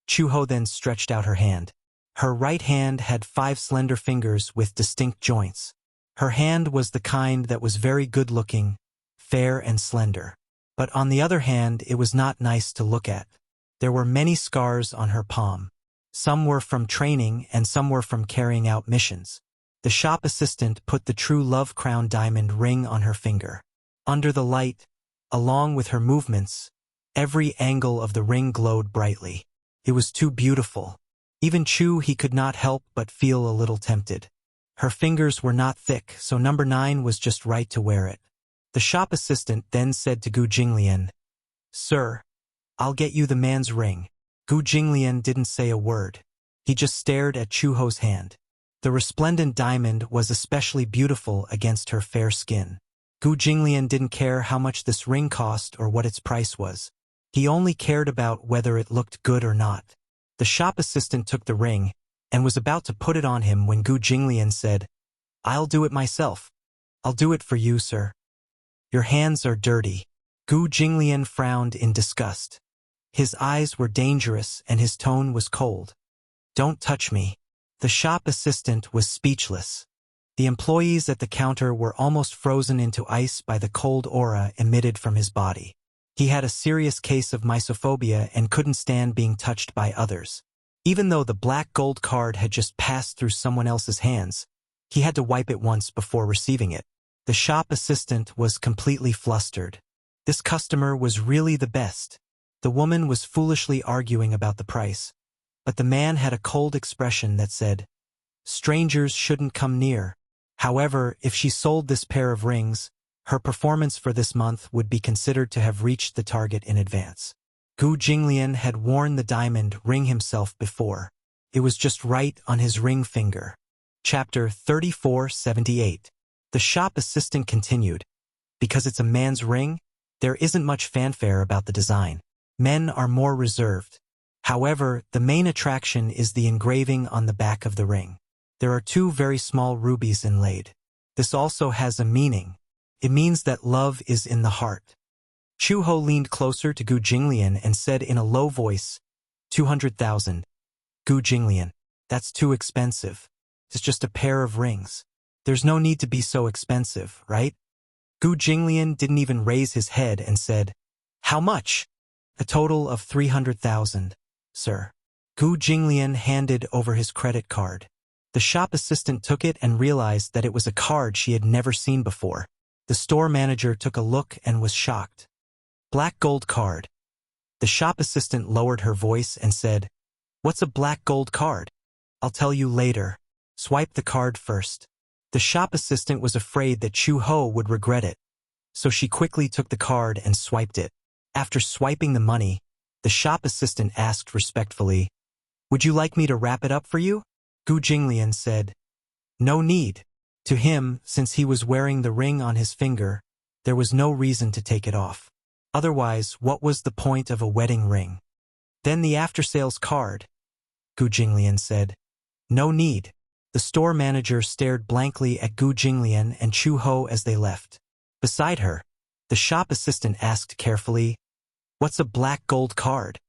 Chu-Ho then stretched out her hand. Her right hand had 5 slender fingers with distinct joints. Her hand was the kind that was very good-looking, fair and slender. But on the other hand, it was not nice to look at. There were many scars on her palm. Some were from training and some were from carrying out missions. The shop assistant put the true love crown diamond ring on her finger. Under the light, along with her movements, every angle of the ring glowed brightly. It was too beautiful. Even Chu-He could not help but feel a little tempted. Her fingers were not thick, so number 9 was just right to wear it. The shop assistant then said to Gu Jinglian, "Sir, I'll get you the man's ring." Gu Jinglian didn't say a word. He just stared at Chu-Ho's hand. The resplendent diamond was especially beautiful against her fair skin. Gu Jinglian didn't care how much this ring cost or what its price was. He only cared about whether it looked good or not. The shop assistant took the ring and was about to put it on him when Gu Jinglian said, "I'll do it myself." "I'll do it for you, sir." "Your hands are dirty." Gu Jinglian frowned in disgust. His eyes were dangerous and his tone was cold. "Don't touch me." The shop assistant was speechless. The employees at the counter were almost frozen into ice by the cold aura emitted from his body. He had a serious case of mysophobia and couldn't stand being touched by others. Even though the black gold card had just passed through someone else's hands, he had to wipe it once before receiving it. The shop assistant was completely flustered. This customer was really the best. The woman was foolishly arguing about the price, but the man had a cold expression that said, "Strangers shouldn't come near." However, if she sold this pair of rings, her performance for this month would be considered to have reached the target in advance. Gu Jinglian had worn the diamond ring himself before. It was just right on his ring finger. Chapter 3478. The shop assistant continued, "Because it's a man's ring, there isn't much fanfare about the design. Men are more reserved. However, the main attraction is the engraving on the back of the ring. There are 2 very small rubies inlaid. This also has a meaning. It means that love is in the heart." Chu-Ho leaned closer to Gu Jinglian and said in a low voice, 200,000. Gu Jinglian, that's too expensive. It's just a pair of rings. There's no need to be so expensive, right? Gu Jinglian didn't even raise his head and said, "How much?" "A total of 300,000, sir." Gu Jinglian handed over his credit card. The shop assistant took it and realized that it was a card she had never seen before. The store manager took a look and was shocked. "Black gold card." The shop assistant lowered her voice and said, What's a black gold card? I'll tell you later. Swipe the card first. The shop assistant was afraid that Chu-ho would regret it, so she quickly took the card and swiped it. After swiping the money, the shop assistant asked respectfully, "Would you like me to wrap it up for you?" Gu Jinglian said, "No need." To him, since he was wearing the ring on his finger, there was no reason to take it off. Otherwise, what was the point of a wedding ring? Then the after-sales card, Gu Jinglian said. No need. The store manager stared blankly at Gu Jinglian and Chu-ho as they left. Beside her, the shop assistant asked carefully, "What's a black gold card?"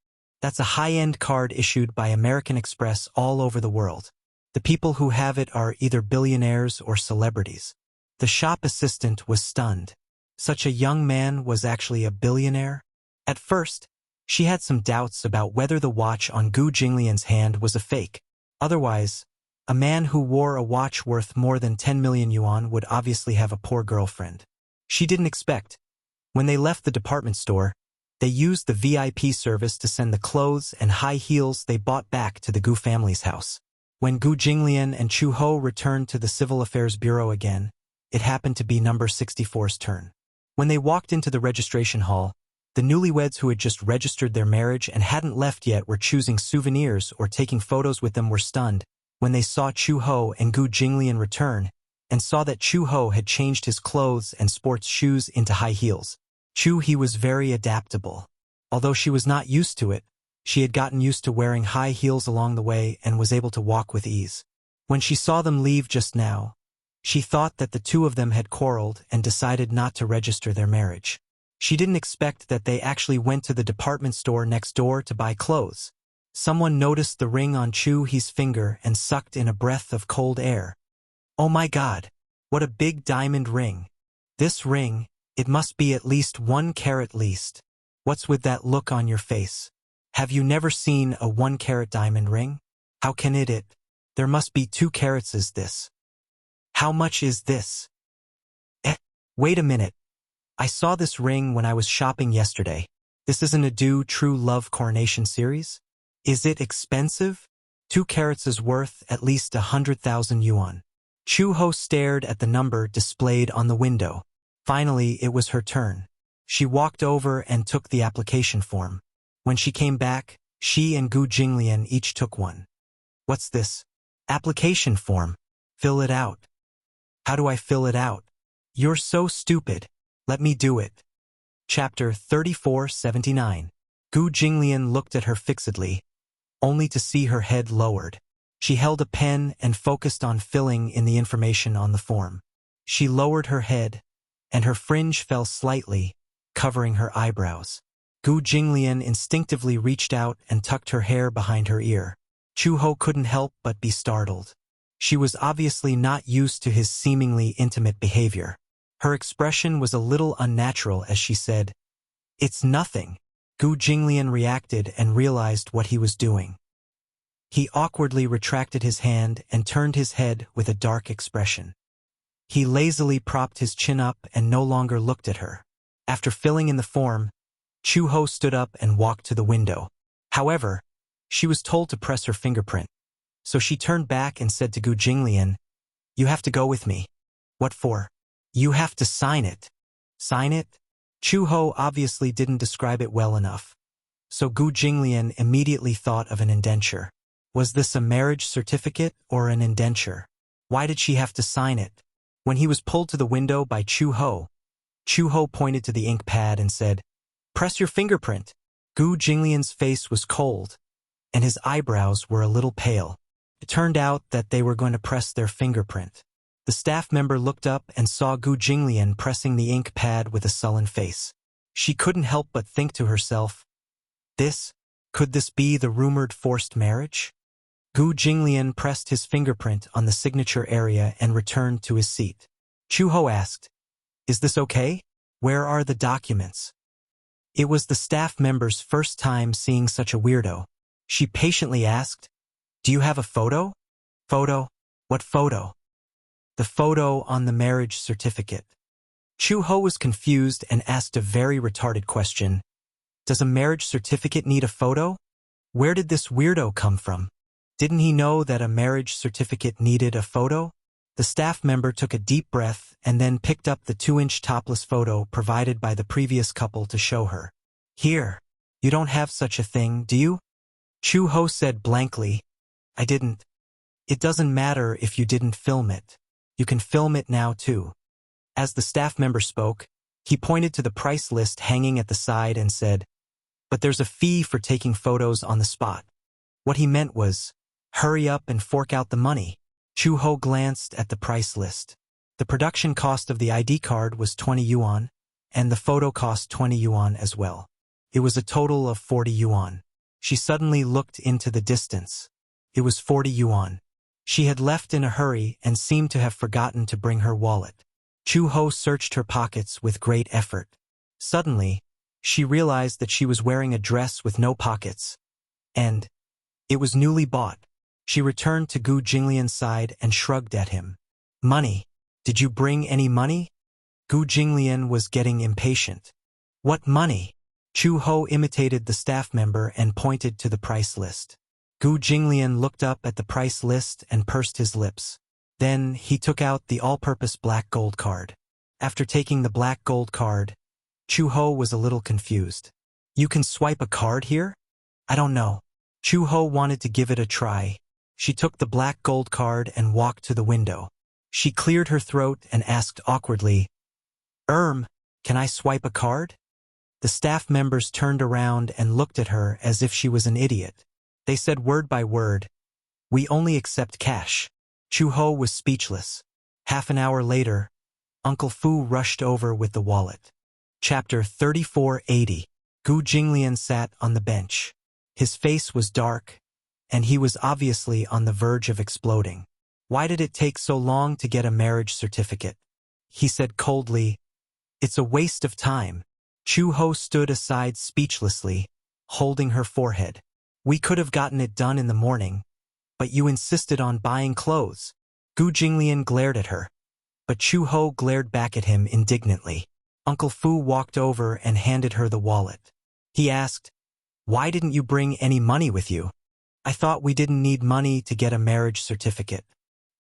"That's a high-end card issued by American Express all over the world. The people who have it are either billionaires or celebrities." The shop assistant was stunned. Such a young man was actually a billionaire? At first, she had some doubts about whether the watch on Gu Jinglian's hand was a fake. Otherwise, a man who wore a watch worth more than 10 million yuan would obviously have a poor girlfriend. She didn't expect. When they left the department store, they used the VIP service to send the clothes and high heels they bought back to the Gu family's house. When Gu Jinglian and Chu-ho returned to the Civil Affairs Bureau again, it happened to be number 64's turn. When they walked into the registration hall, the newlyweds who had just registered their marriage and hadn't left yet were choosing souvenirs or taking photos with them were stunned when they saw Chu-ho and Gu Jinglian return and saw that Chu-ho had changed his clothes and sports shoes into high heels. He was very adaptable. Although she was not used to it, she had gotten used to wearing high heels along the way and was able to walk with ease. When she saw them leave just now, she thought that the two of them had quarreled and decided not to register their marriage. She didn't expect that they actually went to the department store next door to buy clothes. Someone noticed the ring on Chu-he's finger and sucked in a breath of cold air. "Oh my God, what a big diamond ring. This ring, it must be at least 1 carat least. What's with that look on your face? Have you never seen a 1-carat diamond ring? How can it? There must be 2 carats is this. How much is this? Wait a minute. I saw this ring when I was shopping yesterday. This isn't a True Love Coronation series? Is it expensive? 2 carats is worth at least 100,000 yuan. Chu-ho stared at the number displayed on the window. Finally, it was her turn. She walked over and took the application form. When she came back, she and Gu Jinglian each took one. "What's this?" "Application form. Fill it out." "How do I fill it out?" "You're so stupid. Let me do it." Chapter 3479. Gu Jinglian looked at her fixedly, only to see her head lowered. She held a pen and focused on filling in the information on the form. She lowered her head, and her fringe fell slightly, covering her eyebrows. Gu Jinglian instinctively reached out and tucked her hair behind her ear. Chu-ho couldn't help but be startled. She was obviously not used to his seemingly intimate behavior. Her expression was a little unnatural as she said, "It's nothing." Gu Jinglian reacted and realized what he was doing. He awkwardly retracted his hand and turned his head with a dark expression. He lazily propped his chin up and no longer looked at her. After filling in the form, Chu-ho stood up and walked to the window. However, she was told to press her fingerprint. So she turned back and said to Gu Jinglian, "You have to go with me." "What for?" "You have to sign it." "Sign it?" Chu-ho obviously didn't describe it well enough. So Gu Jinglian immediately thought of an indenture. Was this a marriage certificate or an indenture? Why did she have to sign it? When he was pulled to the window by Chu-ho pointed to the ink pad and said, "Press your fingerprint." Gu Jinglian's face was cold, and his eyebrows were a little pale. It turned out that they were going to press their fingerprint. The staff member looked up and saw Gu Jinglian pressing the ink pad with a sullen face. She couldn't help but think to herself, could this be the rumored forced marriage? Gu Jinglian pressed his fingerprint on the signature area and returned to his seat. Chu-ho asked, "Is this okay? Where are the documents?" It was the staff member's first time seeing such a weirdo. She patiently asked, "Do you have a photo?" "Photo? What photo?" "The photo on the marriage certificate." Chu-ho was confused and asked a very retarded question. "Does a marriage certificate need a photo?" Where did this weirdo come from? Didn't he know that a marriage certificate needed a photo? The staff member took a deep breath and then picked up the 2-inch topless photo provided by the previous couple to show her. Here, you don't have such a thing, do you? Chu-ho said blankly, I didn't. It doesn't matter if you didn't film it. You can film it now too. As the staff member spoke, he pointed to the price list hanging at the side and said, but there's a fee for taking photos on the spot. What he meant was, hurry up and fork out the money. Chu-ho glanced at the price list. The production cost of the ID card was 20 yuan, and the photo cost 20 yuan as well. It was a total of 40 yuan. She suddenly looked into the distance. It was 40 yuan. She had left in a hurry and seemed to have forgotten to bring her wallet. Chu-ho searched her pockets with great effort. Suddenly, she realized that she was wearing a dress with no pockets, and it was newly bought. She returned to Gu Jinglian's side and shrugged at him. Money? Did you bring any money? Gu Jinglian was getting impatient. What money? Chu-ho imitated the staff member and pointed to the price list. Gu Jinglian looked up at the price list and pursed his lips. Then he took out the all-purpose black gold card. After taking the black gold card, Chu-ho was a little confused. You can swipe a card here? I don't know. Chu-ho wanted to give it a try. She took the black gold card and walked to the window. She cleared her throat and asked awkwardly, can I swipe a card? The staff members turned around and looked at her as if she was an idiot. They said word by word, we only accept cash. Chu-ho was speechless. Half an hour later, Uncle Fu rushed over with the wallet. Chapter 3480. Gu Jinglian sat on the bench. His face was dark, and he was obviously on the verge of exploding. Why did it take so long to get a marriage certificate? He said coldly, it's a waste of time. Chu-ho stood aside speechlessly, holding her forehead. We could have gotten it done in the morning, but you insisted on buying clothes. Gu Jinglian glared at her, but Chu-ho glared back at him indignantly. Uncle Fu walked over and handed her the wallet. He asked, why didn't you bring any money with you? I thought we didn't need money to get a marriage certificate.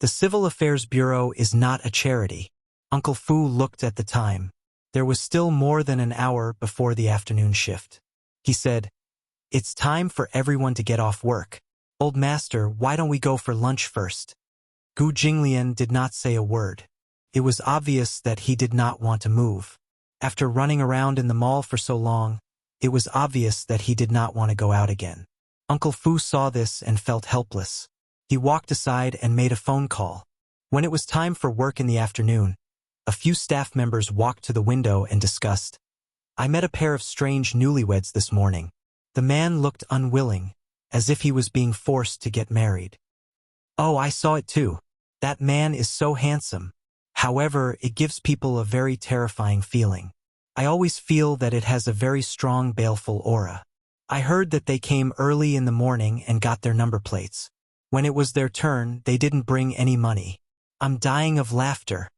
The Civil Affairs Bureau is not a charity. Uncle Fu looked at the time. There was still more than an hour before the afternoon shift. He said, it's time for everyone to get off work. Old master, why don't we go for lunch first? Gu Jinglian did not say a word. It was obvious that he did not want to move. After running around in the mall for so long, it was obvious that he did not want to go out again. Uncle Fu saw this and felt helpless. He walked aside and made a phone call. When it was time for work in the afternoon, a few staff members walked to the window and discussed, I met a pair of strange newlyweds this morning. The man looked unwilling, as if he was being forced to get married. Oh, I saw it too. That man is so handsome. However, it gives people a very terrifying feeling. I always feel that it has a very strong baleful aura. I heard that they came early in the morning and got their number plates. When it was their turn, they didn't bring any money. I'm dying of laughter.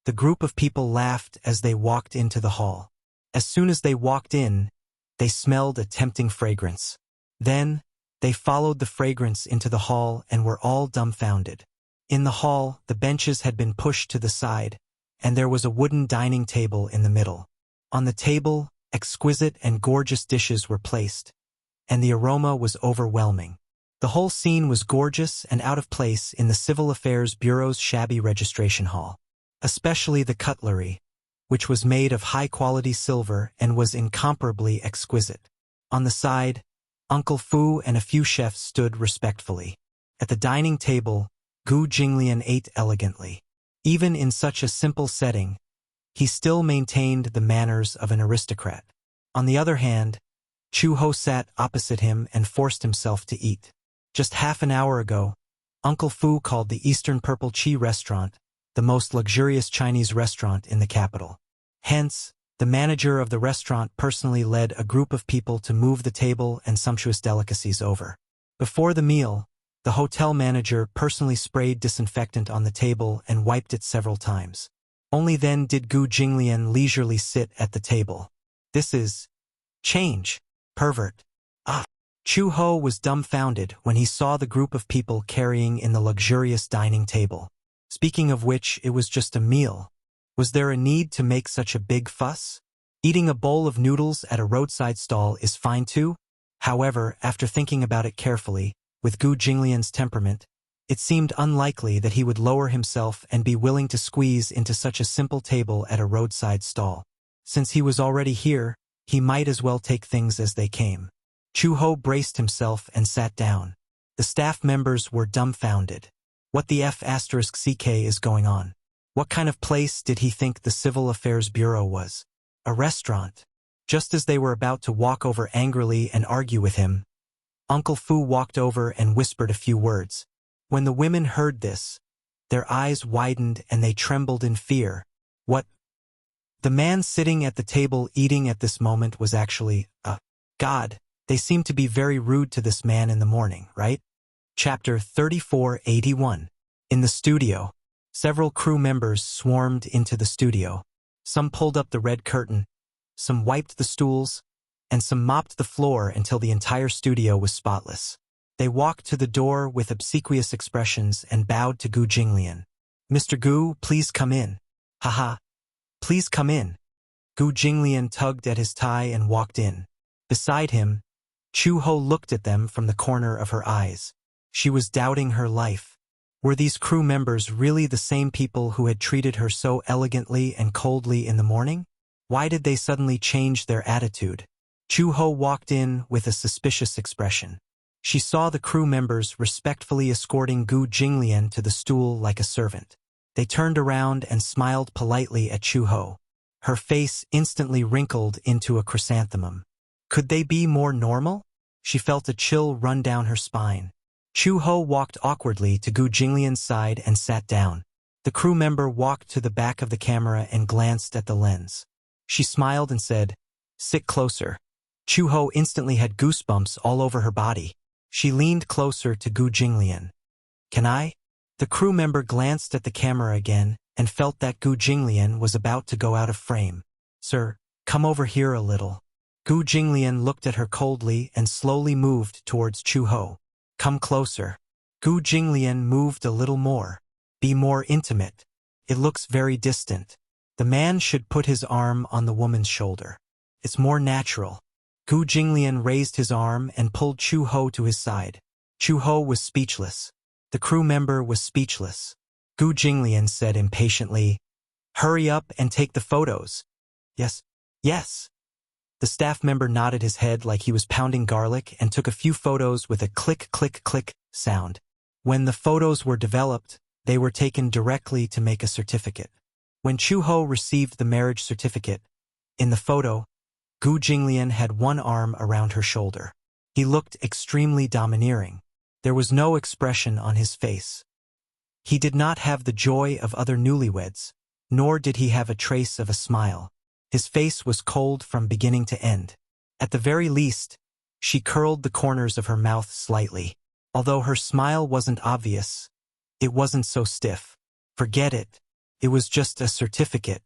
The group of people laughed as they walked into the hall. As soon as they walked in, they smelled a tempting fragrance. Then, they followed the fragrance into the hall and were all dumbfounded. In the hall, the benches had been pushed to the side, and there was a wooden dining table in the middle. On the table, exquisite and gorgeous dishes were placed, and the aroma was overwhelming. The whole scene was gorgeous and out of place in the Civil Affairs Bureau's shabby registration hall. Especially the cutlery, which was made of high-quality silver and was incomparably exquisite. On the side, Uncle Fu and a few chefs stood respectfully. At the dining table, Gu Jinglian ate elegantly. Even in such a simple setting, he still maintained the manners of an aristocrat. On the other hand, Chu-ho sat opposite him and forced himself to eat. Just half an hour ago, Uncle Fu called the Eastern Purple Chi restaurant the most luxurious Chinese restaurant in the capital. Hence, the manager of the restaurant personally led a group of people to move the table and sumptuous delicacies over. Before the meal, the hotel manager personally sprayed disinfectant on the table and wiped it several times. Only then did Gu Jinglian leisurely sit at the table. This is change, pervert. Ah. Chu Ho was dumbfounded when he saw the group of people carrying in the luxurious dining table. Speaking of which, it was just a meal. Was there a need to make such a big fuss? Eating a bowl of noodles at a roadside stall is fine too. However, after thinking about it carefully, with Gu Jinglian's temperament, it seemed unlikely that he would lower himself and be willing to squeeze into such a simple table at a roadside stall. Since he was already here, he might as well take things as they came. Chu Ho braced himself and sat down. The staff members were dumbfounded. What the F***ck is going on? What kind of place did he think the Civil Affairs Bureau was? A restaurant. Just as they were about to walk over angrily and argue with him, Uncle Fu walked over and whispered a few words. When the women heard this, their eyes widened and they trembled in fear. What? The man sitting at the table eating at this moment was actually a god. They seemed to be very rude to this man in the morning, right? Chapter 3481. In the studio. Several crew members swarmed into the studio. Some pulled up the red curtain, some wiped the stools, and some mopped the floor until the entire studio was spotless. They walked to the door with obsequious expressions and bowed to Gu Jinglian. "Mr. Gu, please come in." "Haha. Please come in." Gu Jinglian tugged at his tie and walked in. Beside him, Chu Ho looked at them from the corner of her eyes. She was doubting her life. Were these crew members really the same people who had treated her so elegantly and coldly in the morning? Why did they suddenly change their attitude? Chu Ho walked in with a suspicious expression. She saw the crew members respectfully escorting Gu Jinglian to the stool like a servant. They turned around and smiled politely at Chu Ho. Her face instantly wrinkled into a chrysanthemum. Could they be more normal? She felt a chill run down her spine. Chu Ho walked awkwardly to Gu Jinglian's side and sat down. The crew member walked to the back of the camera and glanced at the lens. She smiled and said, "Sit closer." Chu Ho instantly had goosebumps all over her body. She leaned closer to Gu Jinglian. "Can I?" The crew member glanced at the camera again and felt that Gu Jinglian was about to go out of frame. "Sir, come over here a little." Gu Jinglian looked at her coldly and slowly moved towards Chu Ho. "Come closer." Gu Jinglian moved a little more. "Be more intimate. It looks very distant." The man should put his arm on the woman's shoulder. It's more natural. Gu Jinglian raised his arm and pulled Chu Ho to his side. Chu Ho was speechless. The crew member was speechless. Gu Jinglian said impatiently, "Hurry up and take the photos." "Yes, yes." The staff member nodded his head like he was pounding garlic and took a few photos with a click, click, click sound. When the photos were developed, they were taken directly to make a certificate. When Chu Ho received the marriage certificate, in the photo, Gu Jinglian had one arm around her shoulder. He looked extremely domineering. There was no expression on his face. He did not have the joy of other newlyweds, nor did he have a trace of a smile. His face was cold from beginning to end. At the very least, she curled the corners of her mouth slightly. Although her smile wasn't obvious, it wasn't so stiff. Forget it. It was just a certificate.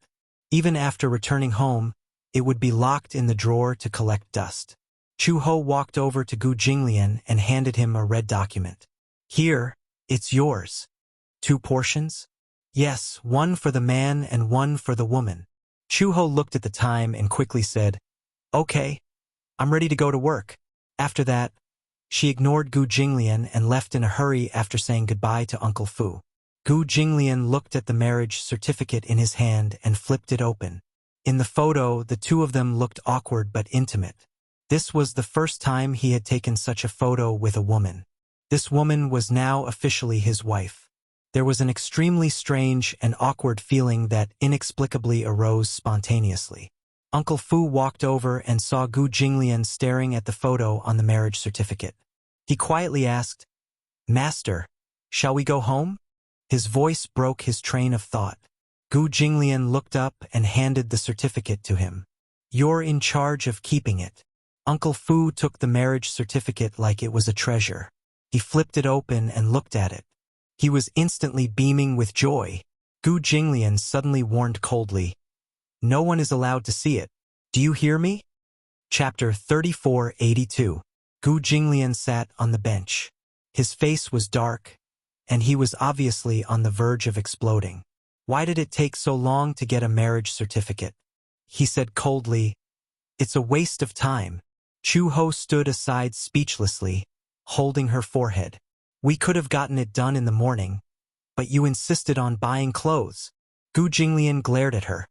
Even after returning home, it would be locked in the drawer to collect dust. Chu Ho walked over to Gu Jinglian and handed him a red document. "Here, it's yours." "2 portions?" "Yes, one for the man and one for the woman." Chu Ho looked at the time and quickly said, "Okay, I'm ready to go to work." After that, she ignored Gu Jinglian and left in a hurry after saying goodbye to Uncle Fu. Gu Jinglian looked at the marriage certificate in his hand and flipped it open. In the photo, the two of them looked awkward but intimate. This was the first time he had taken such a photo with a woman. This woman was now officially his wife. There was an extremely strange and awkward feeling that inexplicably arose spontaneously. Uncle Fu walked over and saw Gu Jinglian staring at the photo on the marriage certificate. He quietly asked, "Master, shall we go home?" His voice broke his train of thought. Gu Jinglian looked up and handed the certificate to him. "You're in charge of keeping it." Uncle Fu took the marriage certificate like it was a treasure. He flipped it open and looked at it. He was instantly beaming with joy. Gu Jinglian suddenly warned coldly, "No one is allowed to see it. Do you hear me?" Chapter 3482. Gu Jinglian sat on the bench. His face was dark, and he was obviously on the verge of exploding. Why did it take so long to get a marriage certificate? He said coldly, "It's a waste of time." Chu Ho stood aside speechlessly, holding her forehead. "We could have gotten it done in the morning, but you insisted on buying clothes." Gu Jinglian glared at her,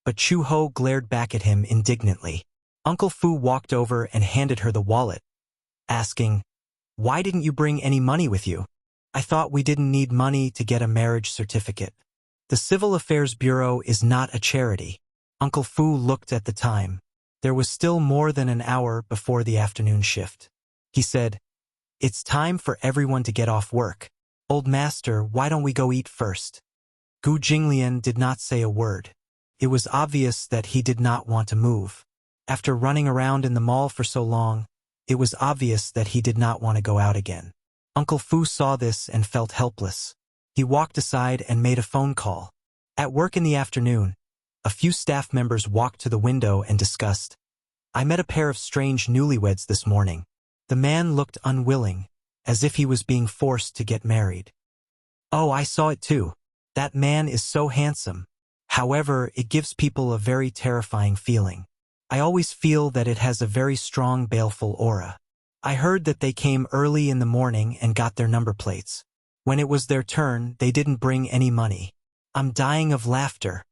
but Chu Ho glared back at him indignantly. Uncle Fu walked over and handed her the wallet, asking, "Why didn't you bring any money with you?" "I thought we didn't need money to get a marriage certificate. The Civil Affairs Bureau is not a charity." Uncle Fu looked at the time. There was still more than an hour before the afternoon shift. He said, "It's time for everyone to get off work. Old master, why don't we go eat first?" Gu Jinglian did not say a word. It was obvious that he did not want to move. After running around in the mall for so long, it was obvious that he did not want to go out again. Uncle Fu saw this and felt helpless. He walked aside and made a phone call. At work in the afternoon, a few staff members walked to the window and discussed, "I met a pair of strange newlyweds this morning." The man looked unwilling, as if he was being forced to get married. "Oh, I saw it too. That man is so handsome. However, it gives people a very terrifying feeling. I always feel that it has a very strong baleful aura. I heard that they came early in the morning and got their number plates. When it was their turn, they didn't bring any money. I'm dying of laughter."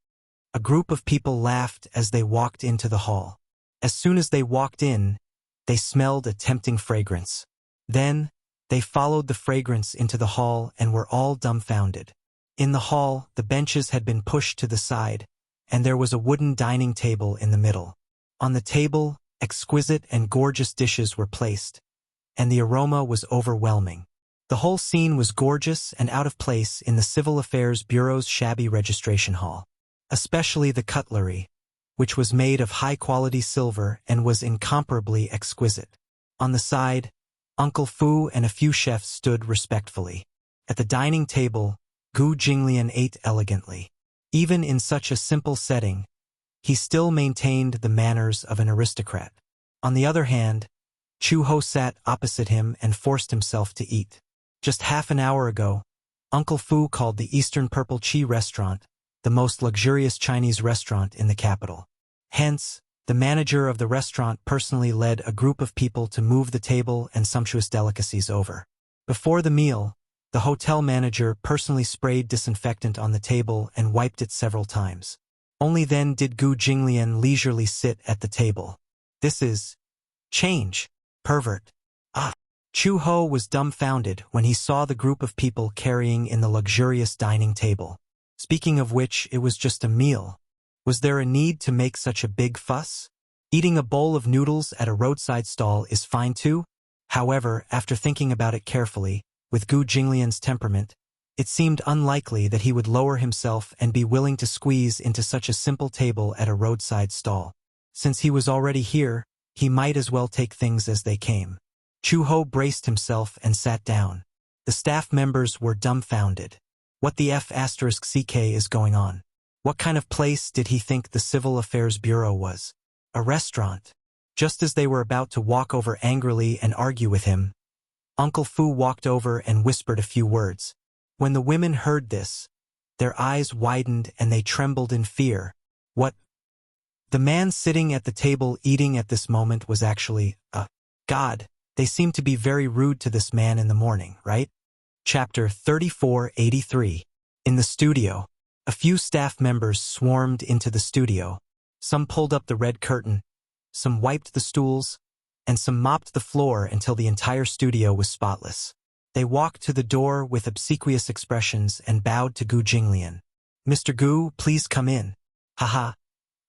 A group of people laughed as they walked into the hall. As soon as they walked in, they smelled a tempting fragrance. Then, they followed the fragrance into the hall and were all dumbfounded. In the hall, the benches had been pushed to the side, and there was a wooden dining table in the middle. On the table, exquisite and gorgeous dishes were placed, and the aroma was overwhelming. The whole scene was gorgeous and out of place in the Civil Affairs Bureau's shabby registration hall. Especially the cutlery, which was made of high-quality silver and was incomparably exquisite. On the side, Uncle Fu and a few chefs stood respectfully. At the dining table, Gu Jinglian ate elegantly. Even in such a simple setting, he still maintained the manners of an aristocrat. On the other hand, Chu Ho sat opposite him and forced himself to eat. Just half an hour ago, Uncle Fu called the Eastern Purple Chi restaurant the most luxurious Chinese restaurant in the capital. Hence, the manager of the restaurant personally led a group of people to move the table and sumptuous delicacies over. Before the meal, the hotel manager personally sprayed disinfectant on the table and wiped it several times. Only then did Gu Jinglian leisurely sit at the table. "This is change, pervert." Chu Ho was dumbfounded when he saw the group of people carrying in the luxurious dining table. Speaking of which, it was just a meal. Was there a need to make such a big fuss? Eating a bowl of noodles at a roadside stall is fine too. However, after thinking about it carefully, with Gu Jinglian's temperament, it seemed unlikely that he would lower himself and be willing to squeeze into such a simple table at a roadside stall. Since he was already here, he might as well take things as they came. Chu Ho braced himself and sat down. The staff members were dumbfounded. What the F***ck is going on? What kind of place did he think the Civil Affairs Bureau was? A restaurant. Just as they were about to walk over angrily and argue with him, Uncle Fu walked over and whispered a few words. When the women heard this, their eyes widened and they trembled in fear. What? The man sitting at the table eating at this moment was actually a god. They seemed to be very rude to this man in the morning, right? Chapter 3483. In the studio, a few staff members swarmed into the studio. Some pulled up the red curtain, some wiped the stools, and some mopped the floor until the entire studio was spotless. They walked to the door with obsequious expressions and bowed to Gu Jinglian. "Mr. Gu, please come in." "Haha.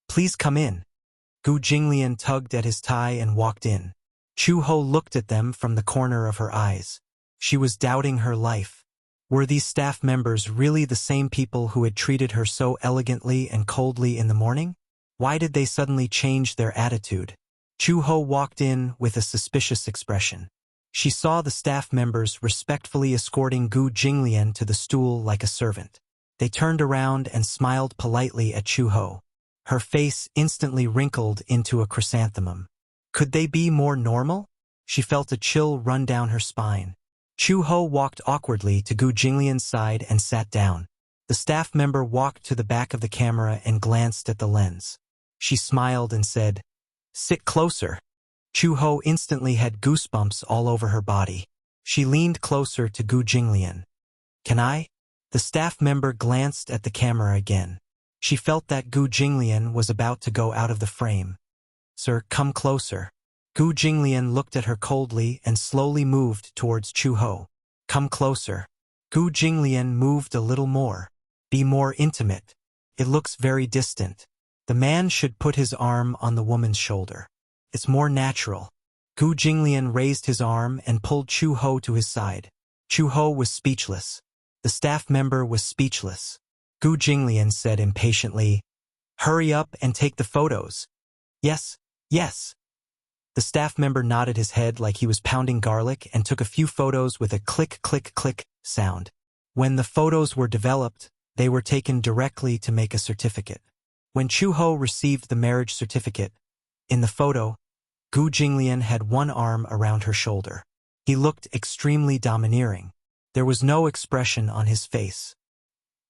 Please come in." Gu Jinglian tugged at his tie and walked in. Chu Ho looked at them from the corner of her eyes. She was doubting her life. Were these staff members really the same people who had treated her so elegantly and coldly in the morning? Why did they suddenly change their attitude? Chu Ho walked in with a suspicious expression. She saw the staff members respectfully escorting Gu Jinglian to the stool like a servant. They turned around and smiled politely at Chu Ho. Her face instantly wrinkled into a chrysanthemum. Could they be more normal? She felt a chill run down her spine. Chu-ho walked awkwardly to Gu Jinglian's side and sat down. The staff member walked to the back of the camera and glanced at the lens. She smiled and said, "Sit closer." Chu-ho instantly had goosebumps all over her body. She leaned closer to Gu Jinglian. "Can I?" The staff member glanced at the camera again. She felt that Gu Jinglian was about to go out of the frame. "Sir, come closer." Gu Jinglian looked at her coldly and slowly moved towards Chu-ho. "Come closer." Gu Jinglian moved a little more. "Be more intimate. It looks very distant." The man should put his arm on the woman's shoulder. "It's more natural." Gu Jinglian raised his arm and pulled Chu-ho to his side. Chu-ho was speechless. The staff member was speechless. Gu Jinglian said impatiently, "Hurry up and take the photos." "Yes, yes." The staff member nodded his head like he was pounding garlic and took a few photos with a click, click, click sound. When the photos were developed, they were taken directly to make a certificate. When Chu-ho received the marriage certificate, in the photo, Gu Jinglian had one arm around her shoulder. He looked extremely domineering. There was no expression on his face.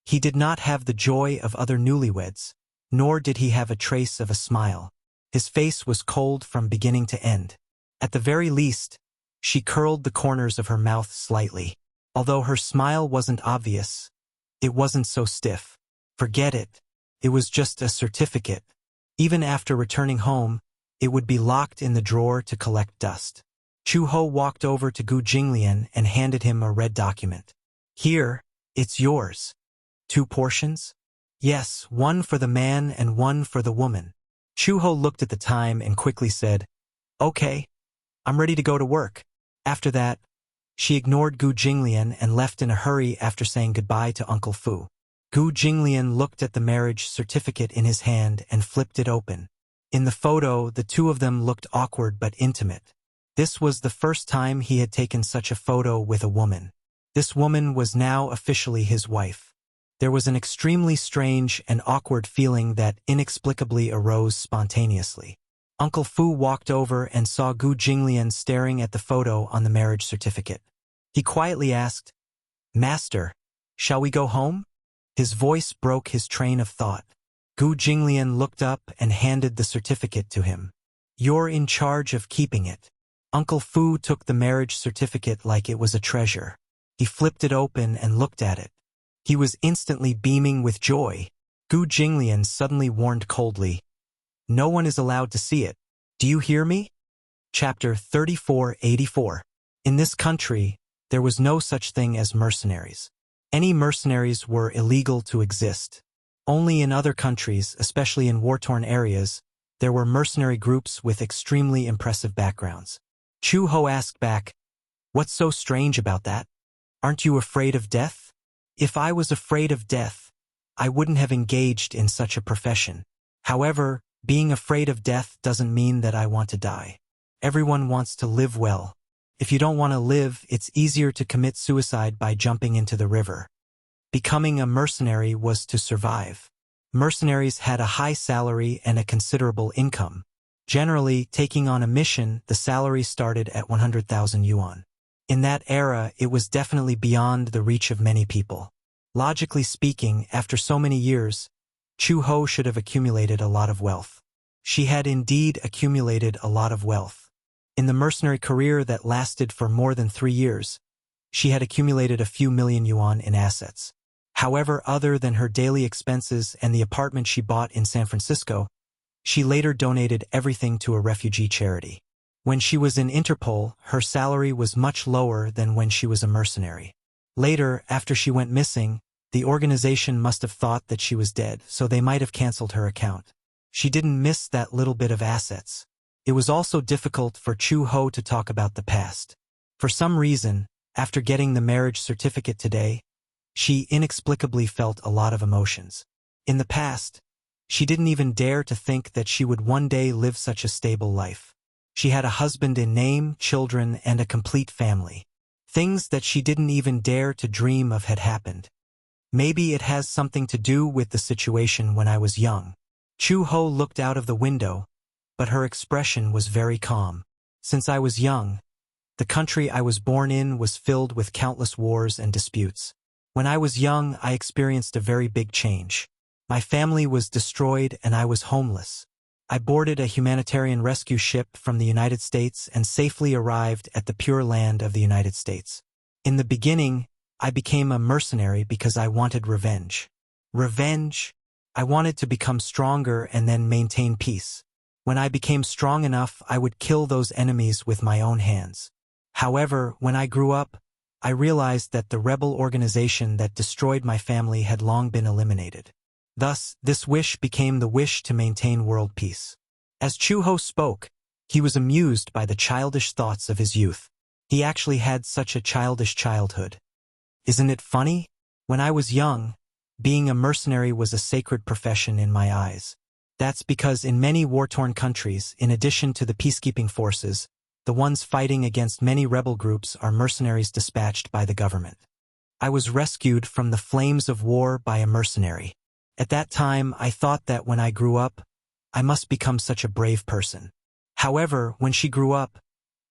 He did not have the joy of other newlyweds, nor did he have a trace of a smile. His face was cold from beginning to end. At the very least, she curled the corners of her mouth slightly. Although her smile wasn't obvious, it wasn't so stiff. Forget it. It was just a certificate. Even after returning home, it would be locked in the drawer to collect dust. Chu-ho walked over to Gu Jinglian and handed him a red document. "Here, it's yours." "2 portions?" "Yes, one for the man and one for the woman." Chu-ho looked at the time and quickly said, "Okay, I'm ready to go to work." After that, she ignored Gu Jinglian and left in a hurry after saying goodbye to Uncle Fu. Gu Jinglian looked at the marriage certificate in his hand and flipped it open. In the photo, the two of them looked awkward but intimate. This was the first time he had taken such a photo with a woman. This woman was now officially his wife. There was an extremely strange and awkward feeling that inexplicably arose spontaneously. Uncle Fu walked over and saw Gu Jinglian staring at the photo on the marriage certificate. He quietly asked, "Master, shall we go home?" His voice broke his train of thought. Gu Jinglian looked up and handed the certificate to him. "You're in charge of keeping it." Uncle Fu took the marriage certificate like it was a treasure. He flipped it open and looked at it. He was instantly beaming with joy. Gu Jinglian suddenly warned coldly, "No one is allowed to see it. Do you hear me?" Chapter 3484. In this country, there was no such thing as mercenaries. Any mercenaries were illegal to exist. Only in other countries, especially in war-torn areas, there were mercenary groups with extremely impressive backgrounds. Chu-ho asked back, "What's so strange about that? Aren't you afraid of death?" "If I was afraid of death, I wouldn't have engaged in such a profession. However, being afraid of death doesn't mean that I want to die. Everyone wants to live well. If you don't want to live, it's easier to commit suicide by jumping into the river." Becoming a mercenary was to survive. Mercenaries had a high salary and a considerable income. Generally, taking on a mission, the salary started at 100,000 yuan. In that era, it was definitely beyond the reach of many people. Logically speaking, after so many years, Chu-ho should have accumulated a lot of wealth. She had indeed accumulated a lot of wealth. In the mercenary career that lasted for more than 3 years, she had accumulated a few million yuan in assets. However, other than her daily expenses and the apartment she bought in San Francisco, she later donated everything to a refugee charity. When she was in Interpol, her salary was much lower than when she was a mercenary. Later, after she went missing, the organization must have thought that she was dead, so they might have canceled her account. She didn't miss that little bit of assets. It was also difficult for Chu-ho to talk about the past. For some reason, after getting the marriage certificate today, she inexplicably felt a lot of emotions. In the past, she didn't even dare to think that she would one day live such a stable life. She had a husband in name, children, and a complete family. Things that she didn't even dare to dream of had happened. Maybe it has something to do with the situation when I was young. Chu-ho looked out of the window, but her expression was very calm. Since I was young, The country I was born in was filled with countless wars and disputes. When I was young, I experienced a very big change. My family was destroyed and I was homeless. I boarded a humanitarian rescue ship from the United States and safely arrived at the pure land of the United States. In the beginning, I became a mercenary because I wanted revenge. Revenge? I wanted to become stronger and then maintain peace. When I became strong enough, I would kill those enemies with my own hands. However, when I grew up, I realized that the rebel organization that destroyed my family had long been eliminated. Thus, this wish became the wish to maintain world peace. As Chuho spoke, he was amused by the childish thoughts of his youth. He actually had such a childish childhood. Isn't it funny? When I was young, being a mercenary was a sacred profession in my eyes. That's because in many war-torn countries, in addition to the peacekeeping forces, the ones fighting against many rebel groups are mercenaries dispatched by the government. I was rescued from the flames of war by a mercenary. At that time, I thought that when I grew up, I must become such a brave person. However, when she grew up,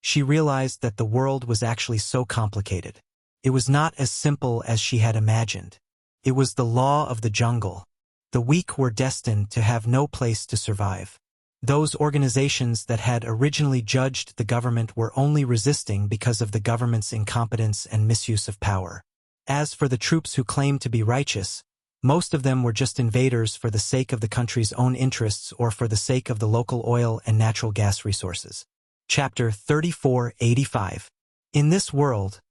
she realized that the world was actually so complicated. It was not as simple as she had imagined. It was the law of the jungle. The weak were destined to have no place to survive. Those organizations that had originally judged the government were only resisting because of the government's incompetence and misuse of power. As for the troops who claimed to be righteous, most of them were just invaders for the sake of the country's own interests or for the sake of the local oil and natural gas resources. Chapter 3485. In this world,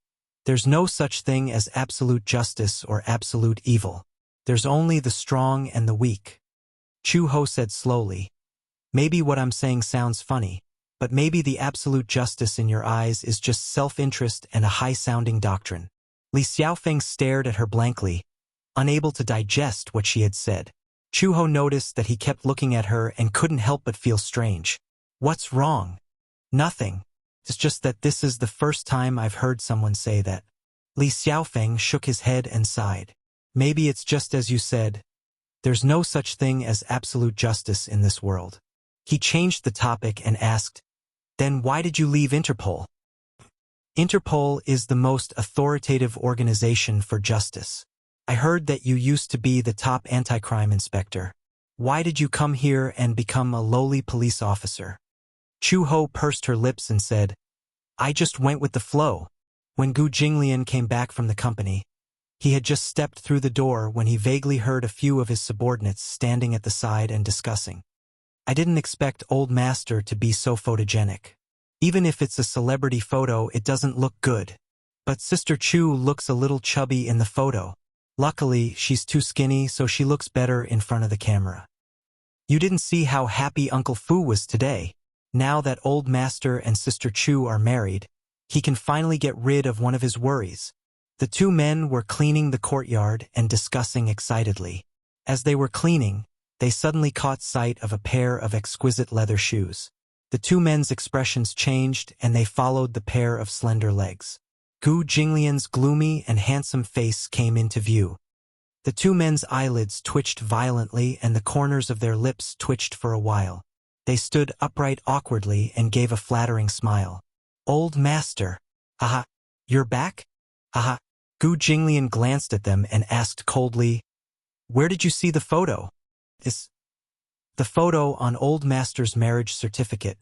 there's no such thing as absolute justice or absolute evil. There's only the strong and the weak. Chuho said slowly. Maybe what I'm saying sounds funny, but maybe the absolute justice in your eyes is just self-interest and a high-sounding doctrine. Li Xiaofeng stared at her blankly, unable to digest what she had said. Chuho noticed that he kept looking at her and couldn't help but feel strange. What's wrong? Nothing. It's just that this is the first time I've heard someone say that. Li Xiaofeng shook his head and sighed. Maybe it's just as you said. There's no such thing as absolute justice in this world. He changed the topic and asked, then why did you leave Interpol? Interpol is the most authoritative organization for justice. I heard that you used to be the top anti-crime inspector. Why did you come here and become a lowly police officer? Chuho pursed her lips and said, I just went with the flow. When Gu Jinglian came back from the company, he had just stepped through the door when he vaguely heard a few of his subordinates standing at the side and discussing. I didn't expect Old Master to be so photogenic. Even if it's a celebrity photo, it doesn't look good. But Sister Chu looks a little chubby in the photo. Luckily, she's too skinny, so she looks better in front of the camera. You didn't see how happy Uncle Fu was today. Now that Old Master and Sister Chu are married, he can finally get rid of one of his worries. The two men were cleaning the courtyard and discussing excitedly. As they were cleaning, they suddenly caught sight of a pair of exquisite leather shoes. The two men's expressions changed and they followed the pair of slender legs. Gu Jinglian's gloomy and handsome face came into view. The two men's eyelids twitched violently and the corners of their lips twitched for a while. They stood upright awkwardly and gave a flattering smile. Old Master. Haha. You're back? Haha. Gu Jinglian glanced at them and asked coldly, where did you see the photo? Is the photo on Old Master's marriage certificate.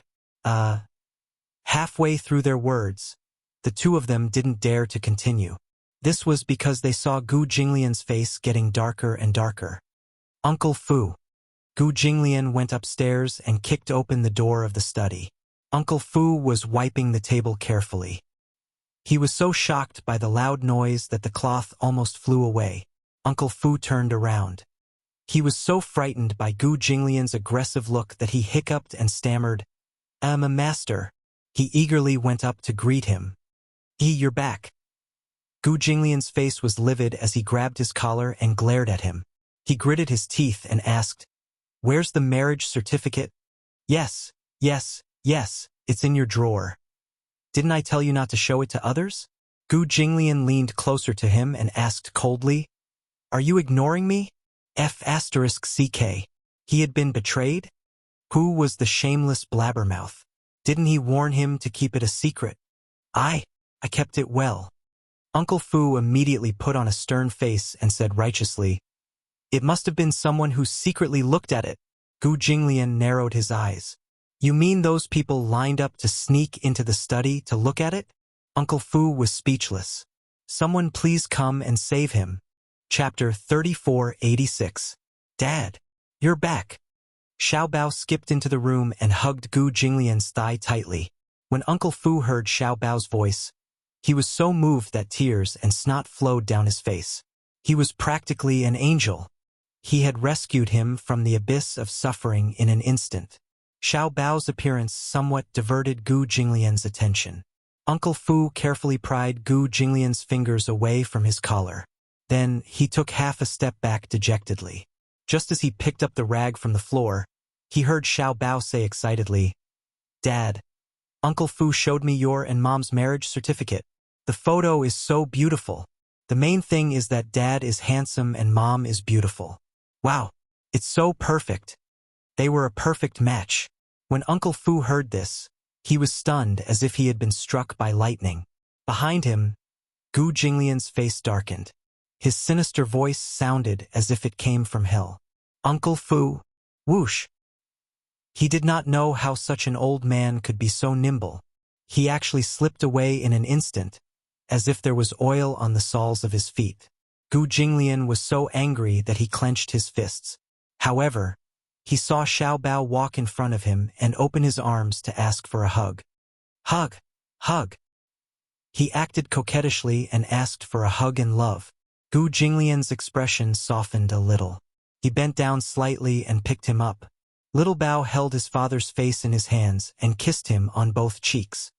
Halfway through their words, the two of them didn't dare to continue. This was because they saw Gu Jinglian's face getting darker and darker. Uncle Fu. Gu Jinglian went upstairs and kicked open the door of the study. Uncle Fu was wiping the table carefully. He was so shocked by the loud noise that the cloth almost flew away. Uncle Fu turned around. He was so frightened by Gu Jinglian's aggressive look that he hiccuped and stammered, Master. He eagerly went up to greet him. You're back. Gu Jinglian's face was livid as he grabbed his collar and glared at him. He gritted his teeth and asked, where's the marriage certificate? Yes, it's in your drawer. Didn't I tell you not to show it to others? Gu Jinglian leaned closer to him and asked coldly, are you ignoring me? F***ck. He had been betrayed? Who was the shameless blabbermouth? Didn't he warn him to keep it a secret? I kept it well. Uncle Fu immediately put on a stern face and said righteously, "It must have been someone who secretly looked at it." Gu Jinglian narrowed his eyes. "You mean those people lined up to sneak into the study to look at it?" Uncle Fu was speechless. "Someone please come and save him." Chapter 3486. "Dad, you're back." Xiao Bao skipped into the room and hugged Gu Jinglian's thigh tightly. When Uncle Fu heard Xiao Bao's voice, he was so moved that tears and snot flowed down his face. He was practically an angel. He had rescued him from the abyss of suffering in an instant. Xiao Bao's appearance somewhat diverted Gu Jinglian's attention. Uncle Fu carefully pried Gu Jinglian's fingers away from his collar. Then he took half a step back dejectedly. Just as he picked up the rag from the floor, he heard Xiao Bao say excitedly, "Dad, Uncle Fu showed me your and Mom's marriage certificate. The photo is so beautiful. The main thing is that Dad is handsome and Mom is beautiful. Wow, it's so perfect." They were a perfect match. When Uncle Fu heard this, he was stunned as if he had been struck by lightning. Behind him, Gu Jinglian's face darkened. His sinister voice sounded as if it came from hell. "Uncle Fu, whoosh." He did not know how such an old man could be so nimble. He actually slipped away in an instant, as if there was oil on the soles of his feet. Gu Jinglian was so angry that he clenched his fists. However, he saw Xiao Bao walk in front of him and open his arms to ask for a hug. "Hug, hug." He acted coquettishly and asked for a hug and love. Gu Jinglian's expression softened a little. He bent down slightly and picked him up. Little Bao held his father's face in his hands and kissed him on both cheeks.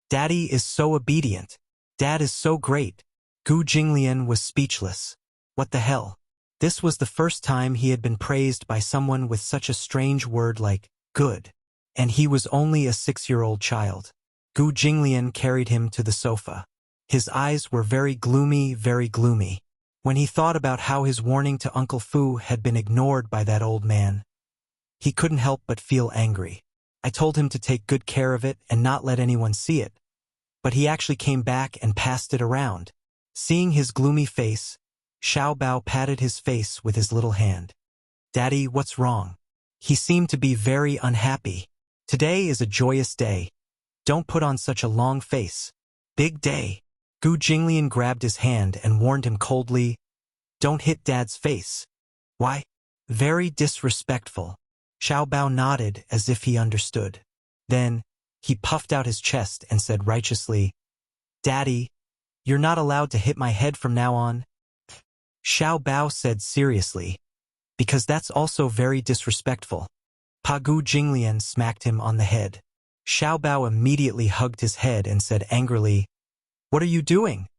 "Daddy is so obedient. Dad is so great." Gu Jinglian was speechless. What the hell? This was the first time he had been praised by someone with such a strange word like good. And he was only a 6-year-old child. Gu Jinglian carried him to the sofa. His eyes were very gloomy, very gloomy. When he thought about how his warning to Uncle Fu had been ignored by that old man, he couldn't help but feel angry. "I told him to take good care of it and not let anyone see it. But he actually came back and passed it around." Seeing his gloomy face, Xiao Bao patted his face with his little hand. "Daddy, what's wrong?" He seemed to be very unhappy. "Today is a joyous day. Don't put on such a long face. Big day." Gu Jinglian grabbed his hand and warned him coldly, "Don't hit Dad's face." "Why?" "Very disrespectful." Xiao Bao nodded as if he understood. Then, he puffed out his chest and said righteously, "Daddy, you're not allowed to hit my head from now on." Xiao Bao said seriously, "Because that's also very disrespectful." Pa Gu Jinglian smacked him on the head. Xiao Bao immediately hugged his head and said angrily, "What are you doing?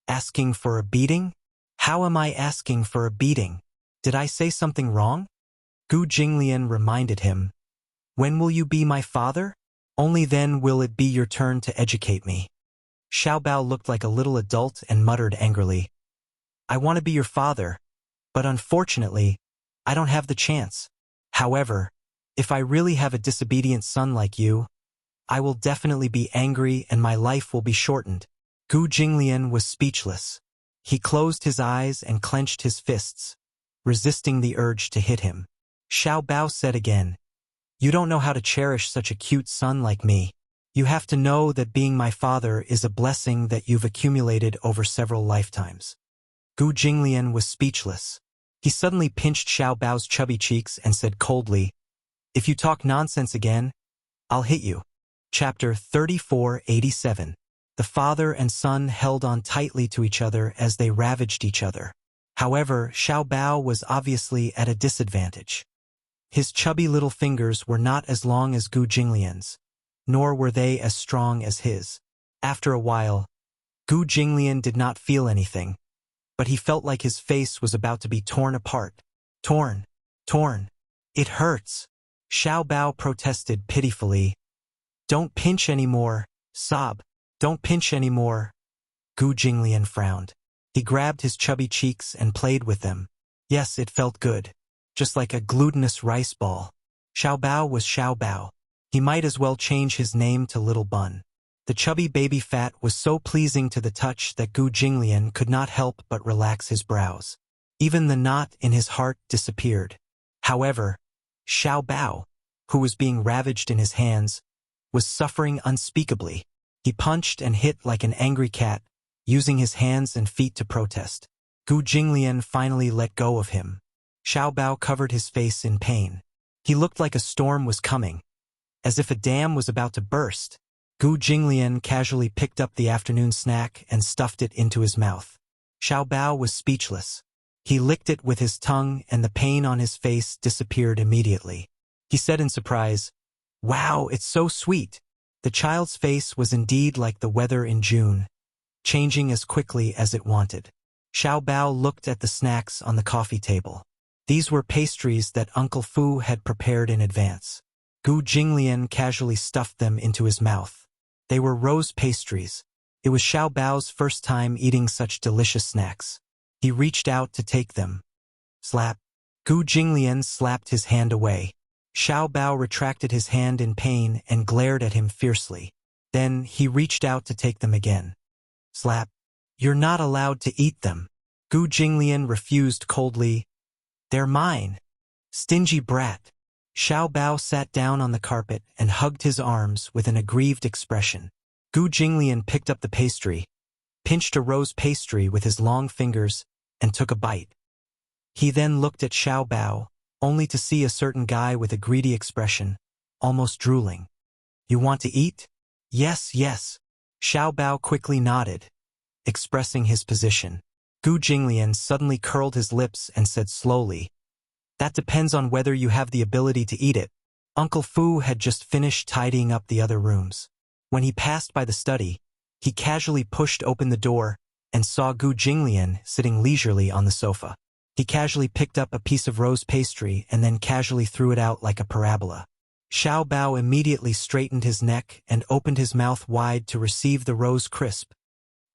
Asking for a beating? How am I asking for a beating? Did I say something wrong?" Gu Jinglian reminded him, "When will you be my father? Only then will it be your turn to educate me." Xiao Bao looked like a little adult and muttered angrily, "I want to be your father, but unfortunately, I don't have the chance. However, if I really have a disobedient son like you, I will definitely be angry and my life will be shortened." Gu Jinglian was speechless. He closed his eyes and clenched his fists, resisting the urge to hit him. Xiao Bao said again, "You don't know how to cherish such a cute son like me. You have to know that being my father is a blessing that you've accumulated over several lifetimes." Gu Jinglian was speechless. He suddenly pinched Xiao Bao's chubby cheeks and said coldly, "If you talk nonsense again, I'll hit you." Chapter 3487. The father and son held on tightly to each other as they ravaged each other. However, Xiao Bao was obviously at a disadvantage. His chubby little fingers were not as long as Gu Jinglian's, nor were they as strong as his. After a while, Gu Jinglian did not feel anything, but he felt like his face was about to be torn apart. Torn. Torn. "It hurts." Xiao Bao protested pitifully. "Don't pinch anymore." Sob. "Don't pinch anymore." Gu Jinglian frowned. He grabbed his chubby cheeks and played with them. Yes, it felt good. Just like a glutinous rice ball. Xiao Bao was Xiao Bao. He might as well change his name to Little Bun. The chubby baby fat was so pleasing to the touch that Gu Jinglian could not help but relax his brows. Even the knot in his heart disappeared. However, Xiao Bao, who was being ravaged in his hands, was suffering unspeakably. He punched and hit like an angry cat, using his hands and feet to protest. Gu Jinglian finally let go of him. Xiao Bao covered his face in pain. He looked like a storm was coming, as if a dam was about to burst. Gu Jinglian casually picked up the afternoon snack and stuffed it into his mouth. Xiao Bao was speechless. He licked it with his tongue and the pain on his face disappeared immediately. He said in surprise, "Wow, it's so sweet." The child's face was indeed like the weather in June, changing as quickly as it wanted. Xiao Bao looked at the snacks on the coffee table. These were pastries that Uncle Fu had prepared in advance. Gu Jinglian casually stuffed them into his mouth. They were rose pastries. It was Xiao Bao's first time eating such delicious snacks. He reached out to take them. Slap. Gu Jinglian slapped his hand away. Xiao Bao retracted his hand in pain and glared at him fiercely. Then he reached out to take them again. Slap. "You're not allowed to eat them." Gu Jinglian refused coldly. "They're mine." Stingy brat. Xiao Bao sat down on the carpet and hugged his arms with an aggrieved expression. Gu Jinglian picked up the pastry, pinched a rose pastry with his long fingers, and took a bite. He then looked at Xiao Bao, only to see a certain guy with a greedy expression, almost drooling. "You want to eat?" "Yes, yes." Xiao Bao quickly nodded, expressing his position. Gu Jinglian suddenly curled his lips and said slowly, "That depends on whether you have the ability to eat it." Uncle Fu had just finished tidying up the other rooms. When he passed by the study, he casually pushed open the door and saw Gu Jinglian sitting leisurely on the sofa. He casually picked up a piece of rose pastry and then casually threw it out like a parabola. Xiao Bao immediately straightened his neck and opened his mouth wide to receive the rose crisp.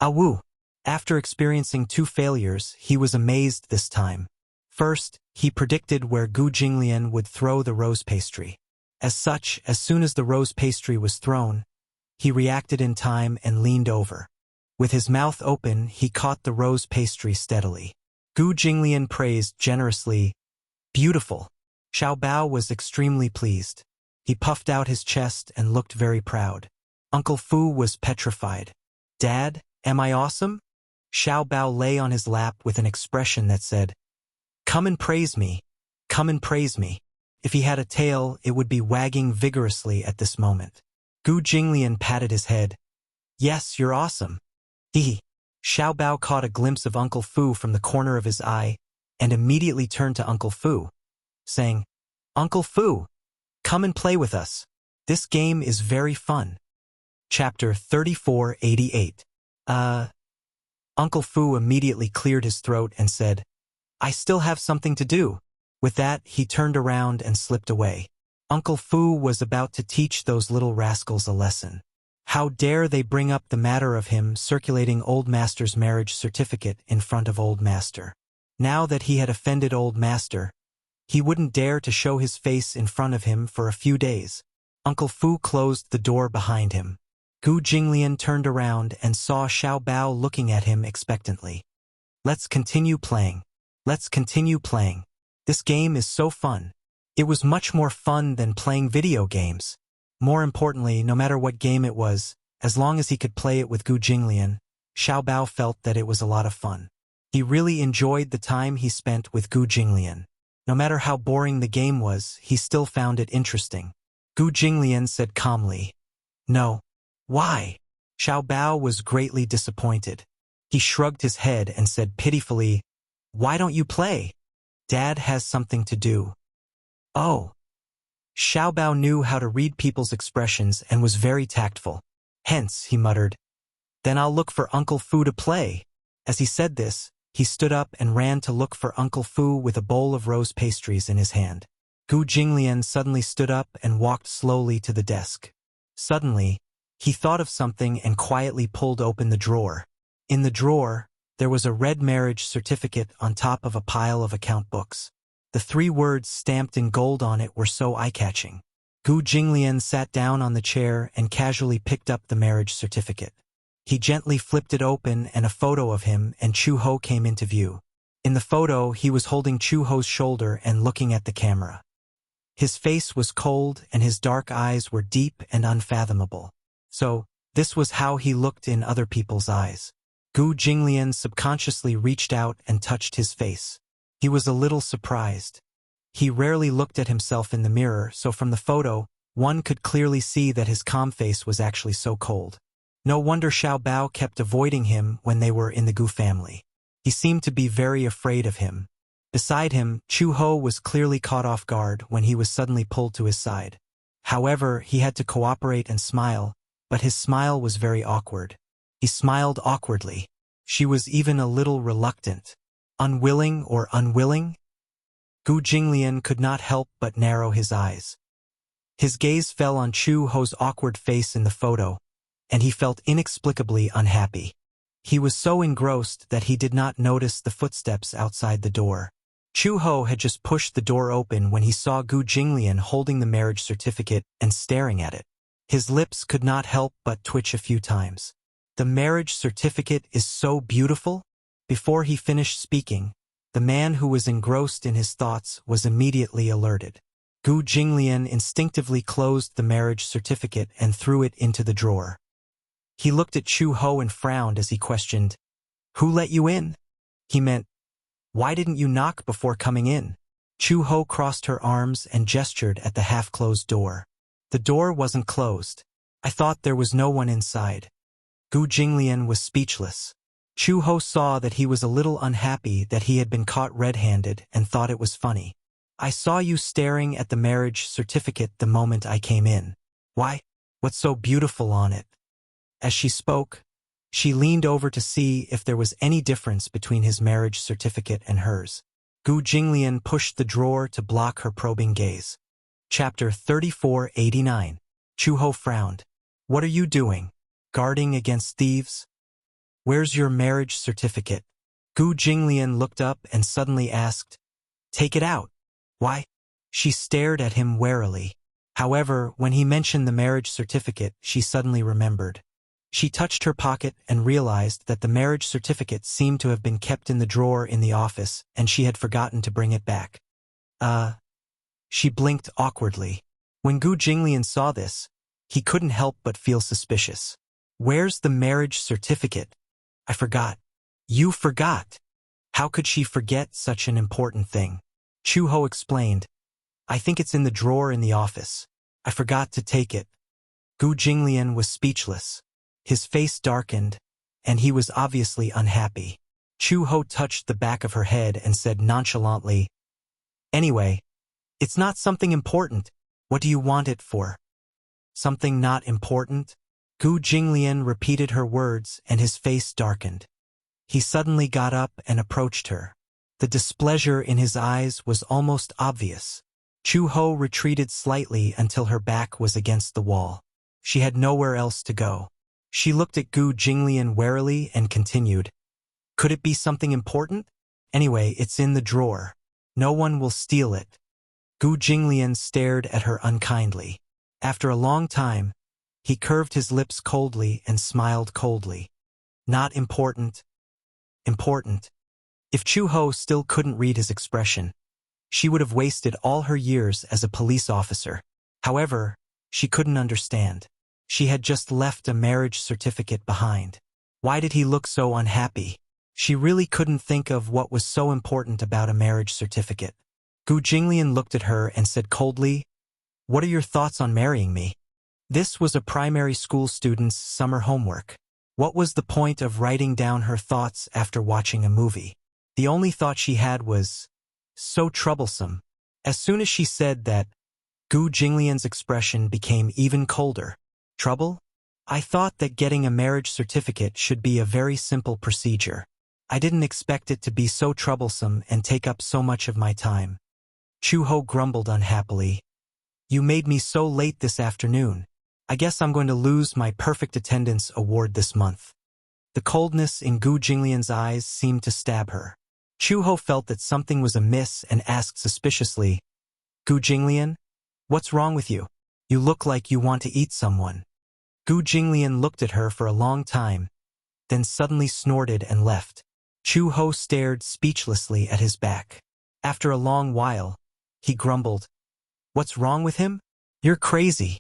Awoo! After experiencing 2 failures, he was amazed this time. First, he predicted where Gu Jinglian would throw the rose pastry. As such, as soon as the rose pastry was thrown, he reacted in time and leaned over. With his mouth open, he caught the rose pastry steadily. Gu Jinglian praised generously, "Beautiful." Xiao Bao was extremely pleased. He puffed out his chest and looked very proud. Uncle Fu was petrified. "Dad, am I awesome?" Xiao Bao lay on his lap with an expression that said, "Come and praise me. Come and praise me." If he had a tail, it would be wagging vigorously at this moment. Gu Jinglian patted his head. "Yes, you're awesome." He. Xiao Bao caught a glimpse of Uncle Fu from the corner of his eye and immediately turned to Uncle Fu, saying, "Uncle Fu, come and play with us. This game is very fun." Chapter 3488. Uncle Fu immediately cleared his throat and said, "I still have something to do." With that, he turned around and slipped away. Uncle Fu was about to teach those little rascals a lesson. How dare they bring up the matter of him circulating Old Master's marriage certificate in front of Old Master. Now that he had offended Old Master, he wouldn't dare to show his face in front of him for a few days. Uncle Fu closed the door behind him. Gu Jinglian turned around and saw Xiao Bao looking at him expectantly. "Let's continue playing. Let's continue playing. This game is so fun." It was much more fun than playing video games. More importantly, no matter what game it was, as long as he could play it with Gu Jinglian, Xiao Bao felt that it was a lot of fun. He really enjoyed the time he spent with Gu Jinglian. No matter how boring the game was, he still found it interesting. Gu Jinglian said calmly, "No." "Why?" Xiao Bao was greatly disappointed. He shrugged his head and said pitifully, "Why don't you play?" "Dad has something to do." "Oh." Xiao Bao knew how to read people's expressions and was very tactful. "Hence," he muttered, "then I'll look for Uncle Fu to play." As he said this, he stood up and ran to look for Uncle Fu with a bowl of rose pastries in his hand. Gu Jinglian suddenly stood up and walked slowly to the desk. Suddenly, he thought of something and quietly pulled open the drawer. In the drawer, there was a red marriage certificate on top of a pile of account books. The 3 words stamped in gold on it were so eye-catching. Gu Jinglian sat down on the chair and casually picked up the marriage certificate. He gently flipped it open and a photo of him and Chu Ho came into view. In the photo, he was holding Chu Ho's shoulder and looking at the camera. His face was cold and his dark eyes were deep and unfathomable. So, this was how he looked in other people's eyes. Gu Jinglian subconsciously reached out and touched his face. He was a little surprised. He rarely looked at himself in the mirror, so from the photo, one could clearly see that his calm face was actually so cold. No wonder Xiao Bao kept avoiding him when they were in the Gu family. He seemed to be very afraid of him. Beside him, Chu Ho was clearly caught off guard when he was suddenly pulled to his side. However, he had to cooperate and smile, but his smile was very awkward. He smiled awkwardly. She was even a little reluctant. Unwilling or unwilling? Gu Jinglian could not help but narrow his eyes. His gaze fell on Chu Ho's awkward face in the photo, and he felt inexplicably unhappy. He was so engrossed that he did not notice the footsteps outside the door. Chu Ho had just pushed the door open when he saw Gu Jinglian holding the marriage certificate and staring at it. His lips could not help but twitch a few times. The marriage certificate is so beautiful? Before he finished speaking, the man who was engrossed in his thoughts was immediately alerted. Gu Jinglian instinctively closed the marriage certificate and threw it into the drawer. He looked at Chu Ho and frowned as he questioned, "Who let you in?" He meant, "Why didn't you knock before coming in?" Chu Ho crossed her arms and gestured at the half-closed door. The door wasn't closed. I thought there was no one inside. Gu Jinglian was speechless. Chu Ho saw that he was a little unhappy that he had been caught red-handed and thought it was funny. "I saw you staring at the marriage certificate the moment I came in. Why? What's so beautiful on it?" As she spoke, she leaned over to see if there was any difference between his marriage certificate and hers. Gu Jinglian pushed the drawer to block her probing gaze. Chapter 3489. Chu Ho frowned. "What are you doing? Guarding against thieves? Where's your marriage certificate?" Gu Jinglian looked up and suddenly asked, "Take it out." "Why?" She stared at him warily. However, when he mentioned the marriage certificate, she suddenly remembered. She touched her pocket and realized that the marriage certificate seemed to have been kept in the drawer in the office and she had forgotten to bring it back. She blinked awkwardly. When Gu Jinglian saw this, he couldn't help but feel suspicious. "Where's the marriage certificate?" "I forgot." "You forgot?" How could she forget such an important thing? Chu Ho explained, "I think it's in the drawer in the office. I forgot to take it." Gu Jinglian was speechless. His face darkened, and he was obviously unhappy. Chu Ho touched the back of her head and said nonchalantly, "Anyway, it's not something important. What do you want it for?" "Something not important?" Gu Jinglian repeated her words and his face darkened. He suddenly got up and approached her. The displeasure in his eyes was almost obvious. Chu Ho retreated slightly until her back was against the wall. She had nowhere else to go. She looked at Gu Jinglian warily and continued, "Could it be something important? Anyway, it's in the drawer. No one will steal it." Gu Jinglian stared at her unkindly. After a long time, he curved his lips coldly and smiled coldly. "Not important. Important." If Chu Ho still couldn't read his expression, she would have wasted all her years as a police officer. However, she couldn't understand. She had just left a marriage certificate behind. Why did he look so unhappy? She really couldn't think of what was so important about a marriage certificate. Gu Jinglian looked at her and said coldly, "What are your thoughts on marrying me?" This was a primary school student's summer homework. What was the point of writing down her thoughts after watching a movie? The only thought she had was, so troublesome. As soon as she said that, Gu Jinglian's expression became even colder. "Trouble? I thought that getting a marriage certificate should be a very simple procedure. I didn't expect it to be so troublesome and take up so much of my time." Chu Ho grumbled unhappily. "You made me so late this afternoon. I guess I'm going to lose my perfect attendance award this month." The coldness in Gu Jinglian's eyes seemed to stab her. Chu Ho felt that something was amiss and asked suspiciously, "Gu Jinglian, what's wrong with you?" You look like you want to eat someone. Gu Jinglian looked at her for a long time, then suddenly snorted and left. Chu Ho stared speechlessly at his back. After a long while, he grumbled, "What's wrong with him? You're crazy."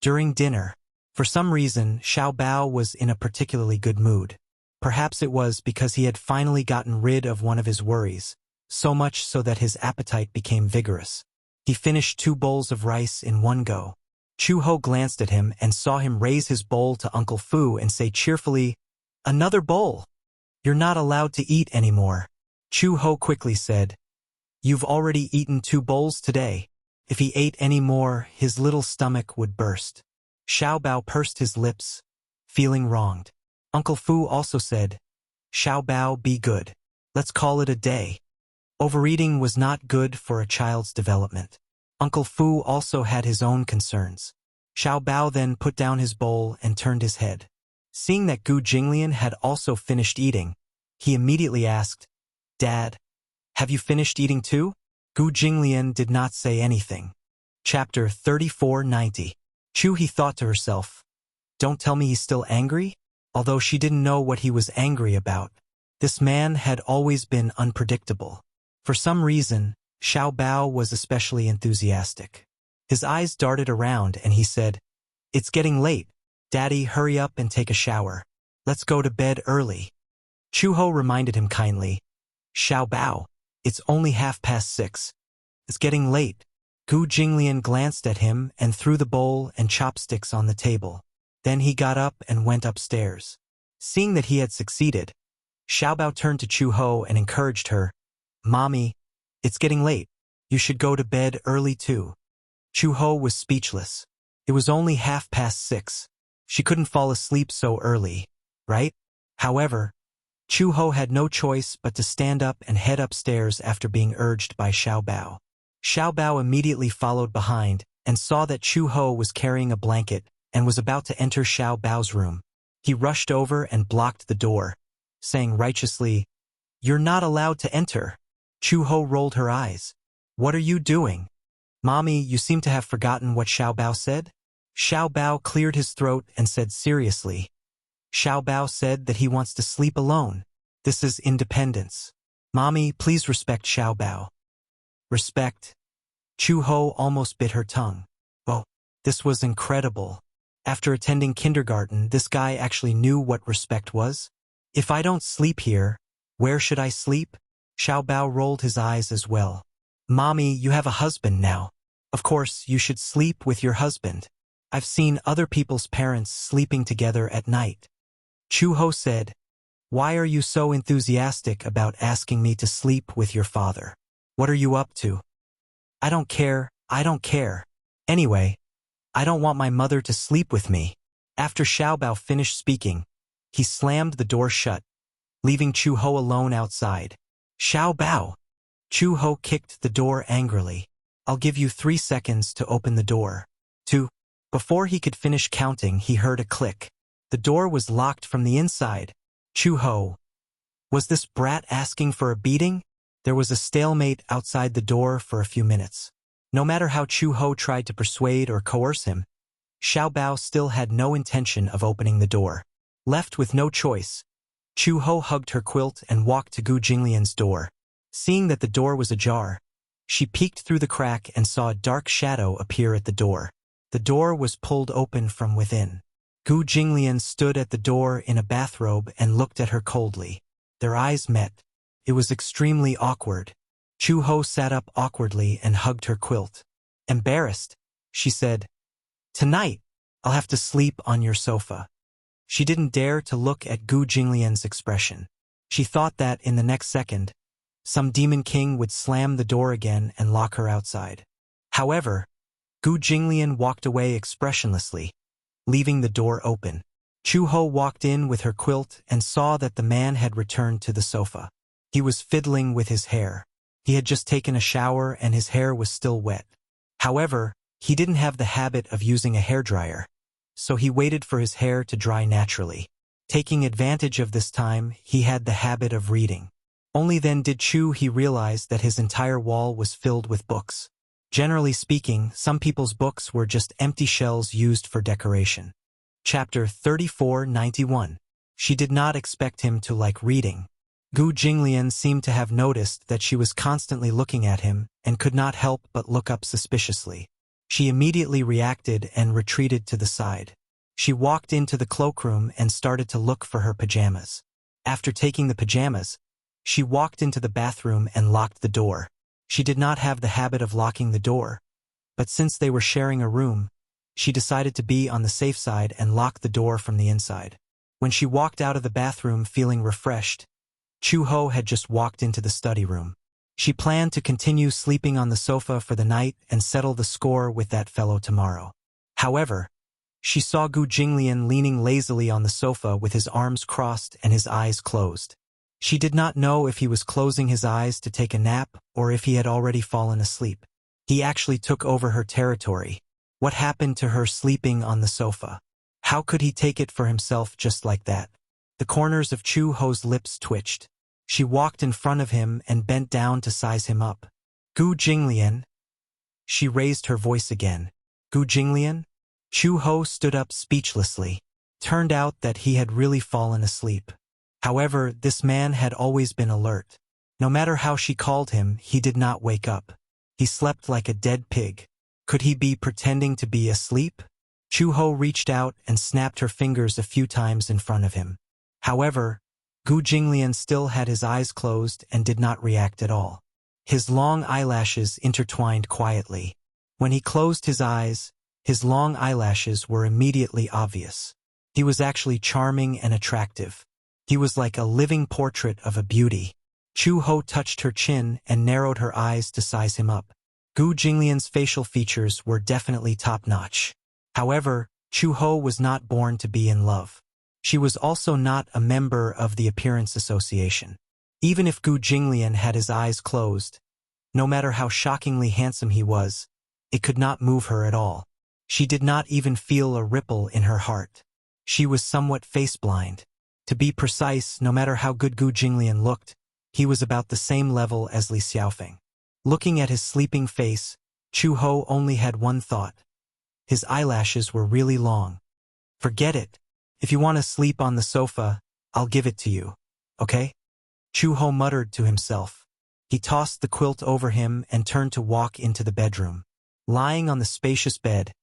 During dinner, for some reason, Xiao Bao was in a particularly good mood. Perhaps it was because he had finally gotten rid of one of his worries, so much so that his appetite became vigorous. He finished 2 bowls of rice in one go. Chu Ho glanced at him and saw him raise his bowl to Uncle Fu and say cheerfully, "Another bowl. You're not allowed to eat anymore." Chu Ho quickly said, "You've already eaten 2 bowls today." If he ate any more, his little stomach would burst. Xiao Bao pursed his lips, feeling wronged. Uncle Fu also said, "Xiao Bao, be good. Let's call it a day." Overeating was not good for a child's development. Uncle Fu also had his own concerns. Xiao Bao then put down his bowl and turned his head. Seeing that Gu Jinglian had also finished eating, he immediately asked, "Dad, have you finished eating too?" Gu Jinglian did not say anything. Chapter 3490. Chu He thought to herself, "Don't tell me he's still angry?" Although she didn't know what he was angry about, this man had always been unpredictable. For some reason, Xiao Bao was especially enthusiastic. His eyes darted around and he said, "It's getting late. Daddy, hurry up and take a shower. Let's go to bed early." Chu Ho reminded him kindly, "Xiao Bao, it's only 6:30. It's getting late." Gu Jinglian glanced at him and threw the bowl and chopsticks on the table. Then he got up and went upstairs. Seeing that he had succeeded, Xiao Bao turned to Chu Ho and encouraged her, "Mommy, it's getting late. You should go to bed early too." Chu Ho was speechless. It was only 6:30. She couldn't fall asleep so early, right? However, Chu Ho had no choice but to stand up and head upstairs after being urged by Xiao Bao. Xiao Bao immediately followed behind and saw that Chu Ho was carrying a blanket and was about to enter Xiao Bao's room. He rushed over and blocked the door, saying righteously, "You're not allowed to enter." Chu Ho rolled her eyes. "What are you doing?" "Mommy, you seem to have forgotten what Xiao Bao said?" Xiao Bao cleared his throat and said seriously, "Xiao Bao said that he wants to sleep alone. This is independence. Mommy, please respect Xiao Bao." Respect? Chu Ho almost bit her tongue. Oh, this was incredible. After attending kindergarten, this guy actually knew what respect was. "If I don't sleep here, where should I sleep?" Xiao Bao rolled his eyes as well. "Mommy, you have a husband now. Of course, you should sleep with your husband. I've seen other people's parents sleeping together at night." Chu Ho said, "Why are you so enthusiastic about asking me to sleep with your father? What are you up to?" I don't care. Anyway, I don't want my mother to sleep with me." After Xiao Bao finished speaking, he slammed the door shut, leaving Chu Ho alone outside. "Xiao Bao!" Chu Ho kicked the door angrily. "I'll give you 3 seconds to open the door." 2. Before he could finish counting, he heard a click. The door was locked from the inside. Chu Ho. Was this brat asking for a beating? There was a stalemate outside the door for a few minutes. No matter how Chu Ho tried to persuade or coerce him, Xiao Bao still had no intention of opening the door. Left with no choice, Chu Ho hugged her quilt and walked to Gu Jinglian's door. Seeing that the door was ajar, she peeked through the crack and saw a dark shadow appear at the door. The door was pulled open from within. Gu Jinglian stood at the door in a bathrobe and looked at her coldly. Their eyes met. It was extremely awkward. Chu Ho sat up awkwardly and hugged her quilt. Embarrassed, she said, "Tonight, I'll have to sleep on your sofa." She didn't dare to look at Gu Jinglian's expression. She thought that in the next second, some demon king would slam the door again and lock her outside. However, Gu Jinglian walked away expressionlessly, leaving the door open. Chu Ho walked in with her quilt and saw that the man had returned to the sofa. He was fiddling with his hair. He had just taken a shower and his hair was still wet. However, he didn't have the habit of using a hairdryer, so he waited for his hair to dry naturally. Taking advantage of this time, he had the habit of reading. Only then did he realize that his entire wall was filled with books. Generally speaking, some people's books were just empty shells used for decoration. Chapter 3491. She did not expect him to like reading. Gu Jinglian seemed to have noticed that she was constantly looking at him and could not help but look up suspiciously. She immediately reacted and retreated to the side. She walked into the cloakroom and started to look for her pajamas. After taking the pajamas, she walked into the bathroom and locked the door. She did not have the habit of locking the door, but since they were sharing a room, she decided to be on the safe side and lock the door from the inside. When she walked out of the bathroom feeling refreshed, Chu-ho had just walked into the study room. She planned to continue sleeping on the sofa for the night and settle the score with that fellow tomorrow. However, she saw Gu Jinglian leaning lazily on the sofa with his arms crossed and his eyes closed. She did not know if he was closing his eyes to take a nap or if he had already fallen asleep. He actually took over her territory. What happened to her sleeping on the sofa? How could he take it for himself just like that? The corners of Chu-ho's lips twitched. She walked in front of him and bent down to size him up. Gu Jinglian? She raised her voice again. Gu Jinglian? Chu-ho stood up speechlessly. Turned out that he had really fallen asleep. However, this man had always been alert. No matter how she called him, he did not wake up. He slept like a dead pig. Could he be pretending to be asleep? Chu-ho reached out and snapped her fingers a few times in front of him. However, Gu Jinglian still had his eyes closed and did not react at all. His long eyelashes intertwined quietly. When he closed his eyes, his long eyelashes were immediately obvious. He was actually charming and attractive. He was like a living portrait of a beauty. Chu-ho touched her chin and narrowed her eyes to size him up. Gu Jinglian's facial features were definitely top-notch. However, Chu-ho was not born to be in love. She was also not a member of the Appearance Association. Even if Gu Jinglian had his eyes closed, no matter how shockingly handsome he was, it could not move her at all. She did not even feel a ripple in her heart. She was somewhat face-blind. To be precise, no matter how good Gu Jinglian looked, he was about the same level as Li Xiaofeng. Looking at his sleeping face, Chu-ho only had one thought. His eyelashes were really long. Forget it. If you want to sleep on the sofa, I'll give it to you. Okay? Chu-ho muttered to himself. He tossed the quilt over him and turned to walk into the bedroom. Lying on the spacious bed,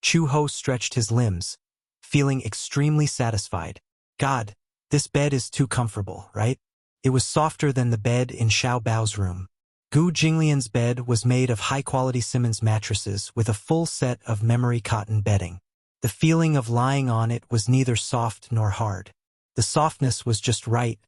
Chu-ho stretched his limbs, feeling extremely satisfied. God, this bed is too comfortable, right? It was softer than the bed in Xiao Bao's room. Gu Jinglian's bed was made of high-quality Simmons mattresses with a full set of memory cotton bedding. The feeling of lying on it was neither soft nor hard. The softness was just right,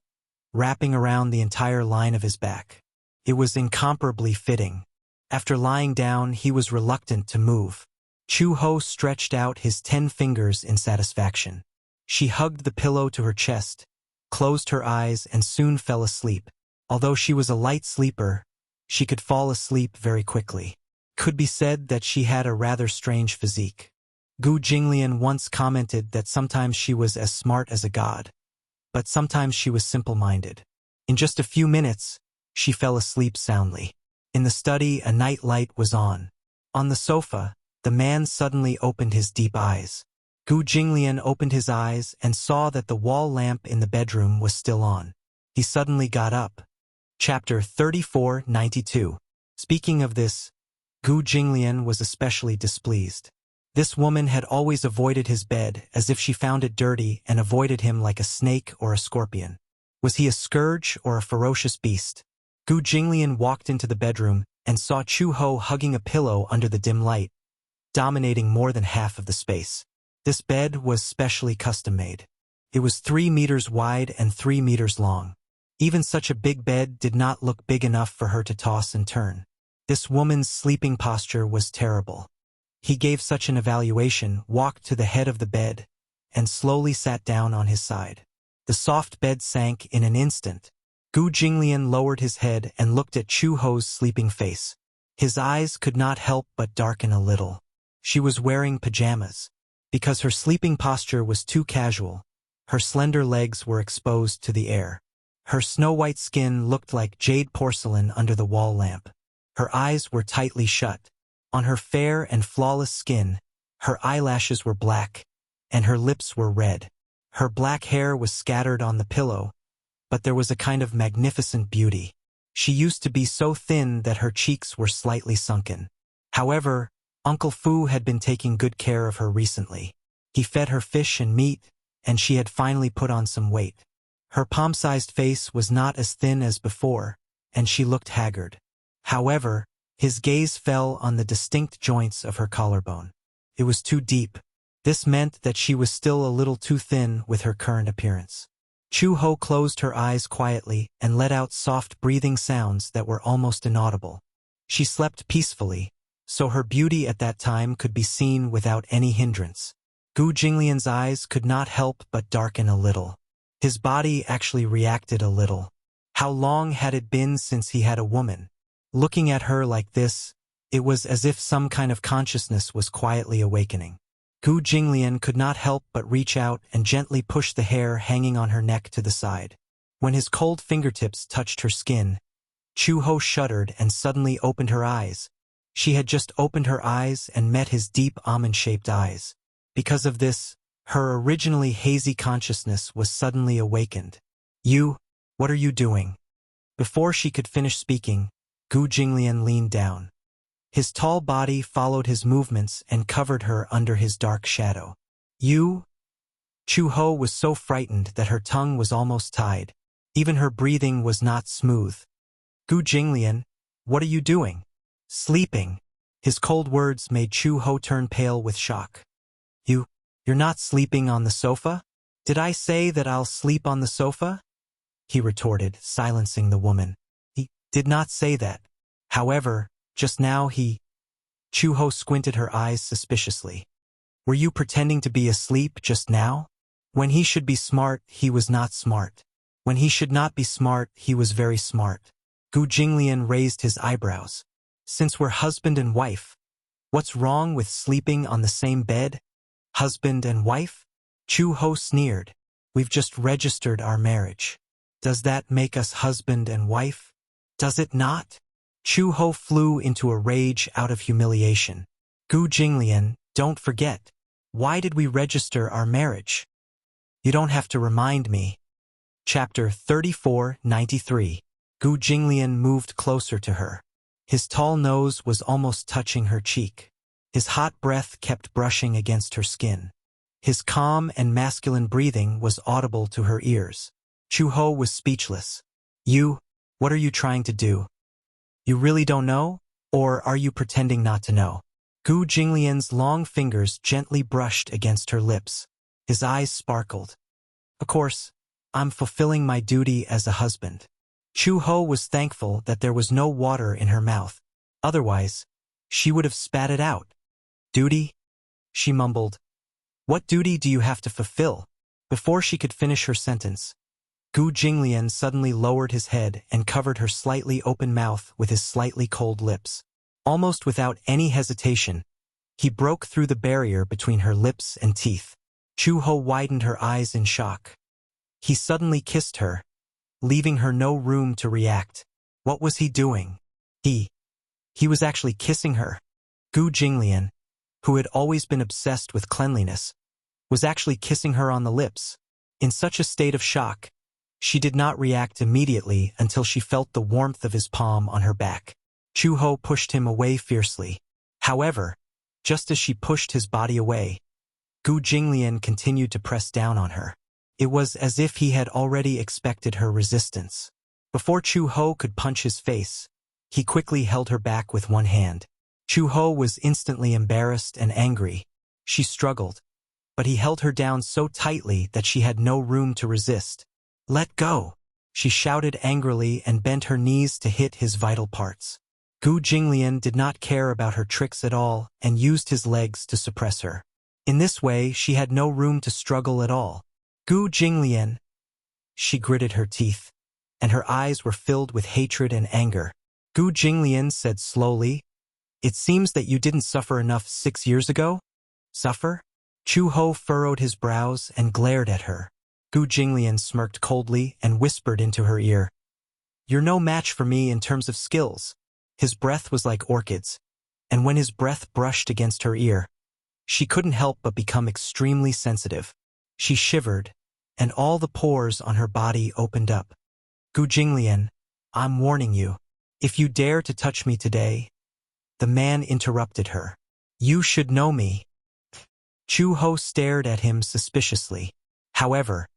wrapping around the entire line of his back. It was incomparably fitting. After lying down, he was reluctant to move. Chu-ho stretched out his 10 fingers in satisfaction. She hugged the pillow to her chest, closed her eyes, and soon fell asleep. Although she was a light sleeper, she could fall asleep very quickly. Could be said that she had a rather strange physique. Gu Jinglian once commented that sometimes she was as smart as a god, but sometimes she was simple-minded. In just a few minutes, she fell asleep soundly. In the study, a night light was on. On the sofa, the man suddenly opened his deep eyes. Gu Jinglian opened his eyes and saw that the wall lamp in the bedroom was still on. He suddenly got up. Chapter 3492. Speaking of this, Gu Jinglian was especially displeased. This woman had always avoided his bed as if she found it dirty and avoided him like a snake or a scorpion. Was he a scourge or a ferocious beast? Gu Jinglian walked into the bedroom and saw Chu-ho hugging a pillow under the dim light, dominating more than half of the space. This bed was specially custom-made. It was 3 meters wide and 3 meters long. Even such a big bed did not look big enough for her to toss and turn. This woman's sleeping posture was terrible. He gave such an evaluation, walked to the head of the bed, and slowly sat down on his side. The soft bed sank in an instant. Gu Jinglian lowered his head and looked at Chu-ho's sleeping face. His eyes could not help but darken a little. She was wearing pajamas. Because her sleeping posture was too casual, her slender legs were exposed to the air. Her snow-white skin looked like jade porcelain under the wall lamp. Her eyes were tightly shut. On her fair and flawless skin, her eyelashes were black, and her lips were red. Her black hair was scattered on the pillow, but there was a kind of magnificent beauty. She used to be so thin that her cheeks were slightly sunken. However, Uncle Fu had been taking good care of her recently. He fed her fish and meat, and she had finally put on some weight. Her palm-sized face was not as thin as before, and she looked haggard. However, his gaze fell on the distinct joints of her collarbone. It was too deep. This meant that she was still a little too thin with her current appearance. Chu-Ho closed her eyes quietly and let out soft breathing sounds that were almost inaudible. She slept peacefully, so her beauty at that time could be seen without any hindrance. Gu Jinglian's eyes could not help but darken a little. His body actually reacted a little. How long had it been since he had a woman? Looking at her like this, it was as if some kind of consciousness was quietly awakening. Gu Jinglian could not help but reach out and gently push the hair hanging on her neck to the side. When his cold fingertips touched her skin, Chu-Ho shuddered and suddenly opened her eyes. She had just opened her eyes and met his deep almond-shaped eyes. Because of this, her originally hazy consciousness was suddenly awakened. "You, what are you doing?" Before she could finish speaking, Gu Jinglian leaned down. His tall body followed his movements and covered her under his dark shadow. "You?" Chu-Ho was so frightened that her tongue was almost tied. Even her breathing was not smooth. "Gu Jinglian, what are you doing?" "Sleeping." His cold words made Chu-Ho turn pale with shock. You're not sleeping on the sofa?" "Did I say that I'll sleep on the sofa?" he retorted, silencing the woman. "He did not say that. However, just now Chu-Ho squinted her eyes suspiciously. "Were you pretending to be asleep just now? When he should be smart, he was not smart. When he should not be smart, he was very smart." Gu Jinglian raised his eyebrows. "Since we're husband and wife, what's wrong with sleeping on the same bed?" "Husband and wife?" Chu-Ho sneered. "We've just registered our marriage. Does that make us husband and wife? Does it not?" Chu-Ho flew into a rage out of humiliation. "Gu Jinglian, don't forget. Why did we register our marriage?" "You don't have to remind me." Chapter 3493. Gu Jinglian moved closer to her. His tall nose was almost touching her cheek. His hot breath kept brushing against her skin. His calm and masculine breathing was audible to her ears. Chu-Ho was speechless. What are you trying to do? You really don't know? Or are you pretending not to know?" Gu Jinglian's long fingers gently brushed against her lips. His eyes sparkled. "Of course, I'm fulfilling my duty as a husband." Chu-Ho was thankful that there was no water in her mouth. Otherwise, she would have spat it out. "Duty?" she mumbled. "What duty do you have to fulfill?" Before she could finish her sentence, Gu Jinglian suddenly lowered his head and covered her slightly open mouth with his slightly cold lips. Almost without any hesitation, he broke through the barrier between her lips and teeth. Chu-Ho widened her eyes in shock. He suddenly kissed her, leaving her no room to react. What was he doing? He was actually kissing her. Gu Jinglian, who had always been obsessed with cleanliness, was actually kissing her on the lips. In such a state of shock, she did not react immediately until she felt the warmth of his palm on her back. Chu-Ho pushed him away fiercely. However, just as she pushed his body away, Gu Jinglian continued to press down on her. It was as if he had already expected her resistance. Before Chu-Ho could punch his face, he quickly held her back with one hand. Chu-Ho was instantly embarrassed and angry. She struggled, but he held her down so tightly that she had no room to resist. "Let go!" she shouted angrily and bent her knees to hit his vital parts. Gu Jinglian did not care about her tricks at all and used his legs to suppress her. In this way, she had no room to struggle at all. "Gu Jinglian!" She gritted her teeth, and her eyes were filled with hatred and anger. Gu Jinglian said slowly, "It seems that you didn't suffer enough 6 years ago?" "Suffer?" Chu-Ho furrowed his brows and glared at her. Gu Jinglian smirked coldly and whispered into her ear, "You're no match for me in terms of skills." His breath was like orchids. and when his breath brushed against her ear, she couldn't help but become extremely sensitive. She shivered, and all the pores on her body opened up. Gu Jinglian, I'm warning you. If you dare to touch me today, the man interrupted her. You should know me. Chu Ho stared at him suspiciously. However,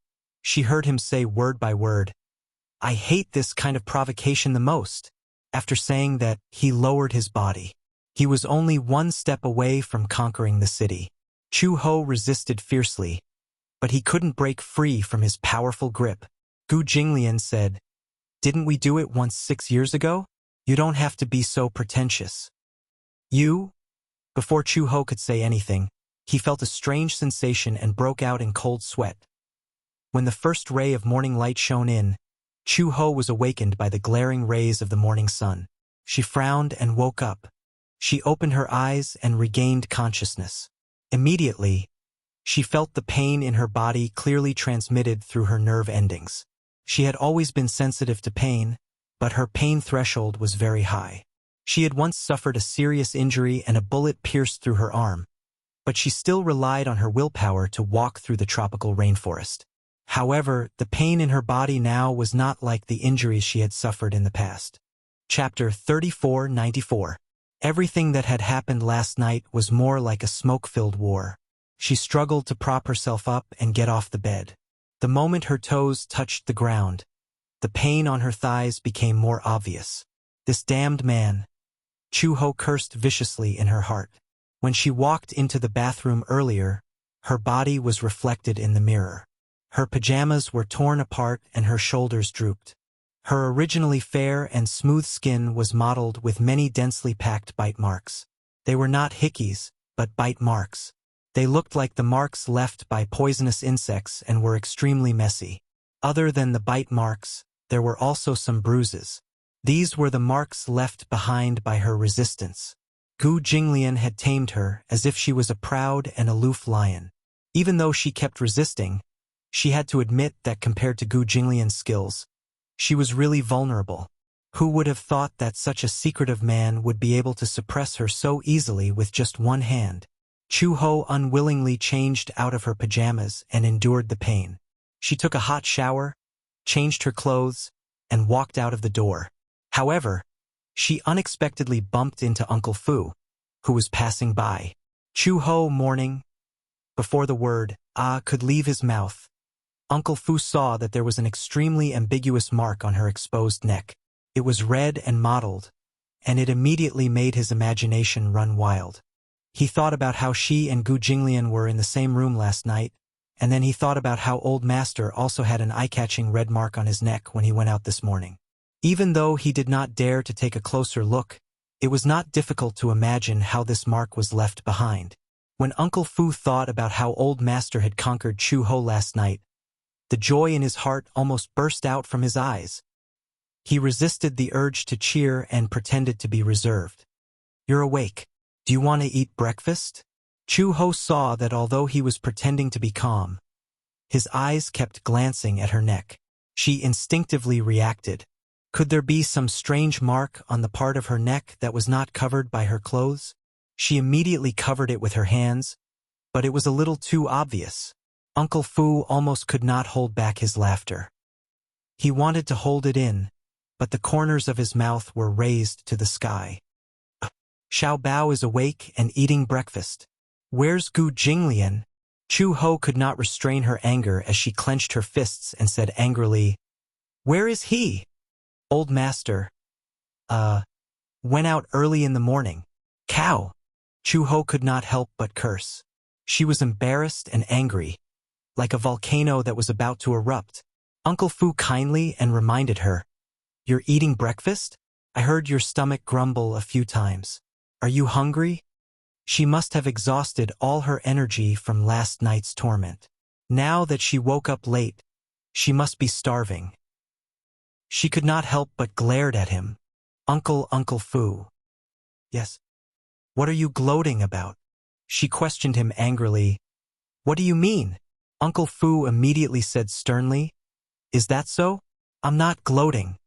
she heard him say word by word, I hate this kind of provocation the most. After saying that, he lowered his body. He was only one step away from conquering the city. Chu Ho resisted fiercely, but he couldn't break free from his powerful grip. Gu Jinglian said, Didn't we do it once 6 years ago? You don't have to be so pretentious. You? Before Chu Ho could say anything, he felt a strange sensation and broke out in cold sweat. When the first ray of morning light shone in, Chu Ho was awakened by the glaring rays of the morning sun. She frowned and woke up. She opened her eyes and regained consciousness. Immediately, she felt the pain in her body clearly transmitted through her nerve endings. She had always been sensitive to pain, but her pain threshold was very high. She had once suffered a serious injury and a bullet pierced through her arm, but she still relied on her willpower to walk through the tropical rainforest. However, the pain in her body now was not like the injuries she had suffered in the past. Chapter 3494. Everything that had happened last night was more like a smoke-filled war. She struggled to prop herself up and get off the bed. The moment her toes touched the ground, the pain on her thighs became more obvious. This damned man. Chu Ho cursed viciously in her heart. When she walked into the bathroom earlier, her body was reflected in the mirror. Her pajamas were torn apart and her shoulders drooped. Her originally fair and smooth skin was mottled with many densely packed bite marks. They were not hickeys, but bite marks. They looked like the marks left by poisonous insects and were extremely messy. Other than the bite marks, there were also some bruises. These were the marks left behind by her resistance. Gu Jinglian had tamed her as if she was a proud and aloof lion. Even though she kept resisting, she had to admit that compared to Gu Jinglian's skills, she was really vulnerable. Who would have thought that such a secretive man would be able to suppress her so easily with just one hand? Chu Ho unwillingly changed out of her pajamas and endured the pain. She took a hot shower, changed her clothes, and walked out of the door. However, she unexpectedly bumped into Uncle Fu, who was passing by. Chu Ho mourning. Before the word, could leave his mouth, Uncle Fu saw that there was an extremely ambiguous mark on her exposed neck. It was red and mottled, and it immediately made his imagination run wild. He thought about how she and Gu Jinglian were in the same room last night, and then he thought about how Old Master also had an eye-catching red mark on his neck when he went out this morning. Even though he did not dare to take a closer look, it was not difficult to imagine how this mark was left behind. When Uncle Fu thought about how Old Master had conquered Chu Ho last night, the joy in his heart almost burst out from his eyes. He resisted the urge to cheer and pretended to be reserved. You're awake. Do you want to eat breakfast? Chu Ho saw that although he was pretending to be calm, his eyes kept glancing at her neck. She instinctively reacted. Could there be some strange mark on the part of her neck that was not covered by her clothes? She immediately covered it with her hands, but it was a little too obvious. Uncle Fu almost could not hold back his laughter. He wanted to hold it in, but the corners of his mouth were raised to the sky. Xiao Bao is awake and eating breakfast. Where's Gu Jinglian? Chu Ho could not restrain her anger as she clenched her fists and said angrily, Where is he? Old Master. Went out early in the morning. Cow! Chu Ho could not help but curse. She was embarrassed and angry, like a volcano that was about to erupt. Uncle Fu kindly and reminded her, You're eating breakfast? I heard your stomach grumble a few times. Are you hungry? She must have exhausted all her energy from last night's torment. Now that she woke up late, she must be starving. She could not help but glared at him. Uncle Fu. Yes. What are you gloating about? She questioned him angrily. What do you mean? Uncle Fu immediately said sternly, Is that so? I'm not gloating.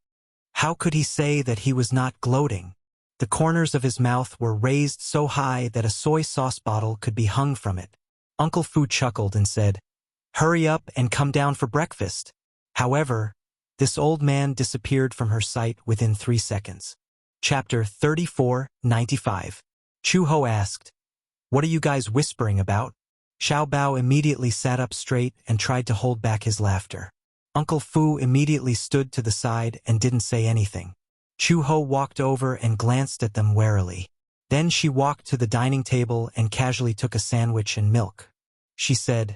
How could he say that he was not gloating? The corners of his mouth were raised so high that a soy sauce bottle could be hung from it. Uncle Fu chuckled and said, "Hurry up and come down for breakfast." However, this old man disappeared from her sight within 3 seconds. Chapter 34:95. Chu Ho asked, "What are you guys whispering about?" Xiao Bao immediately sat up straight and tried to hold back his laughter. Uncle Fu immediately stood to the side and didn't say anything. Chu Ho walked over and glanced at them warily. Then she walked to the dining table and casually took a sandwich and milk. She said,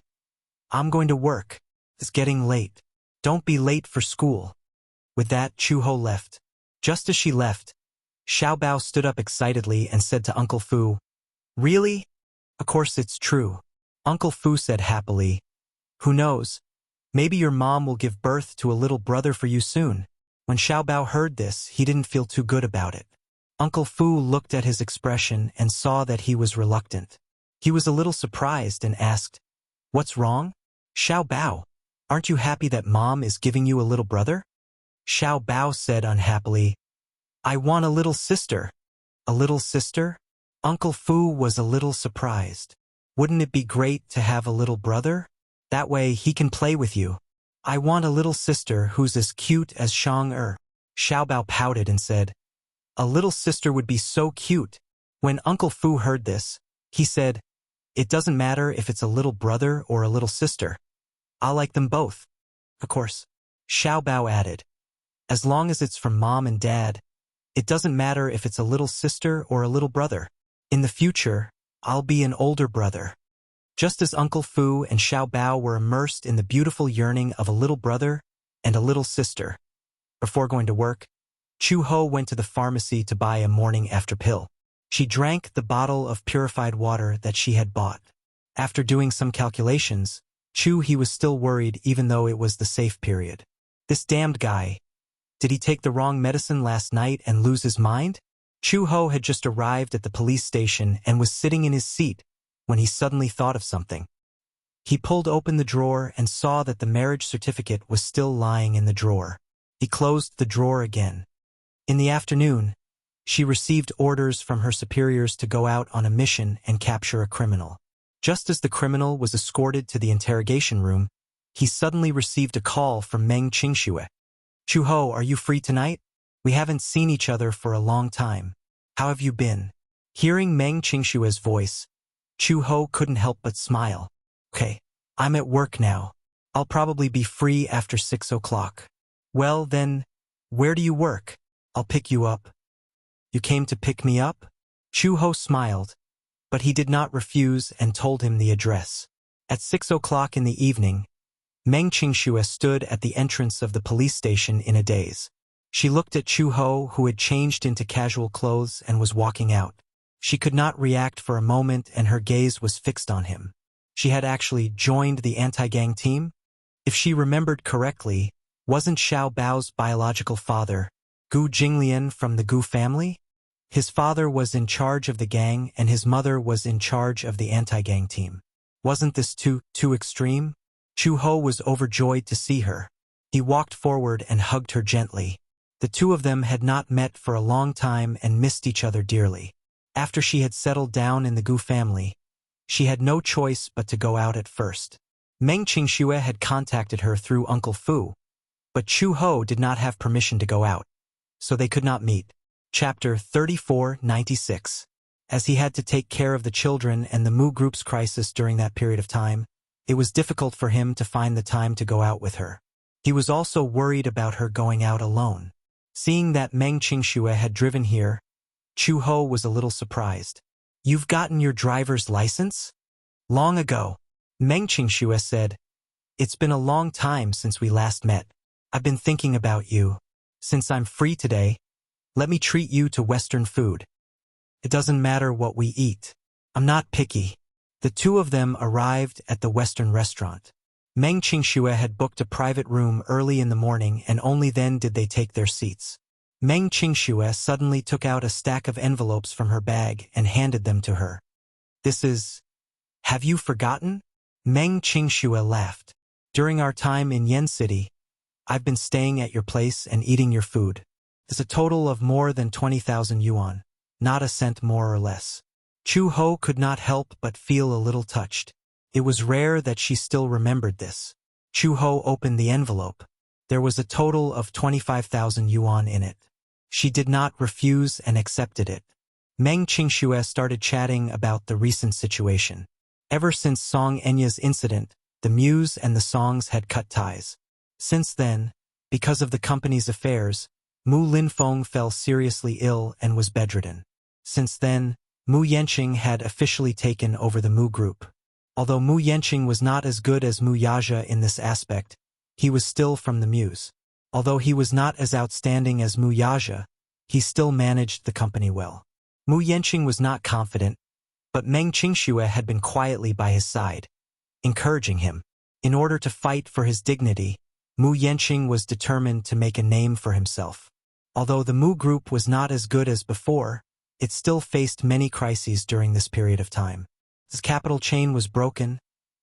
"I'm going to work. It's getting late. Don't be late for school." With that, Chu Ho left. Just as she left, Xiao Bao stood up excitedly and said to Uncle Fu, "Really? Of course it's true." Uncle Fu said happily, "Who knows? Maybe your mom will give birth to a little brother for you soon." When Xiao Bao heard this, he didn't feel too good about it. Uncle Fu looked at his expression and saw that he was reluctant. He was a little surprised and asked, "What's wrong? Xiao Bao, aren't you happy that mom is giving you a little brother?" Xiao Bao said unhappily, "I want a little sister." "A little sister?" Uncle Fu was a little surprised. "Wouldn't it be great to have a little brother? That way he can play with you." "I want a little sister who's as cute as Shang-er." Xiao Bao pouted and said, "A little sister would be so cute." When Uncle Fu heard this, he said, "It doesn't matter if it's a little brother or a little sister. I'll like them both." Of course, Xiao Bao added, "As long as it's from mom and dad, it doesn't matter if it's a little sister or a little brother. In the future, I'll be an older brother." Just as Uncle Fu and Xiao Bao were immersed in the beautiful yearning of a little brother and a little sister. Before going to work, Chu Ho went to the pharmacy to buy a morning after pill. She drank the bottle of purified water that she had bought. After doing some calculations, he was still worried even though it was the safe period. This damned guy. Did he take the wrong medicine last night and lose his mind? Chu Ho had just arrived at the police station and was sitting in his seat when he suddenly thought of something. He pulled open the drawer and saw that the marriage certificate was still lying in the drawer. He closed the drawer again. In the afternoon, she received orders from her superiors to go out on a mission and capture a criminal. Just as the criminal was escorted to the interrogation room, he suddenly received a call from Meng Qingxue. "Chu Ho, are you free tonight? We haven't seen each other for a long time. How have you been?" Hearing Meng Qingxue's voice, Chu Ho couldn't help but smile. "Okay, I'm at work now. I'll probably be free after 6 o'clock. "Well, then, where do you work? I'll pick you up." "You came to pick me up?" Chu Ho smiled, but he did not refuse and told him the address. At 6 o'clock in the evening, Meng Qingxue stood at the entrance of the police station in a daze. She looked at Chu Ho, who had changed into casual clothes and was walking out. She could not react for a moment and her gaze was fixed on him. She had actually joined the anti-gang team? If she remembered correctly, wasn't Xiao Bao's biological father, Gu Jinglian from the Gu family? His father was in charge of the gang and his mother was in charge of the anti-gang team. Wasn't this too extreme? Chu Ho was overjoyed to see her. He walked forward and hugged her gently. The two of them had not met for a long time and missed each other dearly. After she had settled down in the Gu family, she had no choice but to go out at first. Meng Qingxue had contacted her through Uncle Fu, but Chu Ho did not have permission to go out, so they could not meet. Chapter 34:96. As he had to take care of the children and the Mu Group's crisis during that period of time, it was difficult for him to find the time to go out with her. He was also worried about her going out alone. Seeing that Meng Qingxue had driven here, Chu Ho was a little surprised. "You've gotten your driver's license?" "Long ago," Meng Qingxue said. "It's been a long time since we last met. I've been thinking about you. Since I'm free today, let me treat you to Western food. It doesn't matter what we eat. I'm not picky." The two of them arrived at the Western restaurant. Meng Qingxue had booked a private room early in the morning and only then did they take their seats. Meng Qingxue suddenly took out a stack of envelopes from her bag and handed them to her. "This is... Have you forgotten?" Meng Qingxue laughed. "During our time in Yen City, I've been staying at your place and eating your food. It's a total of more than 20,000 yuan. not a cent more or less. Chu-ho could not help but feel a little touched. It was rare that she still remembered this. Chu-ho opened the envelope. There was a total of 25,000 yuan in it. She did not refuse and accepted it. Meng Qingxue started chatting about the recent situation. Ever since Song Enya's incident, the muse and the songs had cut ties. Since then, because of the company's affairs, Mu Linfeng fell seriously ill and was bedridden. Since then, Mu Yanqing had officially taken over the Mu group. Although Mu Yanqing was not as good as Mu Yaja in this aspect, he was still from the muse. Although he was not as outstanding as Mu Yaja, he still managed the company well. Mu Yanqing was not confident, but Meng Qingxue had been quietly by his side, encouraging him. In order to fight for his dignity, Mu Yanqing was determined to make a name for himself. Although the Mu group was not as good as before, it still faced many crises during this period of time. Its capital chain was broken,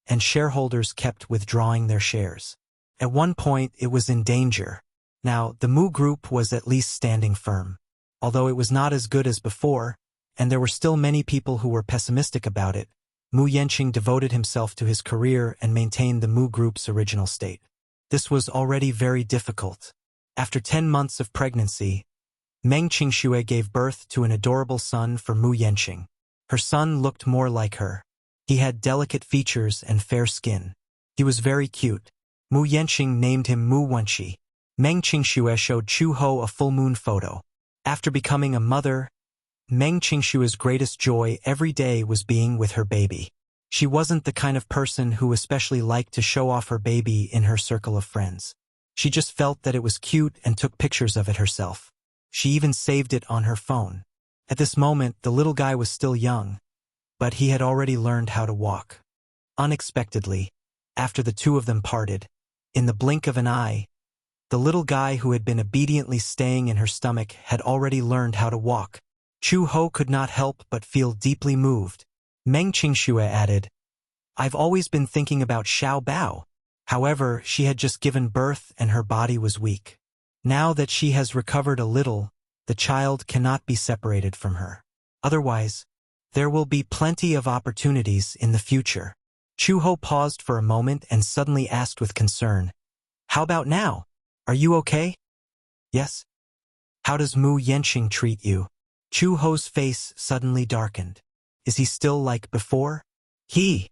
and shareholders kept withdrawing their shares. At one point, it was in danger. Now, the Mu group was at least standing firm. Although it was not as good as before, and there were still many people who were pessimistic about it, Mu Yanqing devoted himself to his career and maintained the Mu group's original state. This was already very difficult. After 10 months of pregnancy, Meng Qingxue gave birth to an adorable son for Mu Yanqing. Her son looked more like her. He had delicate features and fair skin. He was very cute. Mu Yanqing named him Mu Wenqi. Meng Qingxue showed Chu-ho a full moon photo. After becoming a mother, Meng Qingxue's greatest joy every day was being with her baby. She wasn't the kind of person who especially liked to show off her baby in her circle of friends. She just felt that it was cute and took pictures of it herself. She even saved it on her phone. At this moment, the little guy was still young, but he had already learned how to walk. Unexpectedly, after the two of them parted, in the blink of an eye, the little guy who had been obediently staying in her stomach had already learned how to walk. Chu-ho could not help but feel deeply moved. Meng Qingxue added, "I've always been thinking about Xiao Bao." However, she had just given birth and her body was weak. Now that she has recovered a little, the child cannot be separated from her. Otherwise, there will be plenty of opportunities in the future. Chu-ho paused for a moment and suddenly asked with concern, "How about now? Are you okay?" "Yes." "How does Mu Yanqing treat you?" Chu-ho's face suddenly darkened. "Is he still like before?" "He